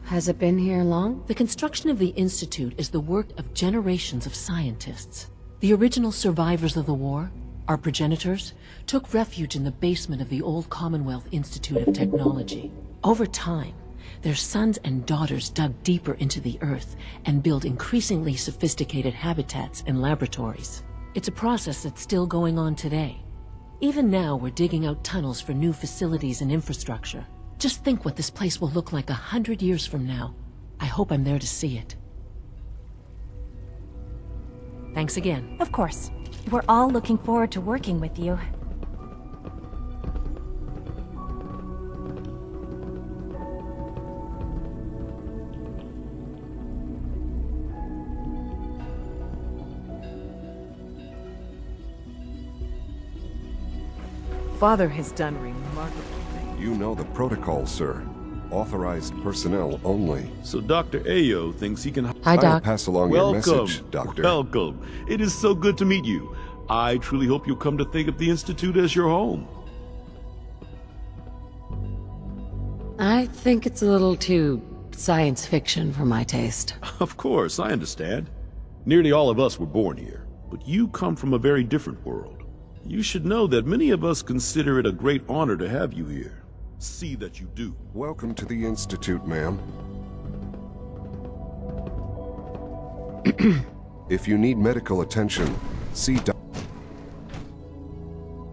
Has it been here long? The construction of the Institute is the work of generations of scientists. The original survivors of the war, our progenitors, took refuge in the basement of the old Commonwealth Institute of Technology. Over time, their sons and daughters dug deeper into the earth and built increasingly sophisticated habitats and laboratories. It's a process that's still going on today. Even now, we're digging out tunnels for new facilities and infrastructure. Just think what this place will look like 100 years from now. I hope I'm there to see it. Thanks again. Of course. We're all looking forward to working with you. Father has done remarkable things. You know the protocol, sir. Authorized personnel only. So Dr. Ayo thinks he can... Hi, Doc. I'll pass along your message, Doctor. Welcome. It is so good to meet you. I truly hope you'll come to think of the Institute as your home. I think it's a little too science fiction for my taste. Of course, I understand. Nearly all of us were born here, but you come from a very different world. You should know that many of us consider it a great honor to have you here. See that you do. Welcome to the Institute, ma'am. If you need medical attention, see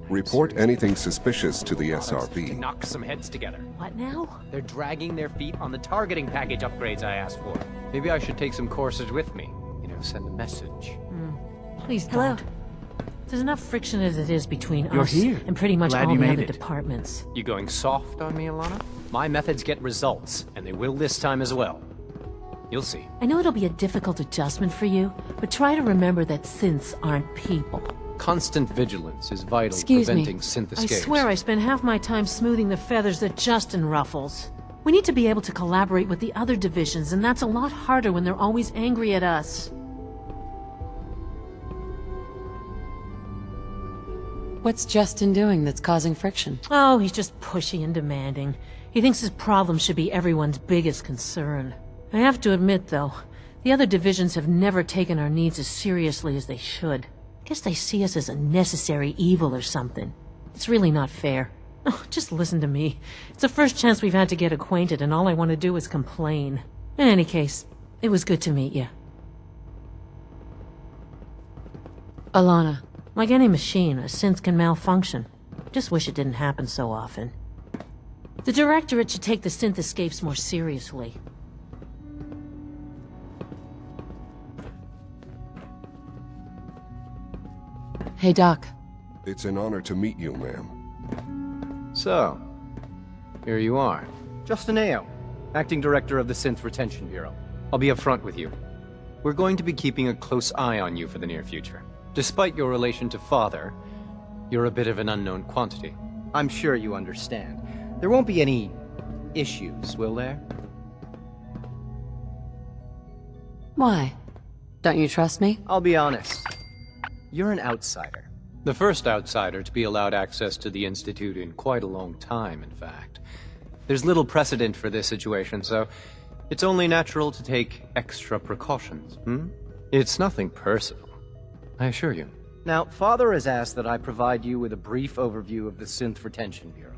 Report anything suspicious to the SRB. Knock some heads together. What now? They're dragging their feet on the targeting package upgrades I asked for. Maybe I should take some courses with me. You know, send a message. Please don't. There's enough friction as it is between You're us here. and pretty much Glad all you the made other it. departments. You going soft on me, Alana? My methods get results, and they will this time as well. You'll see. I know it'll be a difficult adjustment for you, but try to remember that synths aren't people. Constant vigilance is vital Excuse me. preventing synth I escapes. swear I spend half my time smoothing the feathers that Justin ruffles. We need to be able to collaborate with the other divisions, and that's a lot harder when they're always angry at us. What's Justin doing that's causing friction? Oh, he's just pushy and demanding. He thinks his problem should be everyone's biggest concern. I have to admit, though, the other divisions have never taken our needs as seriously as they should. Guess they see us as a necessary evil or something. It's really not fair. Oh, just listen to me. It's the first chance we've had to get acquainted, and all I want to do is complain. In any case, it was good to meet you. Alana. Like any machine, a synth can malfunction. Just wish it didn't happen so often. The Directorate should take the synth escapes more seriously. Hey, Doc. It's an honor to meet you, ma'am. So, here you are. Justin Ayo, Acting Director of the Synth Retention Bureau. I'll be upfront with you. We're going to be keeping a close eye on you for the near future. Despite your relation to Father, you're a bit of an unknown quantity. I'm sure you understand. There won't be any issues, will there? Why? Don't you trust me? I'll be honest. You're an outsider. The first outsider to be allowed access to the Institute in quite a long time, in fact. There's little precedent for this situation, so it's only natural to take extra precautions, It's nothing personal, I assure you. Now, Father has asked that I provide you with a brief overview of the Synth Retention Bureau.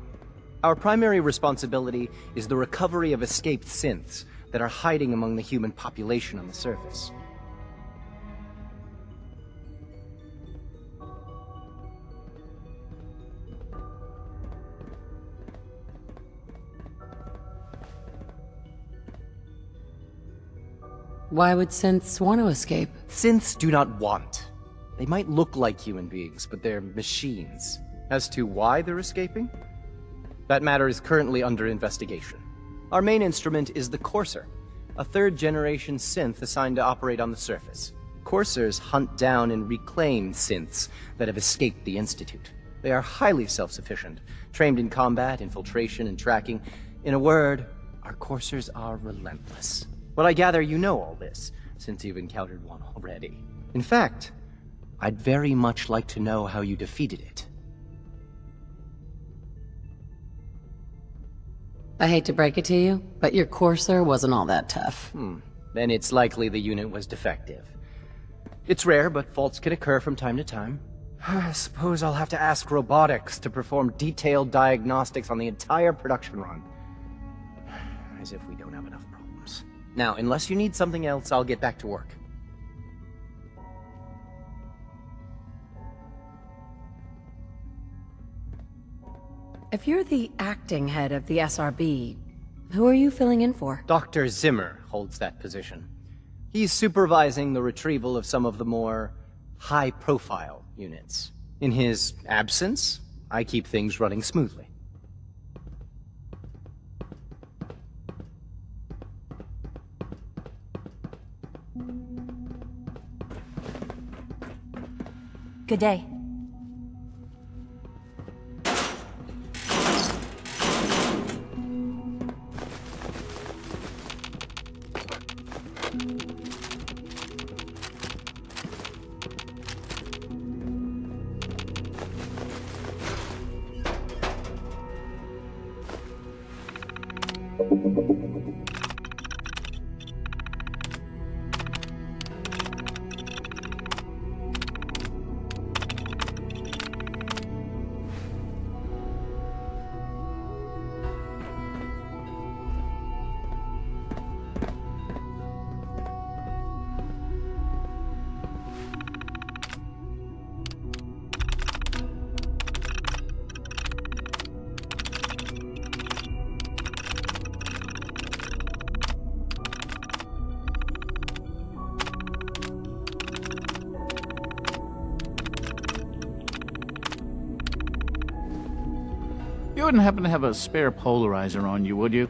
Our primary responsibility is the recovery of escaped synths that are hiding among the human population on the surface. Why would synths want to escape? Synths do not want. They might look like human beings, but they're machines. As to why they're escaping? That matter is currently under investigation. Our main instrument is the Courser, a third-generation synth assigned to operate on the surface. Coursers hunt down and reclaim synths that have escaped the Institute. They are highly self-sufficient, trained in combat, infiltration, and tracking. In a word, our coursers are relentless. Well, I gather you know all this, since you've encountered one already. In fact, I'd very much like to know how you defeated it. I hate to break it to you, but your Courser wasn't all that tough. Then it's likely the unit was defective. It's rare, but faults can occur from time to time. I suppose I'll have to ask robotics to perform detailed diagnostics on the entire production run. As if we don't have enough problems. Now, unless you need something else, I'll get back to work. If you're the acting head of the SRB, who are you filling in for? Dr. Zimmer holds that position. He's supervising the retrieval of some of the more high-profile units. In his absence, I keep things running smoothly. Good day. You wouldn't happen to have a spare polarizer on you, would you?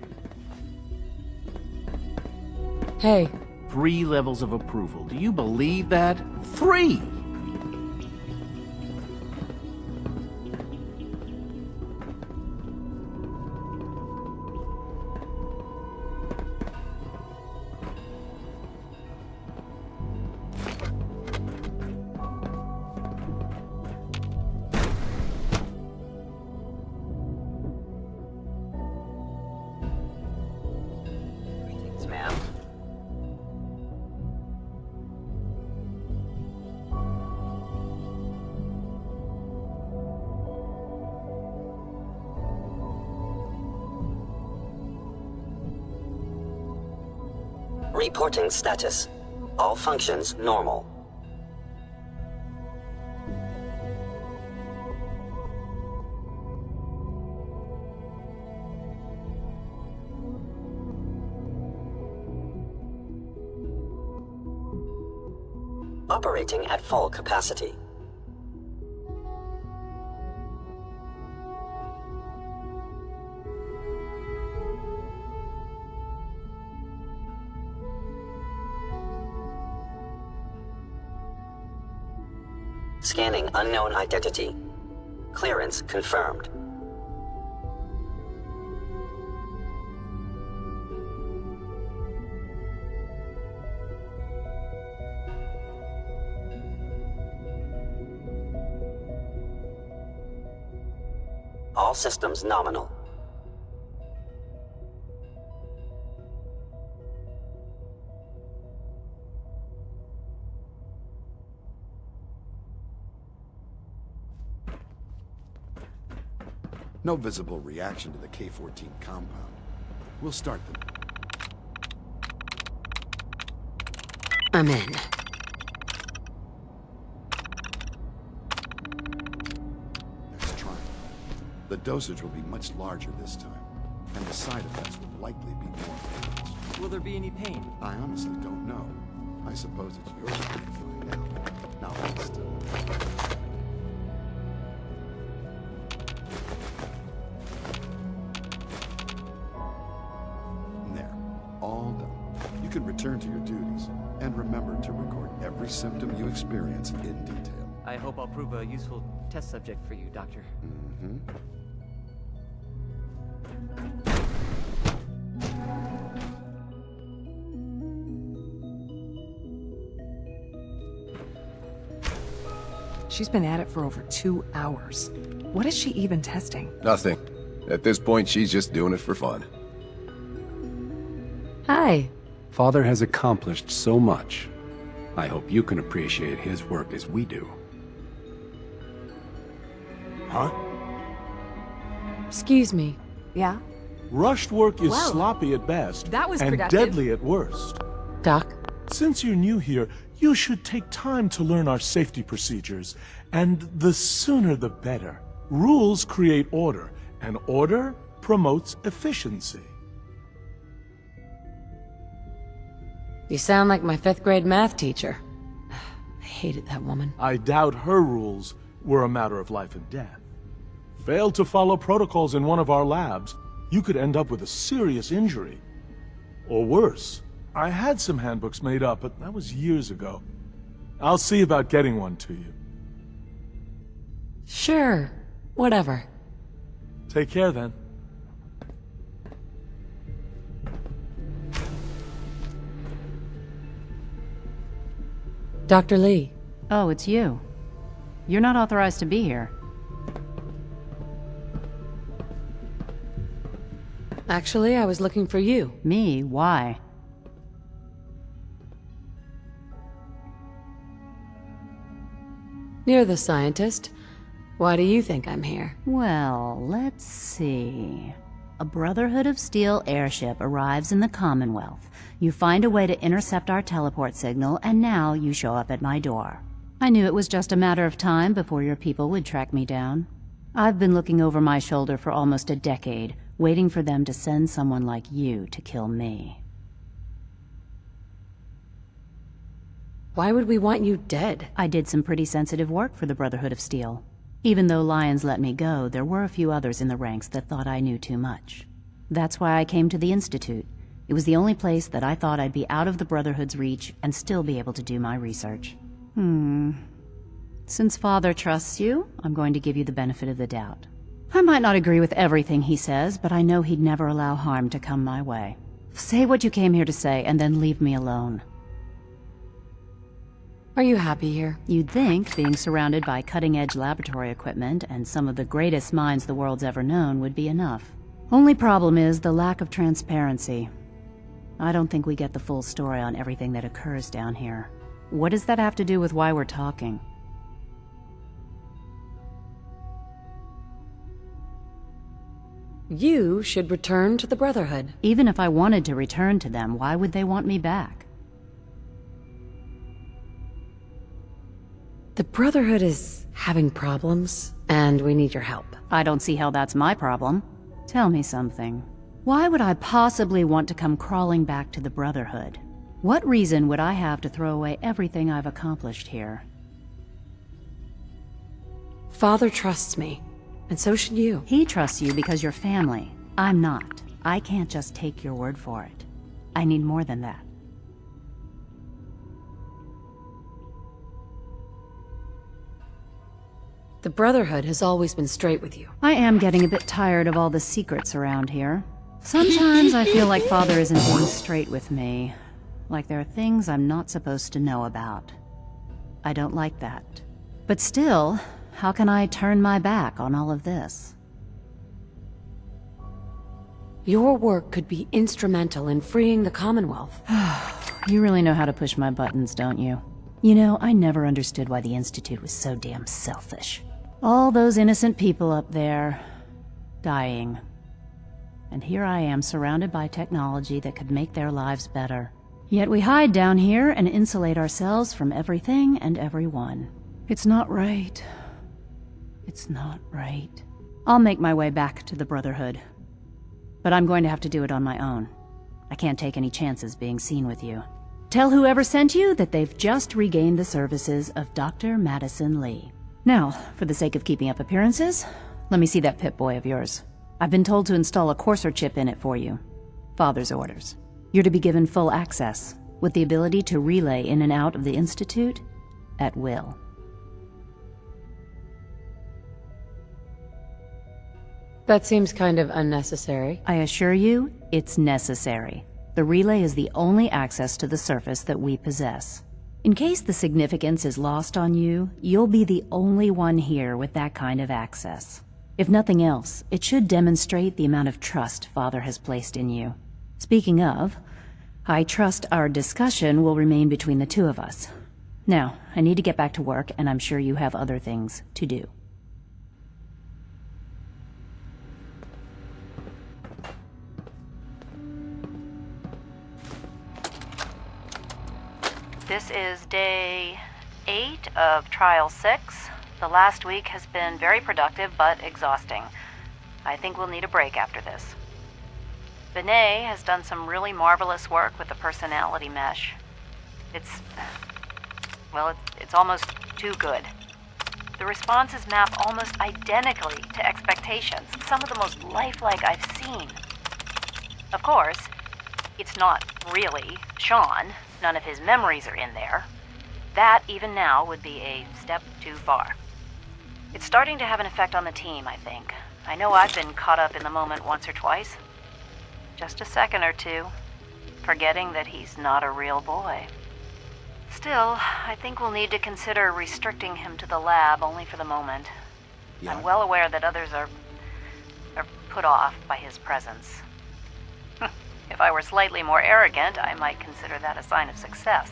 Hey. 3 levels of approval. Do you believe that? 3! Reporting status. All functions normal. Operating at full capacity. Scanning unknown identity. Clearance confirmed. All systems nominal. No visible reaction to the K-14 compound. We'll start them. I'm in. Let's try. The dosage will be much larger this time, and the side effects will likely be more pronounced. Will there be any pain? I honestly don't know. I suppose it's your job to find out. Now rest. All done. You can return to your duties, and remember to record every symptom you experience in detail. I hope I'll prove a useful test subject for you, Doctor. Mm-hmm. She's been at it for over 2 hours. What is she even testing? Nothing. At this point, she's just doing it for fun. Hi. Father has accomplished so much. I hope you can appreciate his work as we do. Huh? Excuse me. Yeah? Rushed work is Wow. sloppy at best, That was and productive. deadly at worst. Doc? Since you're new here, you should take time to learn our safety procedures, and the sooner the better. Rules create order, and order promotes efficiency. You sound like my 5th grade math teacher. I hated that woman. I doubt her rules were a matter of life and death. Fail to follow protocols in one of our labs, you could end up with a serious injury. Or worse. I had some handbooks made up, but that was years ago. I'll see about getting one to you. Sure. Whatever. Take care then. Dr. Lee. Oh, it's you. You're not authorized to be here. Actually, I was looking for you. Me? Why? You're the scientist. Why do you think I'm here? Well, let's see. A Brotherhood of Steel airship arrives in the Commonwealth. You find a way to intercept our teleport signal, and now you show up at my door. I knew it was just a matter of time before your people would track me down. I've been looking over my shoulder for almost a decade, waiting for them to send someone like you to kill me. Why would we want you dead? I did some pretty sensitive work for the Brotherhood of Steel. Even though Lyons let me go, there were a few others in the ranks that thought I knew too much. That's why I came to the Institute. It was the only place that I thought I'd be out of the Brotherhood's reach and still be able to do my research. Since Father trusts you, I'm going to give you the benefit of the doubt. I might not agree with everything he says, but I know he'd never allow harm to come my way. Say what you came here to say, and then leave me alone. Are you happy here? You'd think being surrounded by cutting-edge laboratory equipment and some of the greatest minds the world's ever known would be enough. Only problem is the lack of transparency. I don't think we get the full story on everything that occurs down here. What does that have to do with why we're talking? You should return to the Brotherhood. Even if I wanted to return to them, why would they want me back? The Brotherhood is having problems, and we need your help. I don't see how that's my problem. Tell me something. Why would I possibly want to come crawling back to the Brotherhood? What reason would I have to throw away everything I've accomplished here? Father trusts me, and so should you. He trusts you because you're family. I'm not. I can't just take your word for it. I need more than that. The Brotherhood has always been straight with you. I am getting a bit tired of all the secrets around here. Sometimes I feel like Father isn't being straight with me. Like there are things I'm not supposed to know about. I don't like that. But still, how can I turn my back on all of this? Your work could be instrumental in freeing the Commonwealth. You really know how to push my buttons, don't you? You know, I never understood why the Institute was so damn selfish. All those innocent people up there, dying. And here I am surrounded by technology that could make their lives better. Yet we hide down here and insulate ourselves from everything and everyone. It's not right. It's not right. I'll make my way back to the Brotherhood. But I'm going to have to do it on my own. I can't take any chances being seen with you. Tell whoever sent you that they've just regained the services of Dr. Madison Lee. Now, for the sake of keeping up appearances, let me see that Pip-Boy of yours. I've been told to install a Courser chip in it for you. Father's orders. You're to be given full access, with the ability to relay in and out of the Institute at will. That seems kind of unnecessary. I assure you, it's necessary. The relay is the only access to the surface that we possess. In case the significance is lost on you, you'll be the only one here with that kind of access. If nothing else, it should demonstrate the amount of trust Father has placed in you. Speaking of, I trust our discussion will remain between the two of us. Now, I need to get back to work, and I'm sure you have other things to do. This is day 8 of Trial 6. The last week has been very productive, but exhausting. I think we'll need a break after this. Benet has done some really marvelous work with the personality mesh. It's almost too good. The responses map almost identically to expectations, some of the most lifelike I've seen. Of course, it's not really Sean. None of his memories are in there. That, even now, would be a step too far. It's starting to have an effect on the team, I think. I know I've been caught up in the moment once or twice. Just a second or two, forgetting that he's not a real boy. Still, I think we'll need to consider restricting him to the lab only for the moment. Yeah. I'm well aware that others are put off by his presence. If I were slightly more arrogant, I might consider that a sign of success.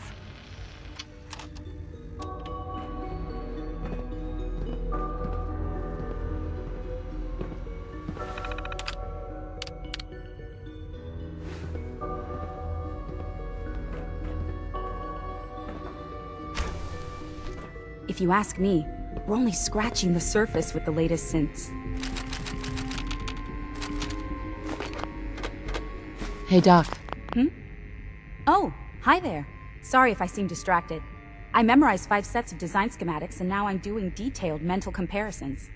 If you ask me, we're only scratching the surface with the latest synths. Hey, Doc. Oh, hi there. Sorry if I seem distracted. I memorized 5 sets of design schematics and now I'm doing detailed mental comparisons.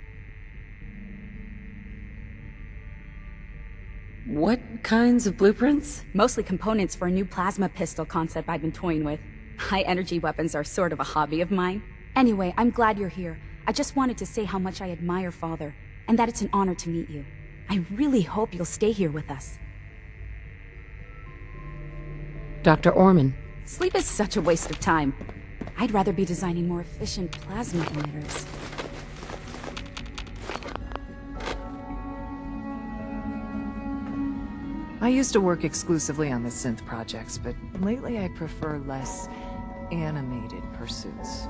What kinds of blueprints? Mostly components for a new plasma pistol concept I've been toying with. High-energy weapons are sort of a hobby of mine. Anyway, I'm glad you're here. I just wanted to say how much I admire Father, and that it's an honor to meet you. I really hope you'll stay here with us. Dr. Orman. Sleep is such a waste of time. I'd rather be designing more efficient plasma emitters. I used to work exclusively on the synth projects, but lately I prefer less animated pursuits.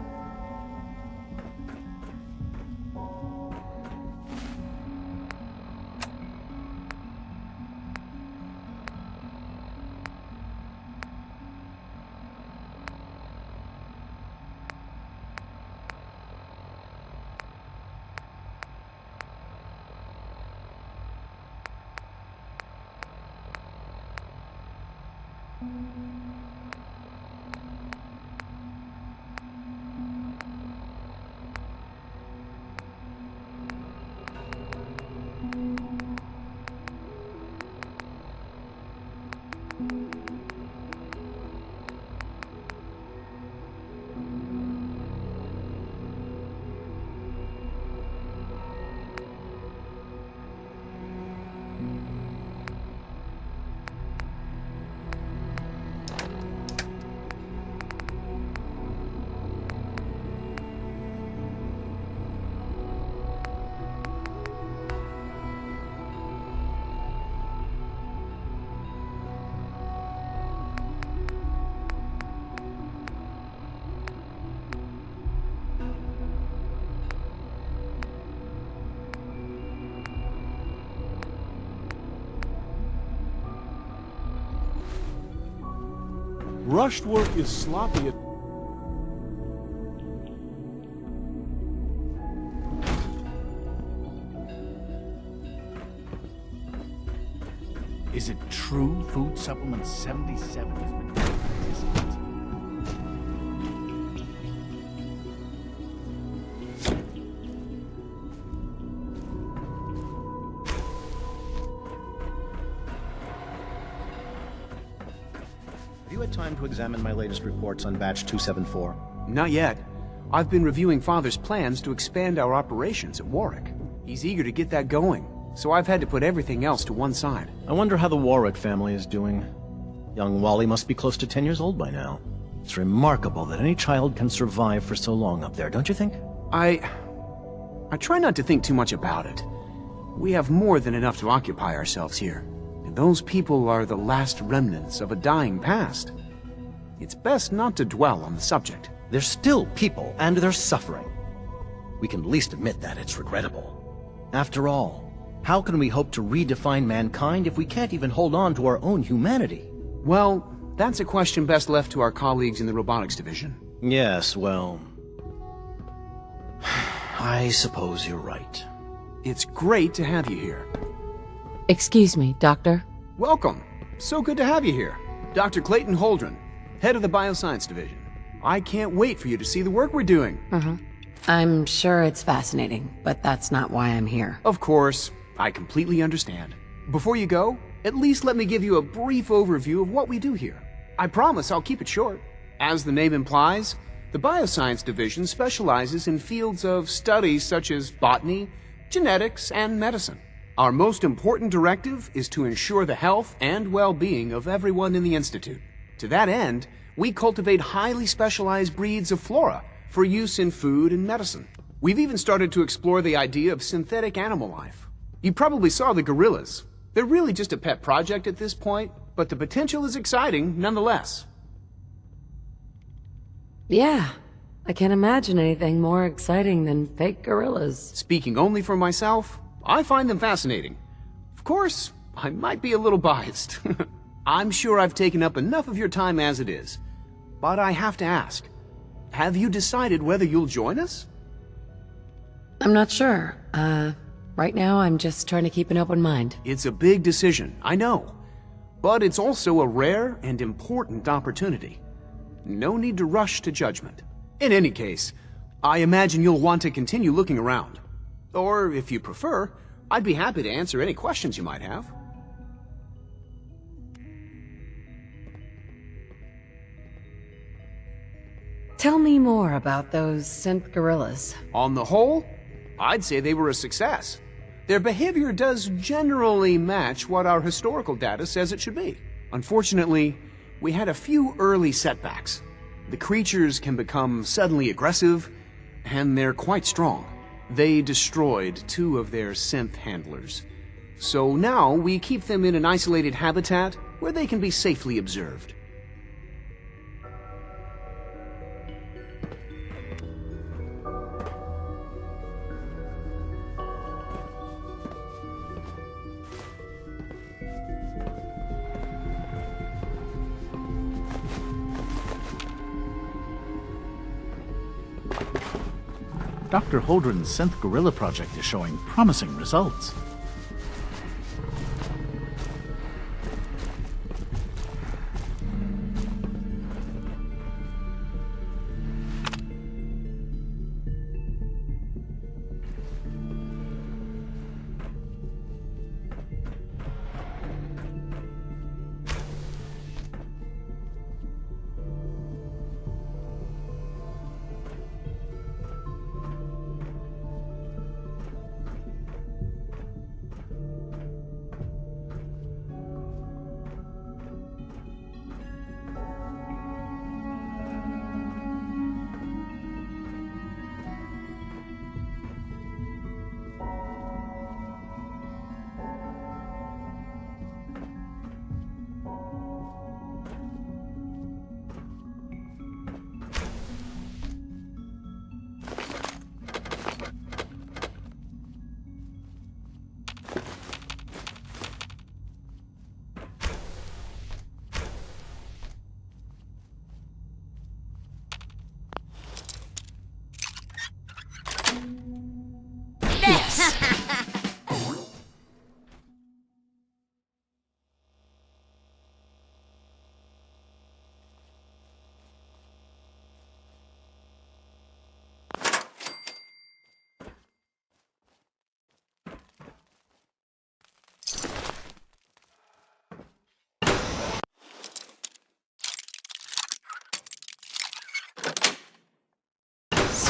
Rushed work is sloppy. Is it true Food Supplement 77 has been participants? Have you had time to examine my latest reports on Batch 274? Not yet. I've been reviewing Father's plans to expand our operations at Warwick. He's eager to get that going. so I've had to put everything else to one side. I wonder how the Warwick family is doing. Young Wally must be close to 10 years old by now. It's remarkable that any child can survive for so long up there, don't you think? I try not to think too much about it. We have more than enough to occupy ourselves here. And those people are the last remnants of a dying past. It's best not to dwell on the subject. They're still people, and they're suffering. We can at least admit that it's regrettable. After all, how can we hope to redefine mankind if we can't even hold on to our own humanity? Well, that's a question best left to our colleagues in the robotics division. Yes, well... I suppose you're right. It's great to have you here. Excuse me, Doctor? Welcome. So good to have you here. Dr. Clayton Holdren, head of the Bioscience Division. I can't wait for you to see the work we're doing. I'm sure it's fascinating, but that's not why I'm here. Of course. I completely understand. Before you go, at least let me give you a brief overview of what we do here. I promise I'll keep it short. As the name implies, the Bioscience Division specializes in fields of studies such as botany, genetics, and medicine. Our most important directive is to ensure the health and well-being of everyone in the Institute. To that end, we cultivate highly specialized breeds of flora for use in food and medicine. We've even started to explore the idea of synthetic animal life. You probably saw the gorillas. They're really just a pet project at this point, but the potential is exciting nonetheless. Yeah, I can't imagine anything more exciting than fake gorillas. Speaking only for myself, I find them fascinating. Of course, I might be a little biased. I'm sure I've taken up enough of your time as it is. But I have to ask, have you decided whether you'll join us? I'm not sure. Right now I'm just trying to keep an open mind. It's a big decision, I know. But it's also a rare and important opportunity. No need to rush to judgment. In any case, I imagine you'll want to continue looking around. Or, if you prefer, I'd be happy to answer any questions you might have. Tell me more about those synth gorillas. On the whole, I'd say they were a success. Their behavior does generally match what our historical data says it should be. Unfortunately, we had a few early setbacks. The creatures can become suddenly aggressive, and they're quite strong. They destroyed 2 of their synth handlers. So now we keep them in an isolated habitat where they can be safely observed. Dr. Holdren's Synth Gorilla project is showing promising results.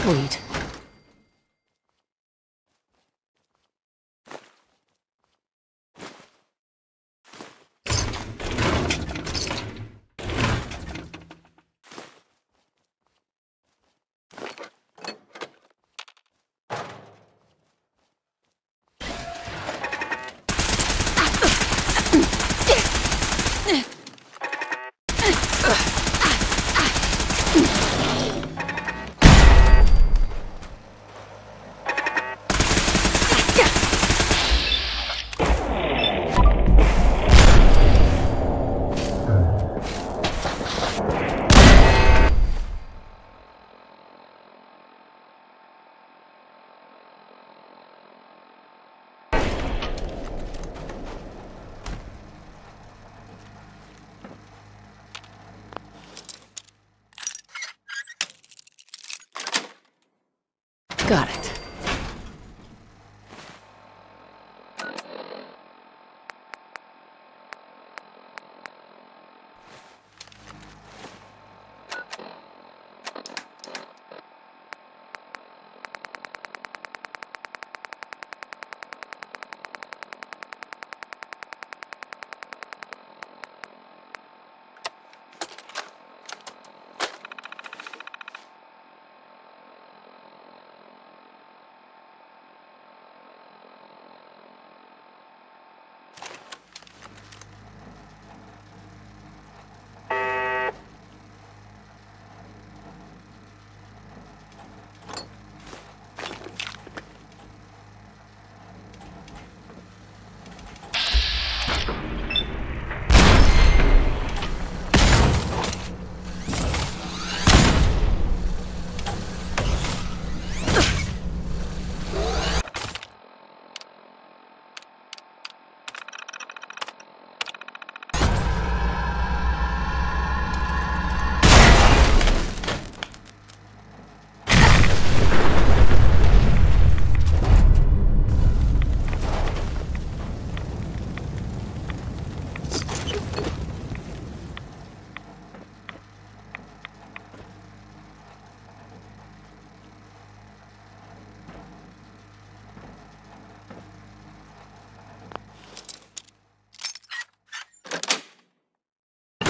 Sweet. Got it.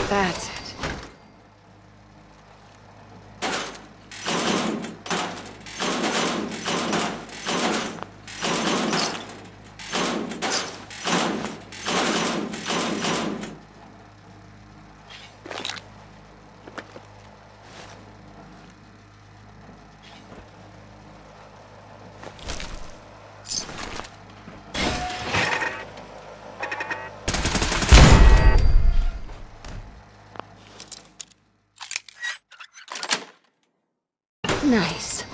That's it. Nice.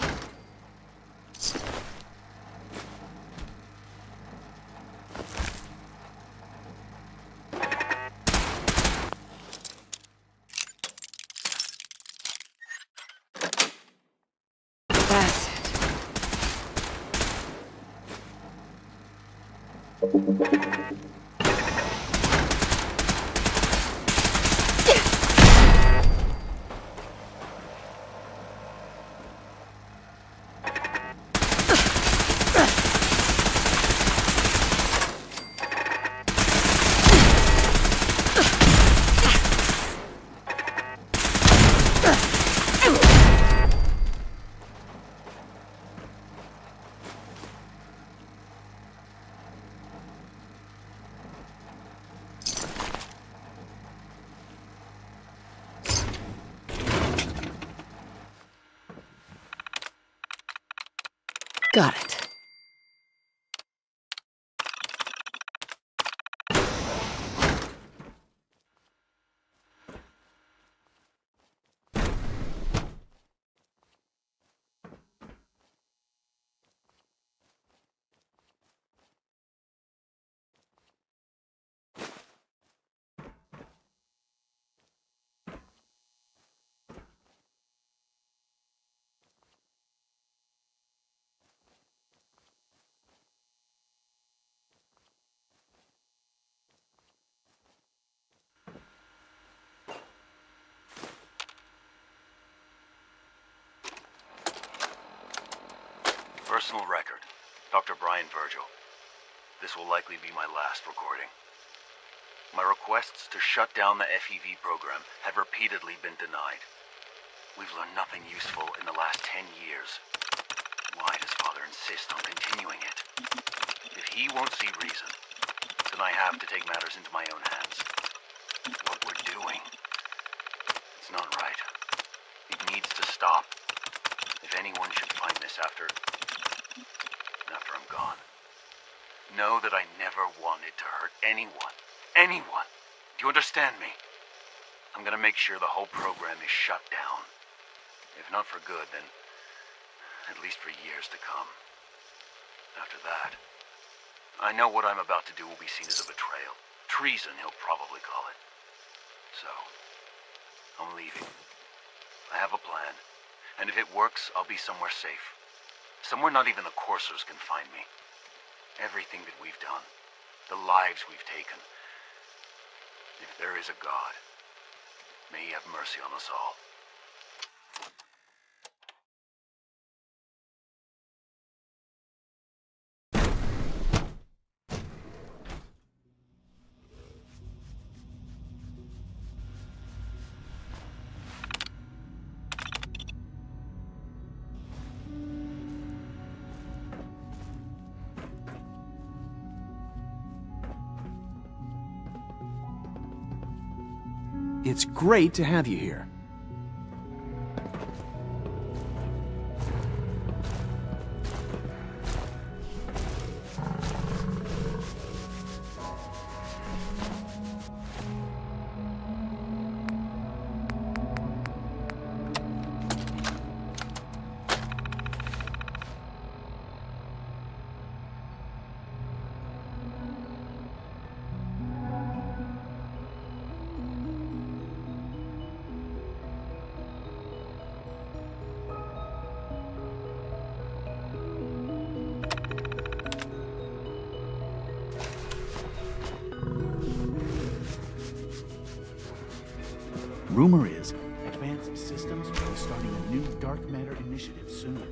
That's it. Got it. Personal record, Dr. Brian Virgil. This will likely be my last recording. My requests to shut down the FEV program have repeatedly been denied. We've learned nothing useful in the last 10 years. Why does Father insist on continuing it? If he won't see reason, then I have to take matters into my own hands. What we're doing, it's not right. It needs to stop. If anyone should find this after I'm gone, know that I never wanted to hurt anyone. Anyone! Do you understand me? I'm gonna make sure the whole program is shut down. If not for good, then at least for years to come. After that, I know what I'm about to do will be seen as a betrayal. Treason, he'll probably call it. So, I'm leaving. I have a plan, and if it works, I'll be somewhere safe. Somewhere not even the coursers can find me. Everything that we've done, the lives we've taken. If there is a God, may he have mercy on us all. It's great to have you here. Rumor is, Advanced Systems will be starting a new dark matter initiative soon.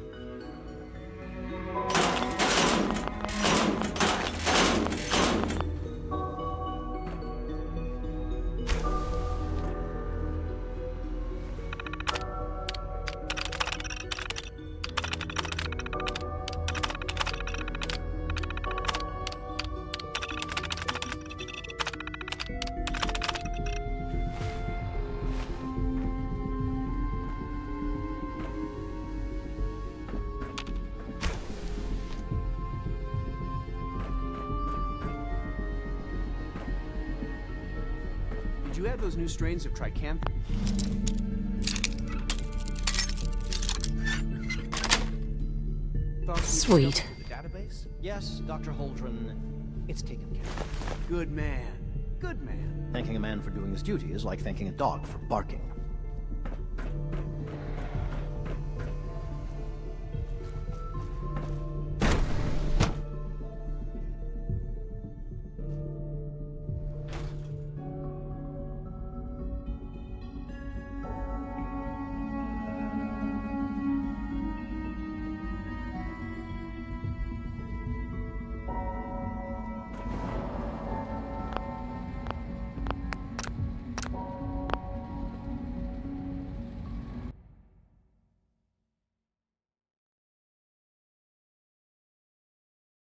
Did you add those new strains of tricanth? Sweet. The database? Yes, Dr. Holdren. It's taken care of. Good man. Good man. Thanking a man for doing his duty is like thanking a dog for barking.